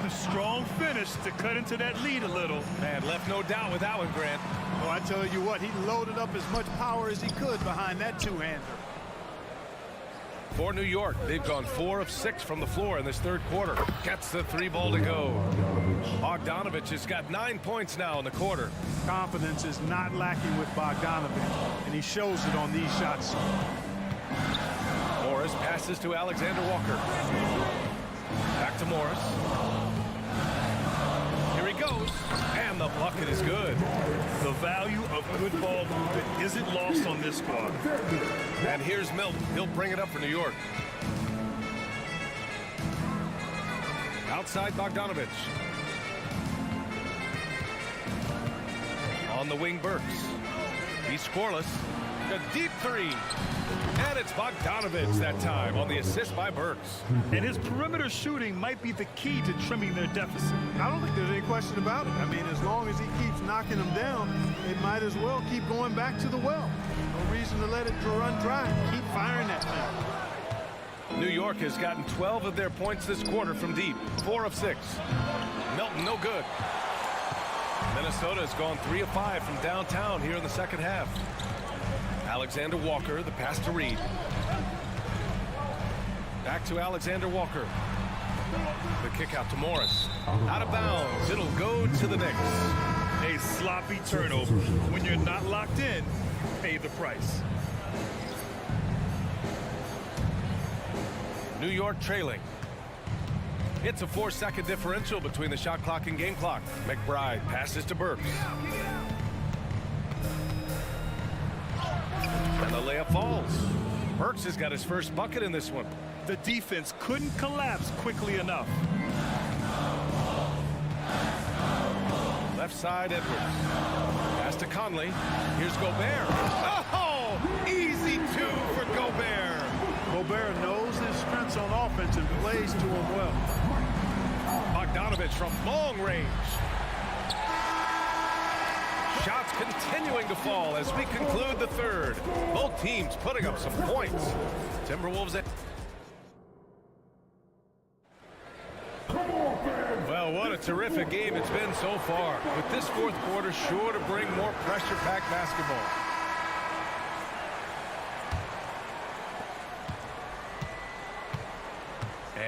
A strong finish to cut into that lead a little. Man, left no doubt with that one, Grant. Oh, I tell you what, he loaded up as much power as he could behind that two-hander. For New York, they've gone 4 of 6 from the floor in this third quarter. Gets the three ball to go. Bogdanovich has got 9 points now in the quarter. Confidence is not lacking with Bogdanovich, and he shows it on these shots. Morris passes to Alexander Walker. Back to Morris. Here he goes, and the bucket is good. The value of good ball movement isn't lost on this squad. And here's Milton. He'll bring it up for New York. Outside Bogdanovich. On the wing, Burks. He's scoreless. A deep three. And it's Bogdanovich that time on the assist by Burks. And his perimeter shooting might be the key to trimming their deficit. I don't think there's any question about it. I mean, as long as he keeps knocking them down, they might as well keep going back to the well. No reason to let it run dry. Keep firing that thing. New York has gotten 12 of their points this quarter from deep. 4 of 6. Melton, no good. Minnesota has gone 3 of 5 from downtown here in the second half. Alexander Walker, the pass to Reed. Back to Alexander Walker. The kick out to Morris. Out of bounds. It'll go to the Knicks. A sloppy turnover. When you're not locked in, pay the price. New York trailing. It's a 4-second differential between the shot clock and game clock. McBride passes to Burks. And the layup falls. Burks has got his first bucket in this one. The defense couldn't collapse quickly enough. Left side, Edwards. Pass to Conley. Here's Gobert. Oh, easy 2 for Gobert. Gobert knows his strengths on offense and plays to him well. Bogdanovich from long range. Shots continuing to fall as we conclude the third. Both teams putting up some points. Timberwolves. Well, what a terrific game it's been so far. With this fourth quarter sure to bring more pressure-packed basketball.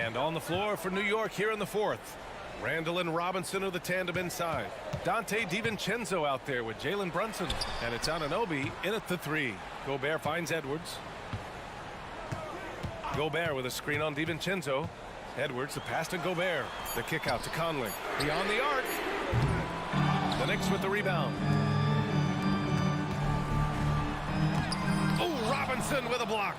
And on the floor for New York here in the fourth. Randall and Robinson are the tandem inside. Dante DiVincenzo out there with Jalen Brunson. And it's Anunoby in at the 3. Gobert finds Edwards. Gobert with a screen on DiVincenzo. Edwards, the pass to Gobert. The kick out to Conley. Beyond the arc. The Knicks with the rebound. Oh, Robinson with a block.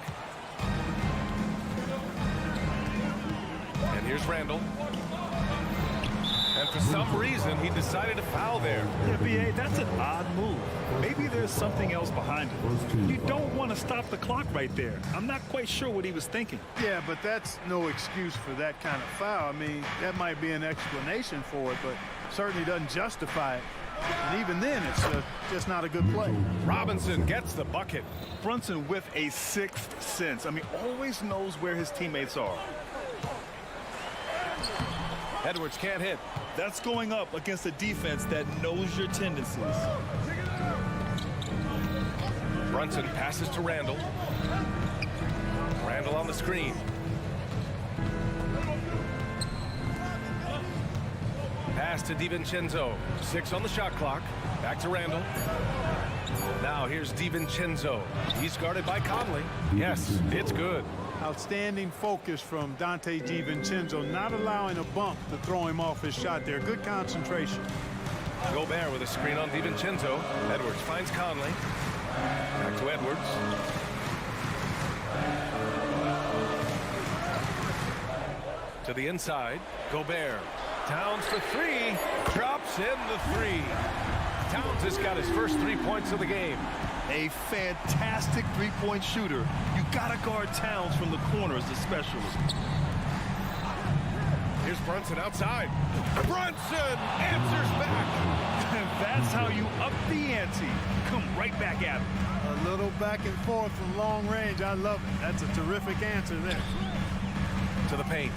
And here's Randall. And for some reason, he decided to foul there. Yeah, B.A., that's an odd move. Maybe there's something else behind it. You don't want to stop the clock right there. I'm not quite sure what he was thinking. Yeah, but that's no excuse for that kind of foul. I mean, that might be an explanation for it, but certainly doesn't justify it. And even then, it's just not a good play. Robinson gets the bucket. Brunson with a sixth sense. I mean, always knows where his teammates are. Edwards can't hit. That's going up against a defense that knows your tendencies. Brunson passes to Randall. Randall on the screen. Pass to DiVincenzo. 6 on the shot clock. Back to Randall. Now here's DiVincenzo. He's guarded by Conley. Yes, it's good. Outstanding focus from Dante DiVincenzo, not allowing a bump to throw him off his shot there. Good concentration. Gobert with a screen on DiVincenzo. Edwards finds Conley. Back to Edwards. To the inside. Gobert. Towns for 3. Drops in the 3. Towns has got his first 3 points of the game. A fantastic three-point shooter. You gotta guard Towns from the corner as a specialist. Here's Brunson outside. Brunson answers back. That's how you up the ante. Come right back at him. A little back and forth from long range. I love it. That's a terrific answer there. To the paint.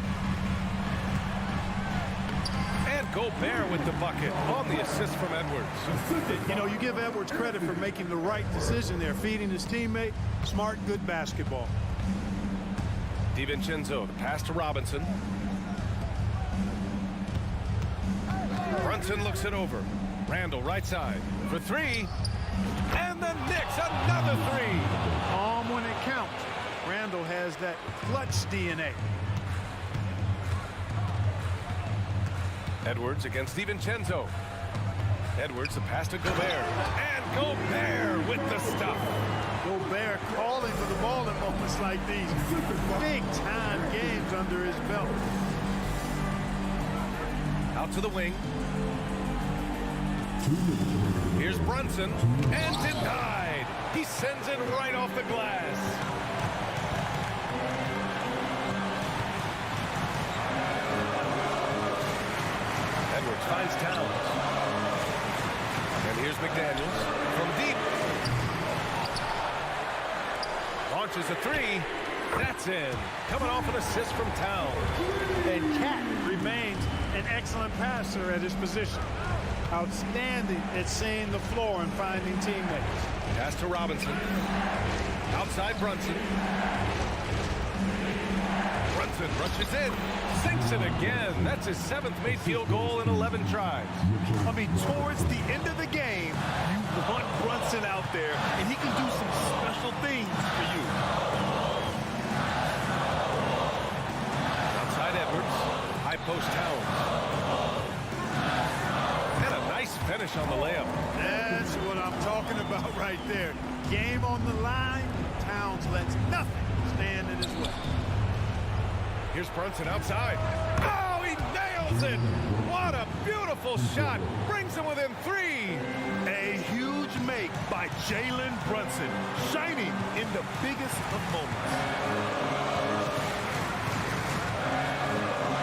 And Gobert with the bucket on the assist from Edwards. You know, you give Edwards credit for making the right decision there, feeding his teammate. Smart, good basketball. DiVincenzo, the pass to Robinson. Brunson looks it over. Randall right side for 3. And the Knicks another 3. Calm when it counts. Randall has that clutch DNA. Edwards against DiVincenzo. Edwards, the pass to Gobert. And Gobert with the stuff. Gobert calling for the ball in moments like these. Big-time games under his belt. Out to the wing. Here's Brunson. And denied. He sends it right off the glass. Edwards finds Towns. And here's McDaniels from deep. Launches a 3. That's in. Coming off an assist from Towns. And Cat remains an excellent passer at his position. Outstanding at seeing the floor and finding teammates. Pass to Robinson. Outside Brunson. Brunson rushes in. Sinks it again. That's his 7th made field goal in 11 tries. I mean, towards the end of the game, you want Brunson out there, and he can do some special things for you. Outside Edwards. High post Towns. And a nice finish on the layup. That's what I'm talking about right there. Game on the line. Towns lets nothing stand in his way. Here's Brunson outside. Oh, he nails it! What a beautiful shot. Brings him within 3. A huge make by Jalen Brunson, shining in the biggest of moments.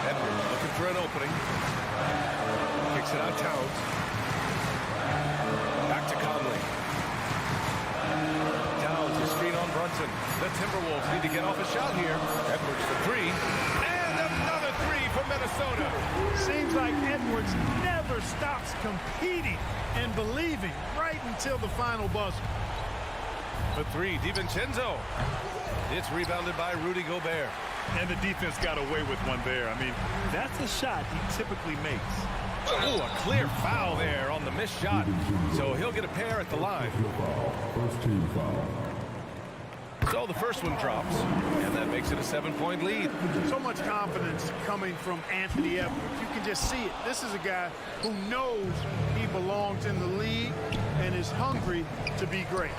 Edwards looking for an opening. Kicks it out Towns. Back to Conley. Towns, a screen on Brunson. The Timberwolves need to get off a shot here. Edwards for 3. And another 3 for Minnesota. Seems like Edwards never stops competing and believing right until the final buzzer. For 3, DiVincenzo. It's rebounded by Rudy Gobert. And the defense got away with one there. I mean, that's a shot he typically makes. Oh, a clear foul there on the missed shot. So he'll get a pair at the line. First team foul. So the first one drops, and that makes it a 7-point lead. So much confidence coming from Anthony Edwards. You can just see it. This is a guy who knows he belongs in the league and is hungry to be great.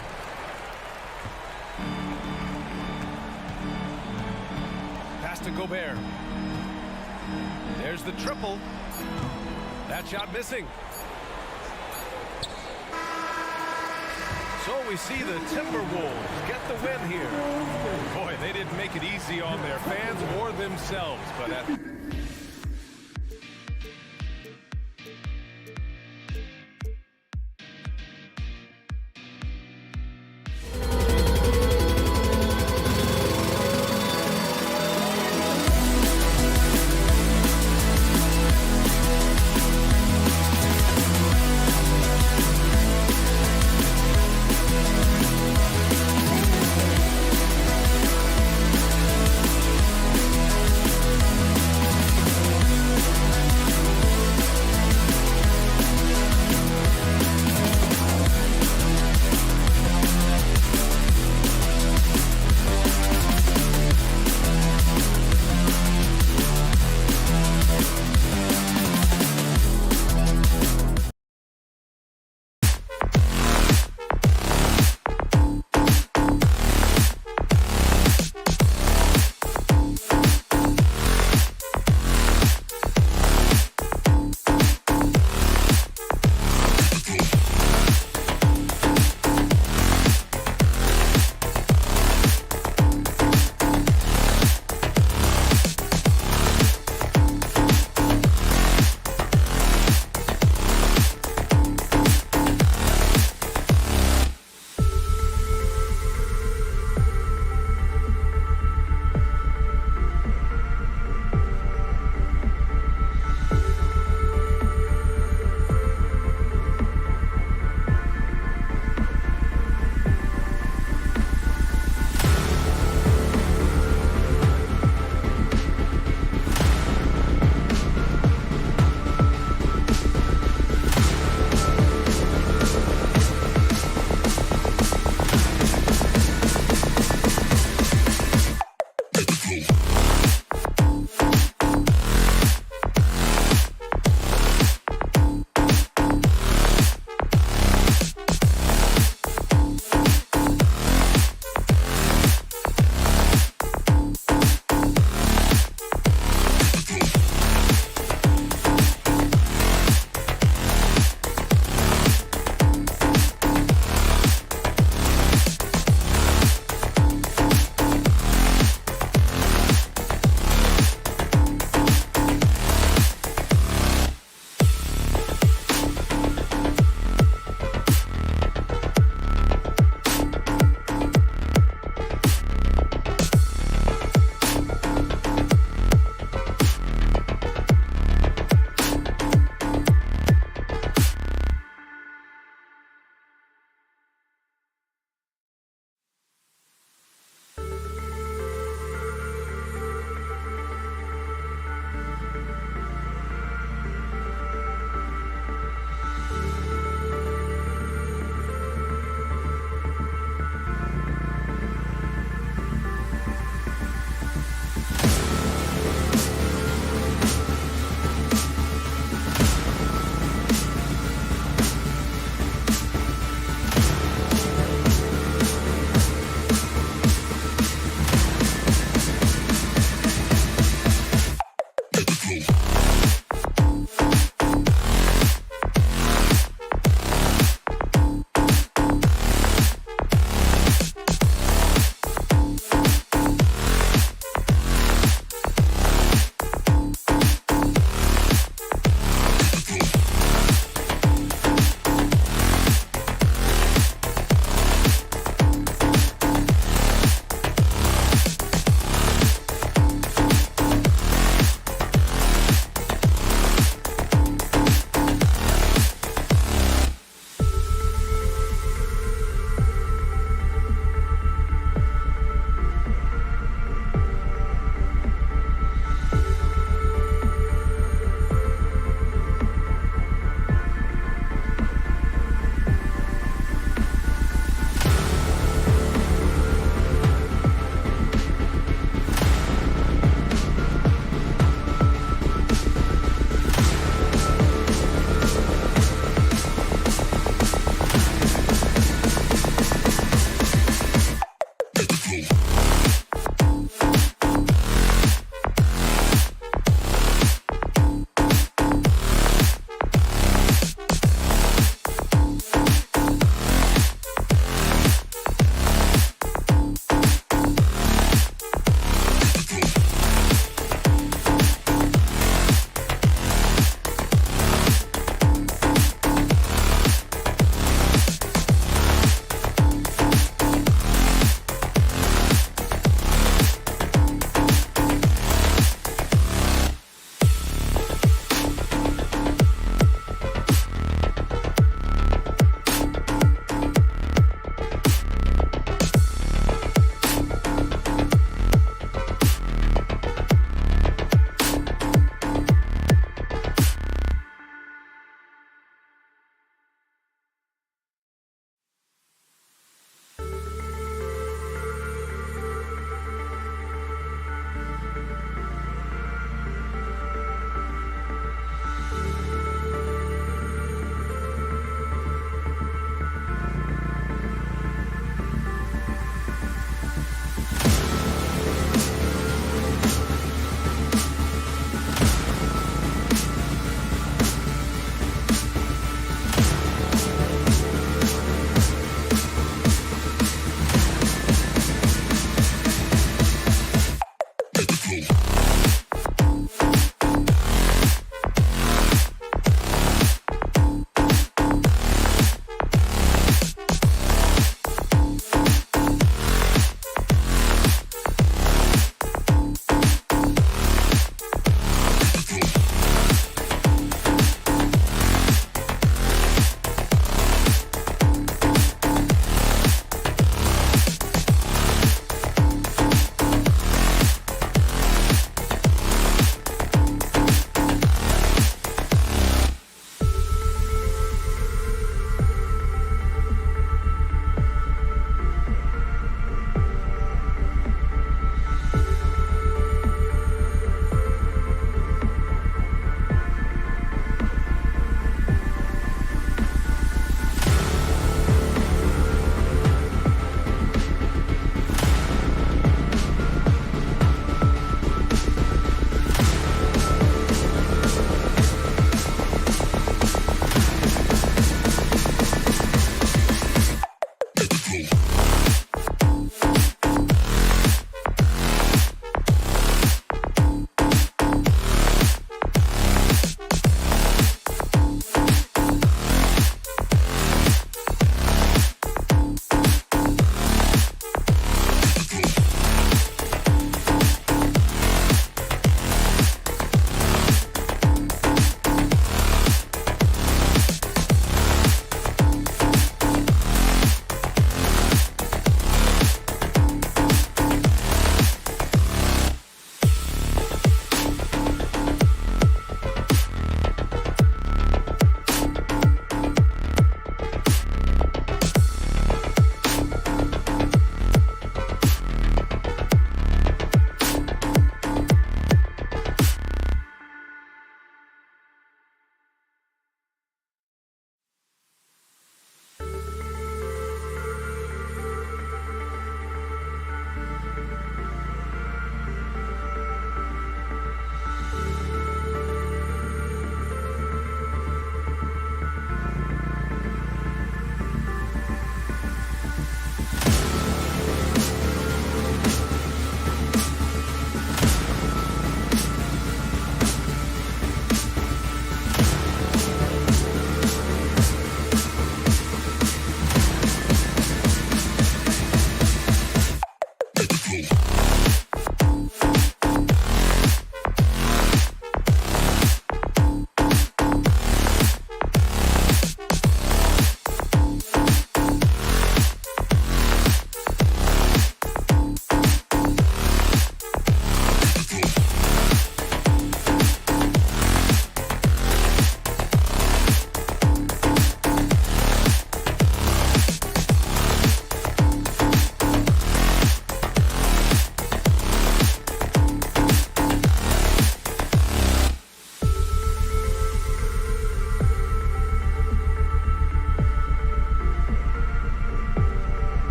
Pass to Gobert. There's the triple. That shot missing. So we see the Timberwolves get the win here. Boy, they didn't make it easy on their fans or themselves, but at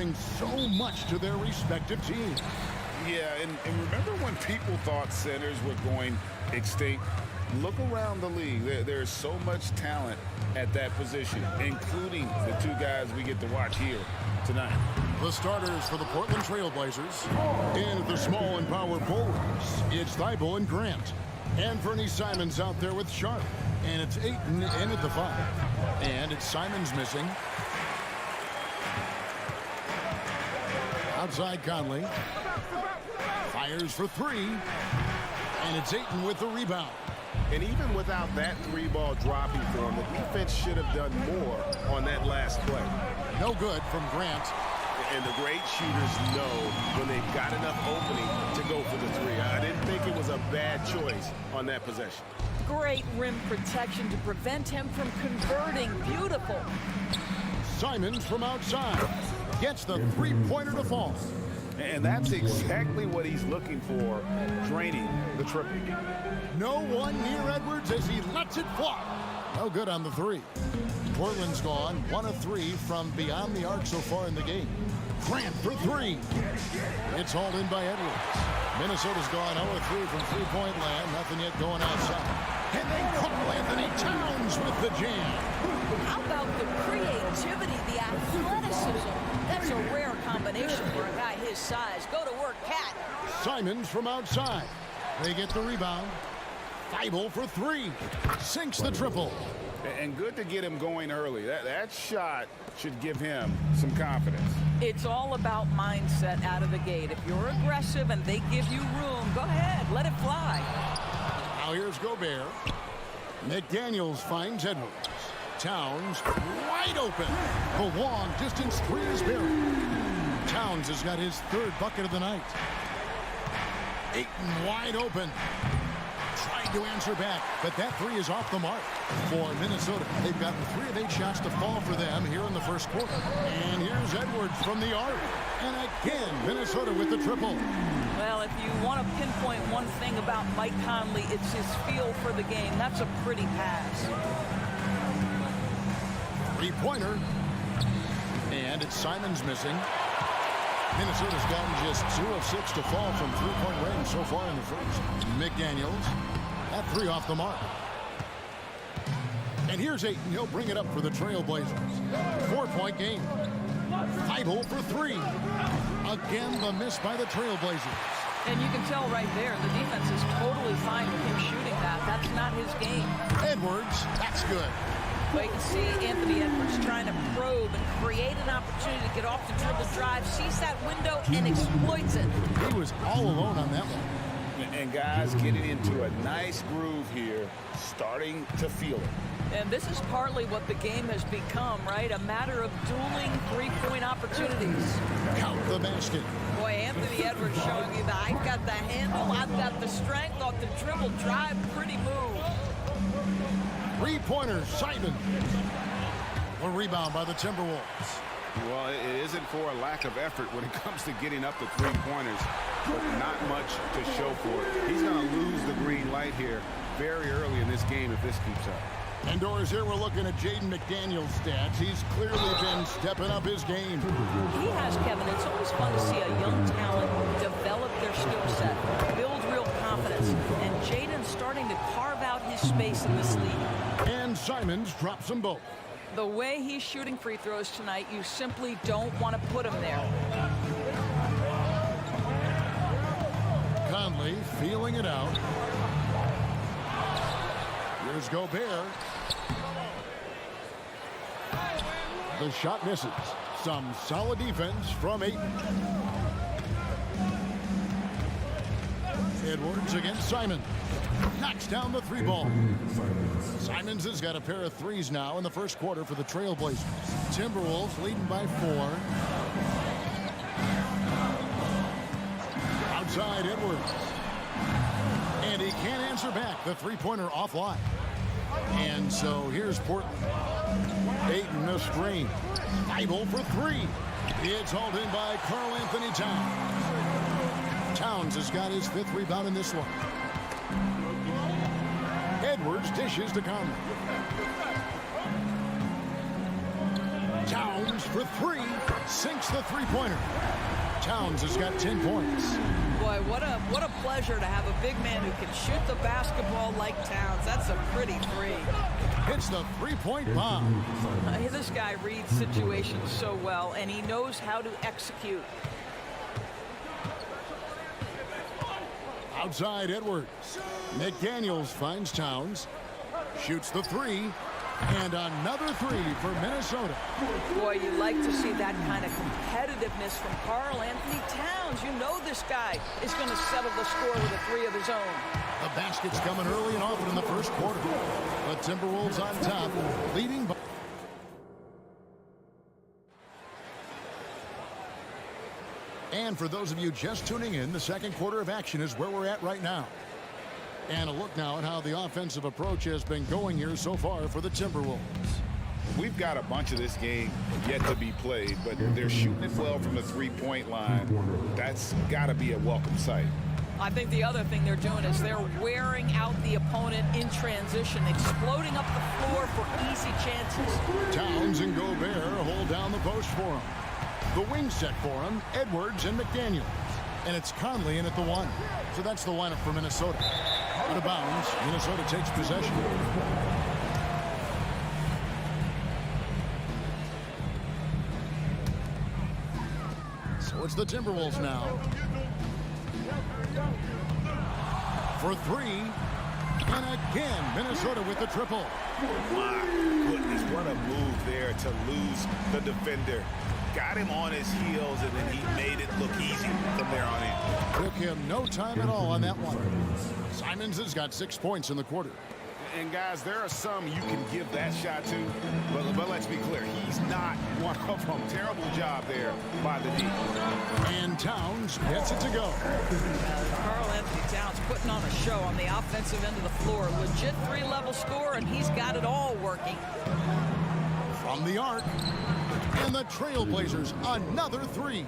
bring so much to their respective teams. Yeah, and remember when people thought centers were going extinct? Look around the league. There's so much talent at that position, including the two guys we get to watch here tonight. The starters for the Portland Trailblazers. In the small and power forwards, it's Thibault and Grant. And Bernie Simons out there with Sharp. And it's Ayton in at the 5. And it's Simons missing. Outside Conley. Fires for 3. And it's Ayton with the rebound. And even without that 3-ball dropping for him, the defense should have done more on that last play. No good from Grant. And the great shooters know when they've got enough opening to go for the 3. I didn't think it was a bad choice on that possession. Great rim protection to prevent him from converting. Beautiful. Simons from outside gets the 3-pointer to fall. And that's exactly what he's looking for, draining the triple. No one near Edwards as he lets it fly. No good on the 3. Portland's gone 1 of 3 from beyond the arc so far in the game. Grant for 3. It's hauled in by Edwards. Minnesota's gone 0 of 3 from three-point land. Nothing yet going outside. And then Anthony Towns with the jam. How about the creativity, the athleticism? That's a rare combination for a guy his size. Go to work, Cat. Simons from outside. They get the rebound. Thibault for 3. Sinks the triple. And good to get him going early. That shot should give him some confidence. It's all about mindset out of the gate. If you're aggressive and they give you room, go ahead, let it fly. Now here's Gobert. McDaniels finds Edwards. Towns wide open. The long distance 3 is buried. Towns has got his 3rd bucket of the night. Ayton wide open. Trying to answer back, but that 3 is off the mark for Minnesota. They've gotten 3 of 8 shots to fall for them here in the first quarter. And here's Edwards from the arc. And again, Minnesota with the triple. Well, if you want to pinpoint one thing about Mike Conley, it's his feel for the game. That's a pretty pass. 3-pointer. And it's Simons missing. Minnesota's gotten just 2 of 6 to fall from three-point range so far in the first. McDaniels, that 3 off the mark. And here's Ayton. He'll bring it up for the Trailblazers. 4-point game. Thibault for 3. Again, the miss by the Trailblazers. And you can tell right there, the defense is totally fine with him shooting that. That's not his game. Edwards, that's good. But you can see Anthony Edwards trying to probe and create an opportunity to get off the dribble drive, sees that window and exploits it. He was all alone on that one. And guys getting into a nice groove here, starting to feel it. And this is partly what the game has become, right? A matter of dueling three-point opportunities. Count the basket. Boy, Anthony Edwards showing you that I've got the handle, I've got the strength off the dribble drive. Pretty move. 3-pointer, Simon. A rebound by the Timberwolves. Well, it isn't for a lack of effort when it comes to getting up the 3-pointers, but not much to show for it. He's going to lose the green light here very early in this game if this keeps up. Indoors here, we're looking at Jaden McDaniels' stats. He's clearly been stepping up his game. He has, Kevin. It's always fun to see a young talent develop their skill set, build real confidence, and Jaden's starting to carve out his space in this league. And Simons drops them both. The way he's shooting free throws tonight, you simply don't want to put him there. Conley feeling it out. Here's Gobert. The shot misses. Some solid defense from Ayton. Edwards against Simon. Knocks down the 3-ball. Simons has got a pair of 3s now in the first quarter for the Trailblazers. Timberwolves leading by 4. Outside Edwards. And he can't answer back. The 3-pointer offline. And so here's Portland. Ayton a screen. Thibault for 3. It's hauled in by Karl Anthony Towns. Towns has got his 5th rebound in this one. Edwards dishes to Conley. Towns for three. Sinks the three-pointer. Towns has got 10 points. Boy, what a pleasure to have a big man who can shoot the basketball like Towns. That's a pretty three. Hits the three-point bomb. This guy reads situations so well, and he knows how to execute. Outside Edwards. McDaniels finds Towns. Shoots the three. And another three for Minnesota. Boy, you like to see that kind of competitiveness from Karl Anthony Towns. You know this guy is going to settle the score with a three of his own. The basket's coming early and often in the first quarter. The Timberwolves on top, leading by... And for those of you just tuning in, the second quarter of action is where we're at right now. And a look now at how the offensive approach has been going here so far for the Timberwolves. We've got a bunch of this game yet to be played, but they're shooting it well from the three-point line. That's got to be a welcome sight. I think the other thing they're doing is they're wearing out the opponent in transition, exploding up the floor for easy chances. Towns and Gobert hold down the post for him. The wing set for him, Edwards and McDaniels. And it's Conley in at the one. So that's the lineup for Minnesota. Out of bounds, Minnesota takes possession. So it's the Timberwolves now. For three. And again, Minnesota with the triple. My goodness, what a move there to lose the defender. Got him on his heels, and then he made it look easy from there on in. Took him no time at all on that one. Simons has got 6 points in the quarter. And guys, there are some you can give that shot to, but let's be clear, he's not one of them. Terrible job there by the D. And Towns gets it to go. Karl Anthony Towns putting on a show on the offensive end of the floor. Legit three-level score, and he's got it all working. From the arc. And the Trailblazers, another three.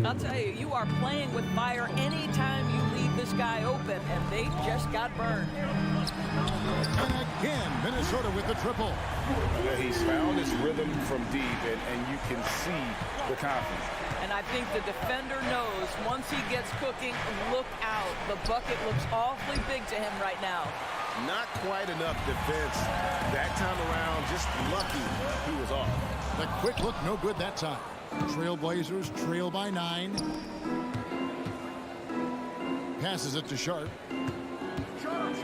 I'll tell you, you are playing with fire anytime you leave this guy open, and they just got burned. And again, Minnesota with the triple. Yeah, he's found his rhythm from deep, and you can see the confidence. And I think the defender knows once he gets cooking, look out. The bucket looks awfully big to him right now. Not quite enough defense that time around. Just lucky he was off. The quick look, no good that time. Trailblazers trail by 9. Passes it to Sharp. And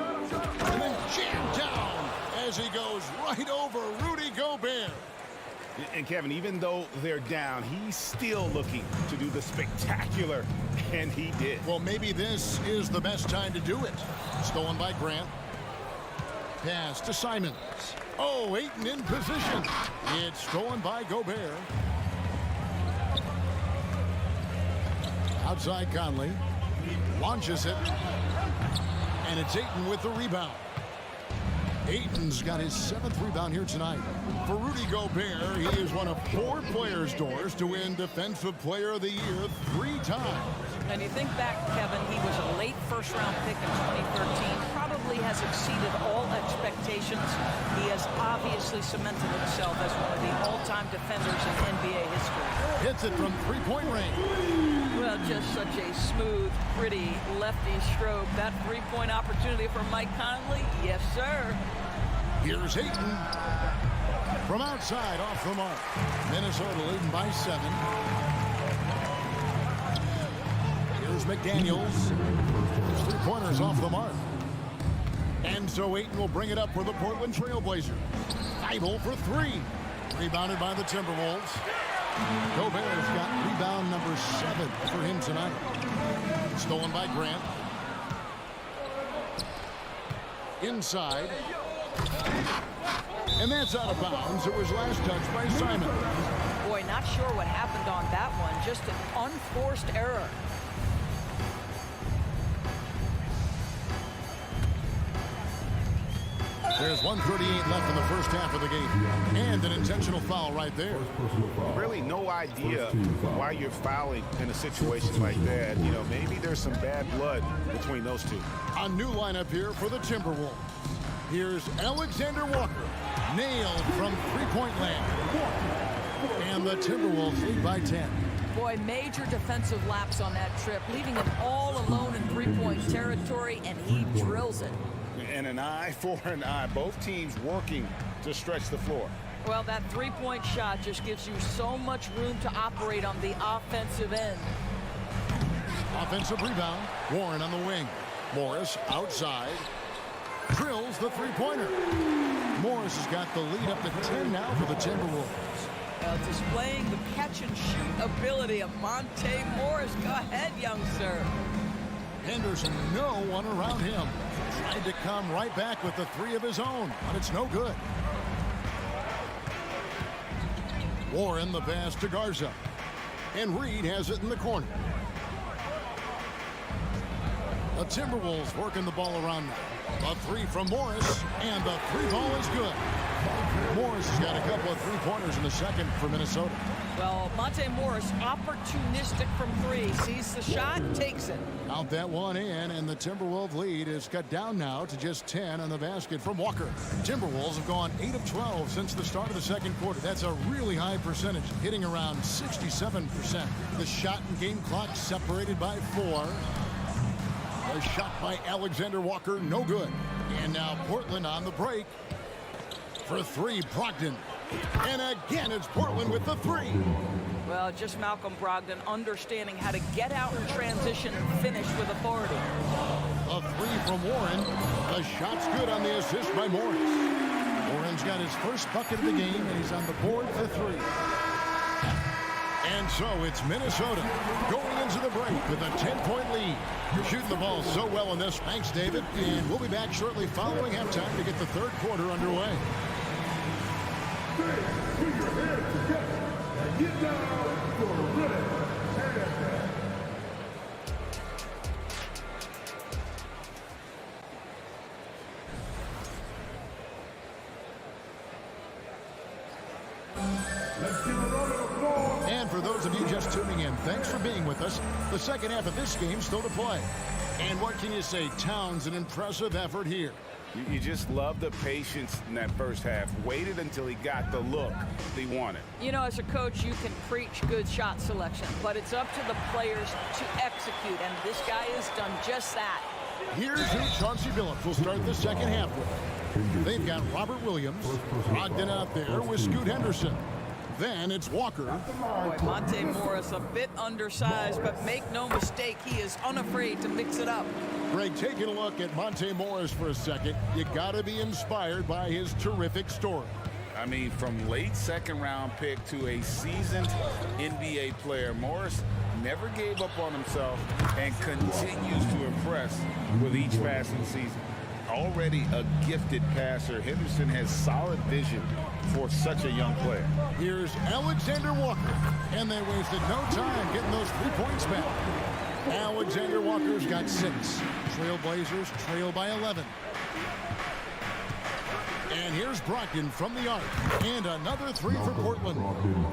then jammed down as he goes right over Rudy Gobert. And Kevin, even though they're down, he's still looking to do the spectacular, and he did. Well, maybe this is the best time to do it. Stolen by Grant. Pass to Simons. Oh, Ayton in position. It's stolen by Gobert. Outside Conley. Launches it. And it's Ayton with the rebound. Ayton's got his 7th rebound here tonight. For Rudy Gobert, he is one of 4 players, Doors, to win Defensive Player of the Year 3 times. And you think back, Kevin, he was a late first-round pick in 2013. Probably has exceeded all expectations. He has obviously cemented himself as one of the all-time defenders in NBA history. Hits it from three-point range. Well, just such a smooth, pretty lefty stroke. That three-point opportunity for Mike Conley, yes, sir. Here's Ayton. From outside, off the mark. Minnesota leading by 7. Here's McDaniels. His three-pointers off the mark. And so Ayton will bring it up for the Portland Trailblazers. Thibault for 3. Rebounded by the Timberwolves. Gobert's got rebound number 7 for him tonight. Stolen by Grant. Inside. And that's out of bounds. It was last touched by Simon. Boy, not sure what happened on that one. Just an unforced error. There's 1:38 left in the first half of the game. And an intentional foul right there. Really no idea why you're fouling in a situation like that. You know, maybe there's some bad blood between those two. A new lineup here for the Timberwolves. Here's Alexander Walker. Nailed from three-point land. And the Timberwolves lead by 10. Boy, major defensive lapse on that trip, leaving him all alone in three-point territory, and he drills it. And an eye for an eye. Both teams working to stretch the floor. Well, that three-point shot just gives you so much room to operate on the offensive end. Offensive rebound. Warren on the wing. Morris outside. Drills the three-pointer. Morris has got the lead up to 10 now for the Timberwolves. Displaying the catch-and-shoot ability of Monte Morris. Go ahead, young sir. Henderson, no one around him. Tried to come right back with the three of his own, but it's no good. Warren the pass to Garza. And Reed has it in the corner. The Timberwolves working the ball around now. A three from Morris, and the three ball is good. Morris has got a couple of three-pointers in the second for Minnesota. Well, Monte Morris, opportunistic from three. Sees the shot, takes it. Out that one in, and the Timberwolves lead is cut down now to just 10 on the basket from Walker. Timberwolves have gone 8 of 12 since the start of the second quarter. That's a really high percentage, hitting around 67%. The shot and game clock separated by 4. A shot by Alexander Walker, no good. And now Portland on the break. For three, Brogdon. And again, it's Portland with the three. Well, just Malcolm Brogdon understanding how to get out in transition and finish with authority. A three from Warren. The shot's good on the assist by Morris. Warren's got his first bucket of the game, and he's on the board for three. And so it's Minnesota going into the break with a 10-point lead. You're shooting the ball so well in this. Thanks, David. And we'll be back shortly following halftime to get the third quarter underway. Put your hands together and get down for a minute. And for those of you just tuning in, thanks for being with us. The second half of this game still to play. And what can you say? Towns, an impressive effort here. You just love the patience in that first half. Waited until he got the look he wanted. You know, as a coach, you can preach good shot selection, but it's up to the players to execute, and this guy has done just that. Here's who Chauncey Billups will start the second half with. They've got Robert Williams, Brogdon out there with Scoot Henderson. Then it's Walker. Boy, Monte Morris a bit undersized, but make no mistake, he is unafraid to mix it up. Greg, taking a look at Monte Morris for a second, you got to be inspired by his terrific story. I mean, from late second round pick to a seasoned NBA player, Morris never gave up on himself and continues to impress with each passing season. Already a gifted passer, Henderson has solid vision for such a young player. Here's Alexander Walker, and they wasted no time getting those 3 points back. Alexander Walker's got 6. Trailblazers trail by 11. And here's Brogdon from the arc, and another 3 for Portland.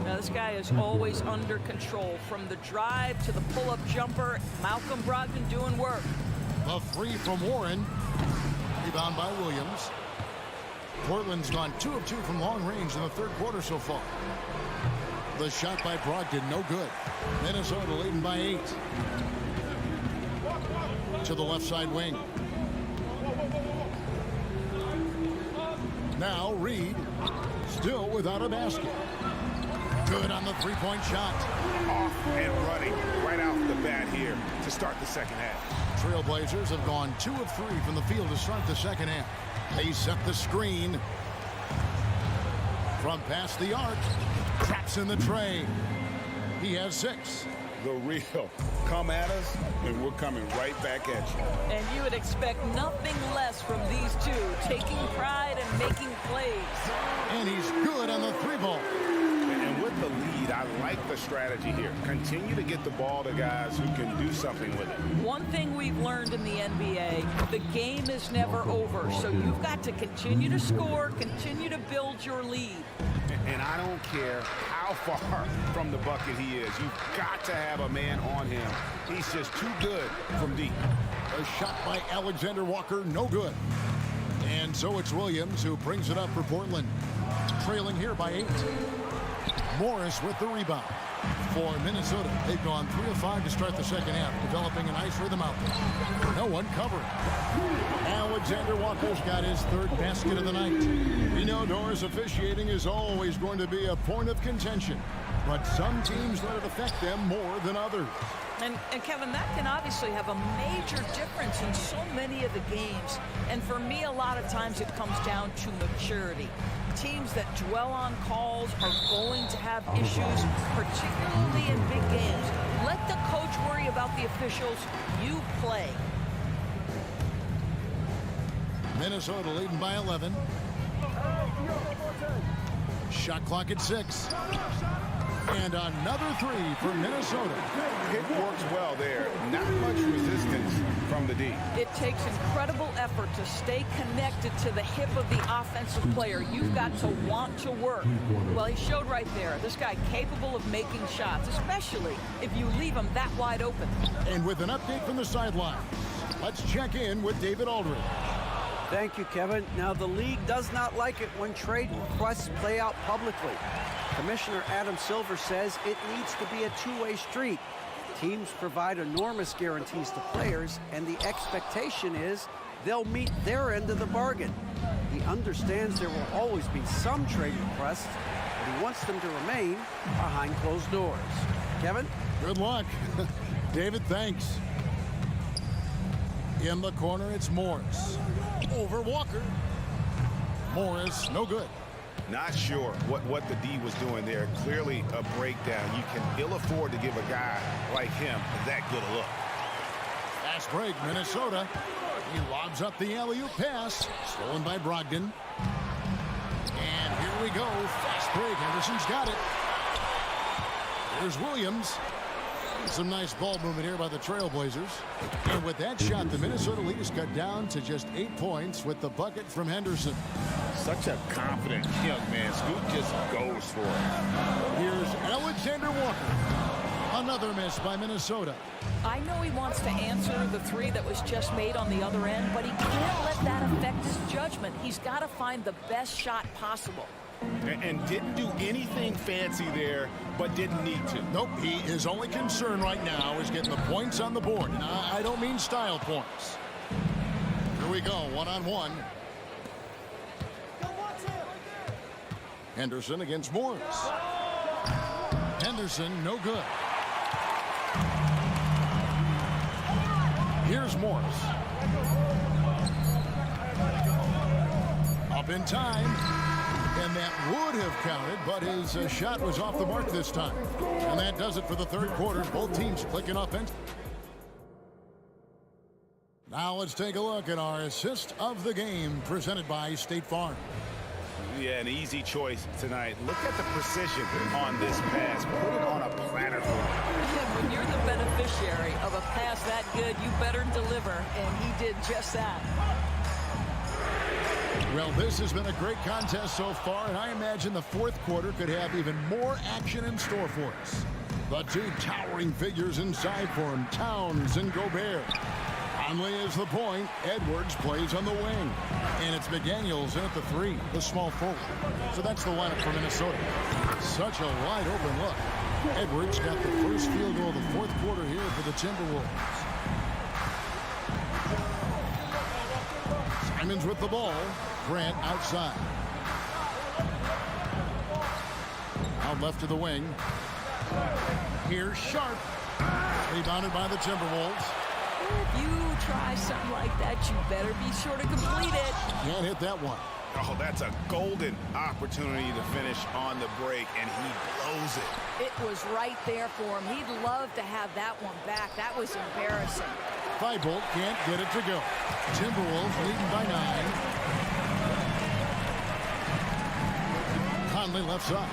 Now this guy is always under control. From the drive to the pull-up jumper, Malcolm Brogdon doing work. A 3 from Warren. Rebound by Williams. Portland's gone 2 of 2 from long range in the third quarter so far. The shot by Brogdon, no good. Minnesota leading by 8. To the left side wing. Now Reed, still without a basket. Good on the three-point shot. Off and running right off the bat here to start the second half. Trailblazers have gone 2 of 3 from the field to start the second half. They set the screen. From past the arc. Traps in the tray. He has 6. The real. Come at us, and we're coming right back at you. And you would expect nothing less from these two, taking pride and making plays. And he's good on the 3-ball. And with the lead, I like the strategy here. Continue to get the ball to guys who can do something with it. One thing we've learned in the NBA, the game is never over. So you've got to continue to score, continue to build your lead. And I don't care how far from the bucket he is. You've got to have a man on him. He's just too good from deep. A shot by Alexander Walker, no good. And so it's Williams who brings it up for Portland. Trailing here by 8. Morris with the rebound. For Minnesota, they've gone 3 of 5 to start the second half, developing a nice rhythm out there. No one covering. Alexander Walker's got his 3rd basket of the night. We know Doris officiating is always going to be a point of contention, but some teams let it affect them more than others. And Kevin, that can obviously have a major difference in so many of the games. And for me, a lot of times it comes down to maturity. Teams that dwell on calls are going to have issues, particularly in big games. Let the coach worry about the officials. You play. Minnesota leading by 11. Shot clock at 6. And another 3 for Minnesota. It works well there. Not much resistance from the D. It takes incredible effort to stay connected to the hip of the offensive player. You've got to want to work. Well, he showed right there. This guy capable of making shots, especially if you leave him that wide open. And with an update from the sideline, let's check in with David Aldridge. Thank you, Kevin. Now, the league does not like it when trade requests play out publicly. Commissioner Adam Silver says it needs to be a two-way street. Teams provide enormous guarantees to players, and the expectation is they'll meet their end of the bargain. He understands there will always be some trade requests, but he wants them to remain behind closed doors. Kevin? Good luck. David, thanks. In the corner, it's Morris. Over Walker. Morris, no good. Not sure what the D was doing there. Clearly a breakdown. You can ill afford to give a guy like him that good a look. Fast break, Minnesota. He lobs up the alley-oop pass. Stolen by Brogdon. And here we go. Fast break. Henderson's got it. Here's Williams. Some nice ball movement here by the Trailblazers. And with that shot, the Minnesota lead is cut down to just 8 points with the bucket from Henderson. Such a confident young man. Scoot just goes for it. Here's Alexander Walker. Another miss by Minnesota. I know he wants to answer the 3 that was just made on the other end, but he can't let that affect his judgment. He's got to find the best shot possible. And didn't do anything fancy there, but didn't need to. Nope, his only concern right now is getting the points on the board. And I don't mean style points. Here we go, one-on-one. Henderson against Morris. Henderson, no good. Here's Morris. Up in time. And that would have counted, but his shot was off the mark this time. And that does it for the third quarter. Both teams clicking offense. Now let's take a look at our assist of the game presented by State Farm. Yeah, an easy choice tonight. Look at the precision on this pass. Put it on a platter for him. When you're the beneficiary of a pass that good, you better deliver, and he did just that. Well, this has been a great contest so far, and I imagine the fourth quarter could have even more action in store for us. The 2 towering figures inside for him, Towns and Gobert. Conley is the point. Edwards plays on the wing. And it's McDaniels in at the 3, the small forward. So that's the lineup for Minnesota. Such a wide open look. Edwards got the first field goal of the fourth quarter here for the Timberwolves. Simons with the ball. Grant outside. Out left to the wing. Here's Sharp. Rebounded by the Timberwolves. If you try something like that, you better be sure to complete it. Can't hit that one. Oh, that's a golden opportunity to finish on the break, and he blows it. It was right there for him. He'd love to have that one back. That was embarrassing. Thibault can't get it to go. Timberwolves leading by 9. Conley left side.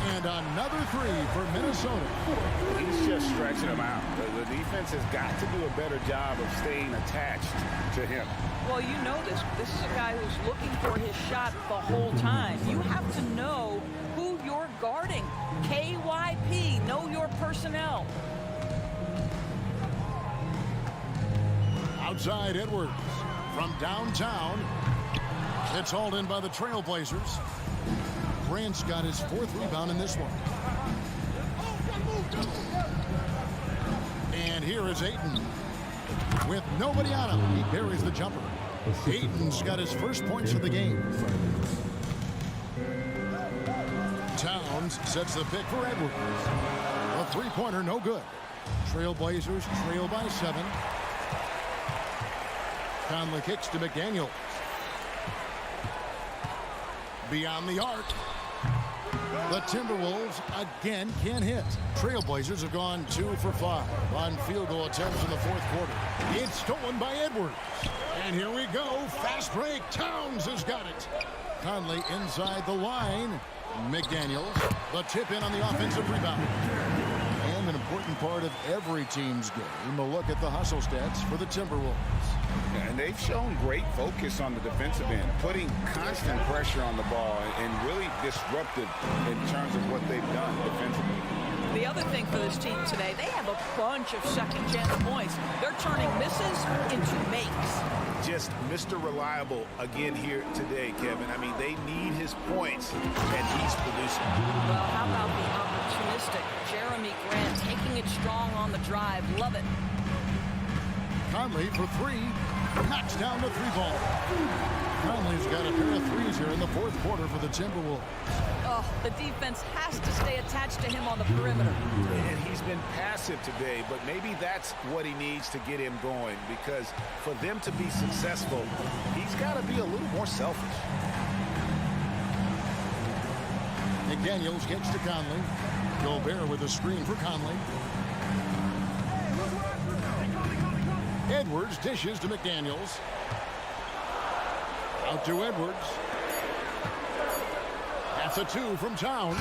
And another 3 for Minnesota. He's just stretching him out. The defense has got to do a better job of staying attached to him. Well, you know this. This is a guy who's looking for his shot the whole time. You have to know who you're guarding. KYP, know your personnel. Outside Edwards from downtown. It's hauled in by the Trailblazers. Grant's got his 4th rebound in this one. And here is Ayton. With nobody on him, he buries the jumper. Ayton's got his first points of the game. Towns sets the pick for Edwards. A three-pointer, no good. Trailblazers trail by 7. Conley kicks to McDaniels. Beyond the arc. The Timberwolves again can't hit. Trailblazers have gone 2 for 5 on field goal attempts in the 4th quarter. It's stolen by Edwards. And here we go. Fast break. Towns has got it. Conley inside the line. McDaniels, the tip in on the offensive rebound. And an important part of every team's game, a look at the hustle stats for the Timberwolves. And they've shown great focus on the defensive end, putting constant pressure on the ball and really disruptive in terms of what they've done defensively. The other thing for this team today, they have a bunch of second chance points. They're turning misses into makes. Just Mr. Reliable again here today, Kevin. I mean, they need his points, and he's producing. Well, how about the opportunistic Jeremy Grant taking it strong on the drive? Love it. Conley for 3. Knocks down the 3-ball. Conley's got a pair of threes here in the 4th quarter for the Timberwolves. Oh, the defense has to stay attached to him on the perimeter. And he's been passive today, but maybe that's what he needs to get him going, because for them to be successful, he's got to be a little more selfish. McDaniels gets to Conley. Gobert with a screen for Conley. Edwards dishes to McDaniels. Out to Edwards. That's a 2 from Towns.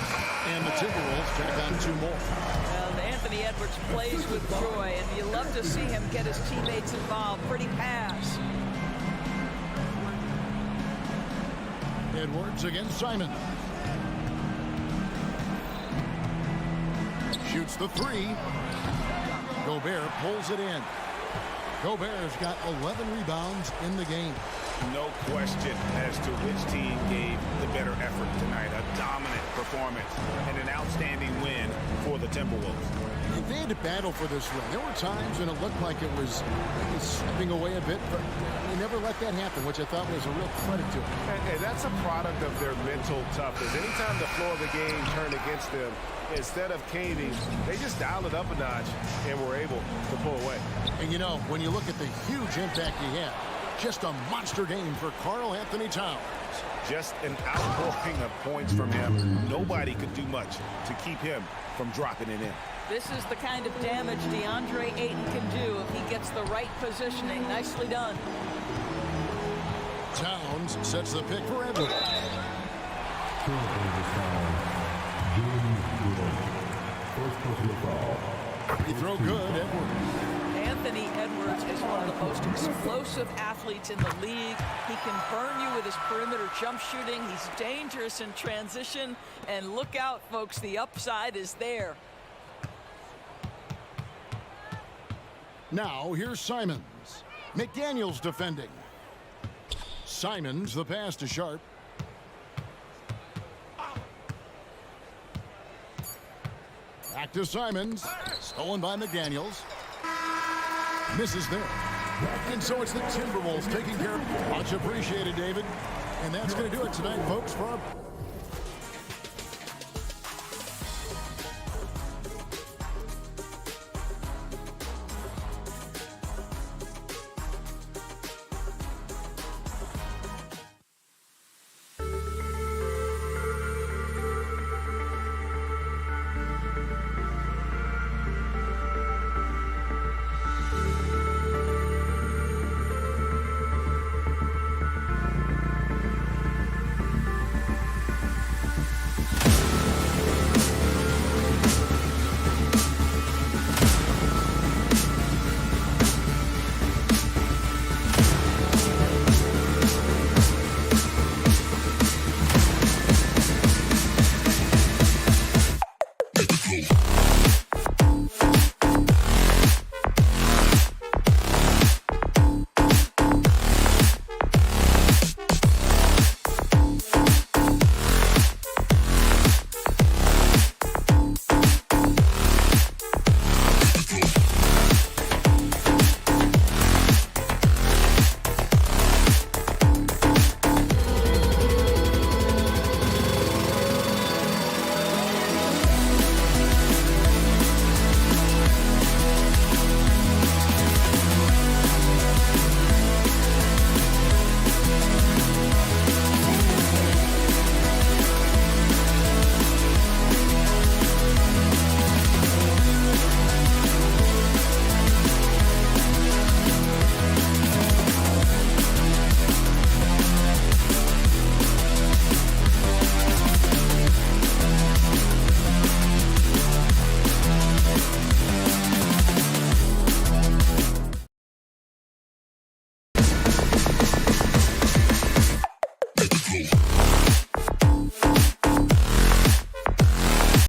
And the Timberwolves tack on 2 more. Well, Anthony Edwards plays with joy, and you love to see him get his teammates involved. Pretty pass. Edwards against Simon. Shoots the 3. Gobert pulls it in. Gobert's got 11 rebounds in the game. No question as to which team gave the better effort tonight. A dominant performance and an outstanding win for the Timberwolves. They had to battle for this win. There were times when it looked like it was slipping away a bit, but they never let that happen, which I thought was a real credit to them. And that's a product of their mental toughness. Anytime the floor of the game turned against them, instead of caving, they just dialed it up a notch and were able to pull away. And you know, when you look at the huge impact he had, just a monster game for Karl Anthony Towns. Just an outpouring of points from him. Nobody could do much to keep him from dropping it in. This is the kind of damage DeAndre Ayton can do if he gets the right positioning. Nicely done. Towns sets the pick for Edwards. He throw good, Edwards. Anthony Edwards is one of the most explosive athletes in the league. He can burn you with his perimeter jump shooting. He's dangerous in transition. And look out, folks, the upside is there. Now, here's Simons. McDaniels defending. Simons, the pass to Sharp. Back to Simons. Stolen by McDaniels. Misses there. And so it's the Timberwolves taking care of it. Much appreciated, David. And that's going to do it tonight, folks, for our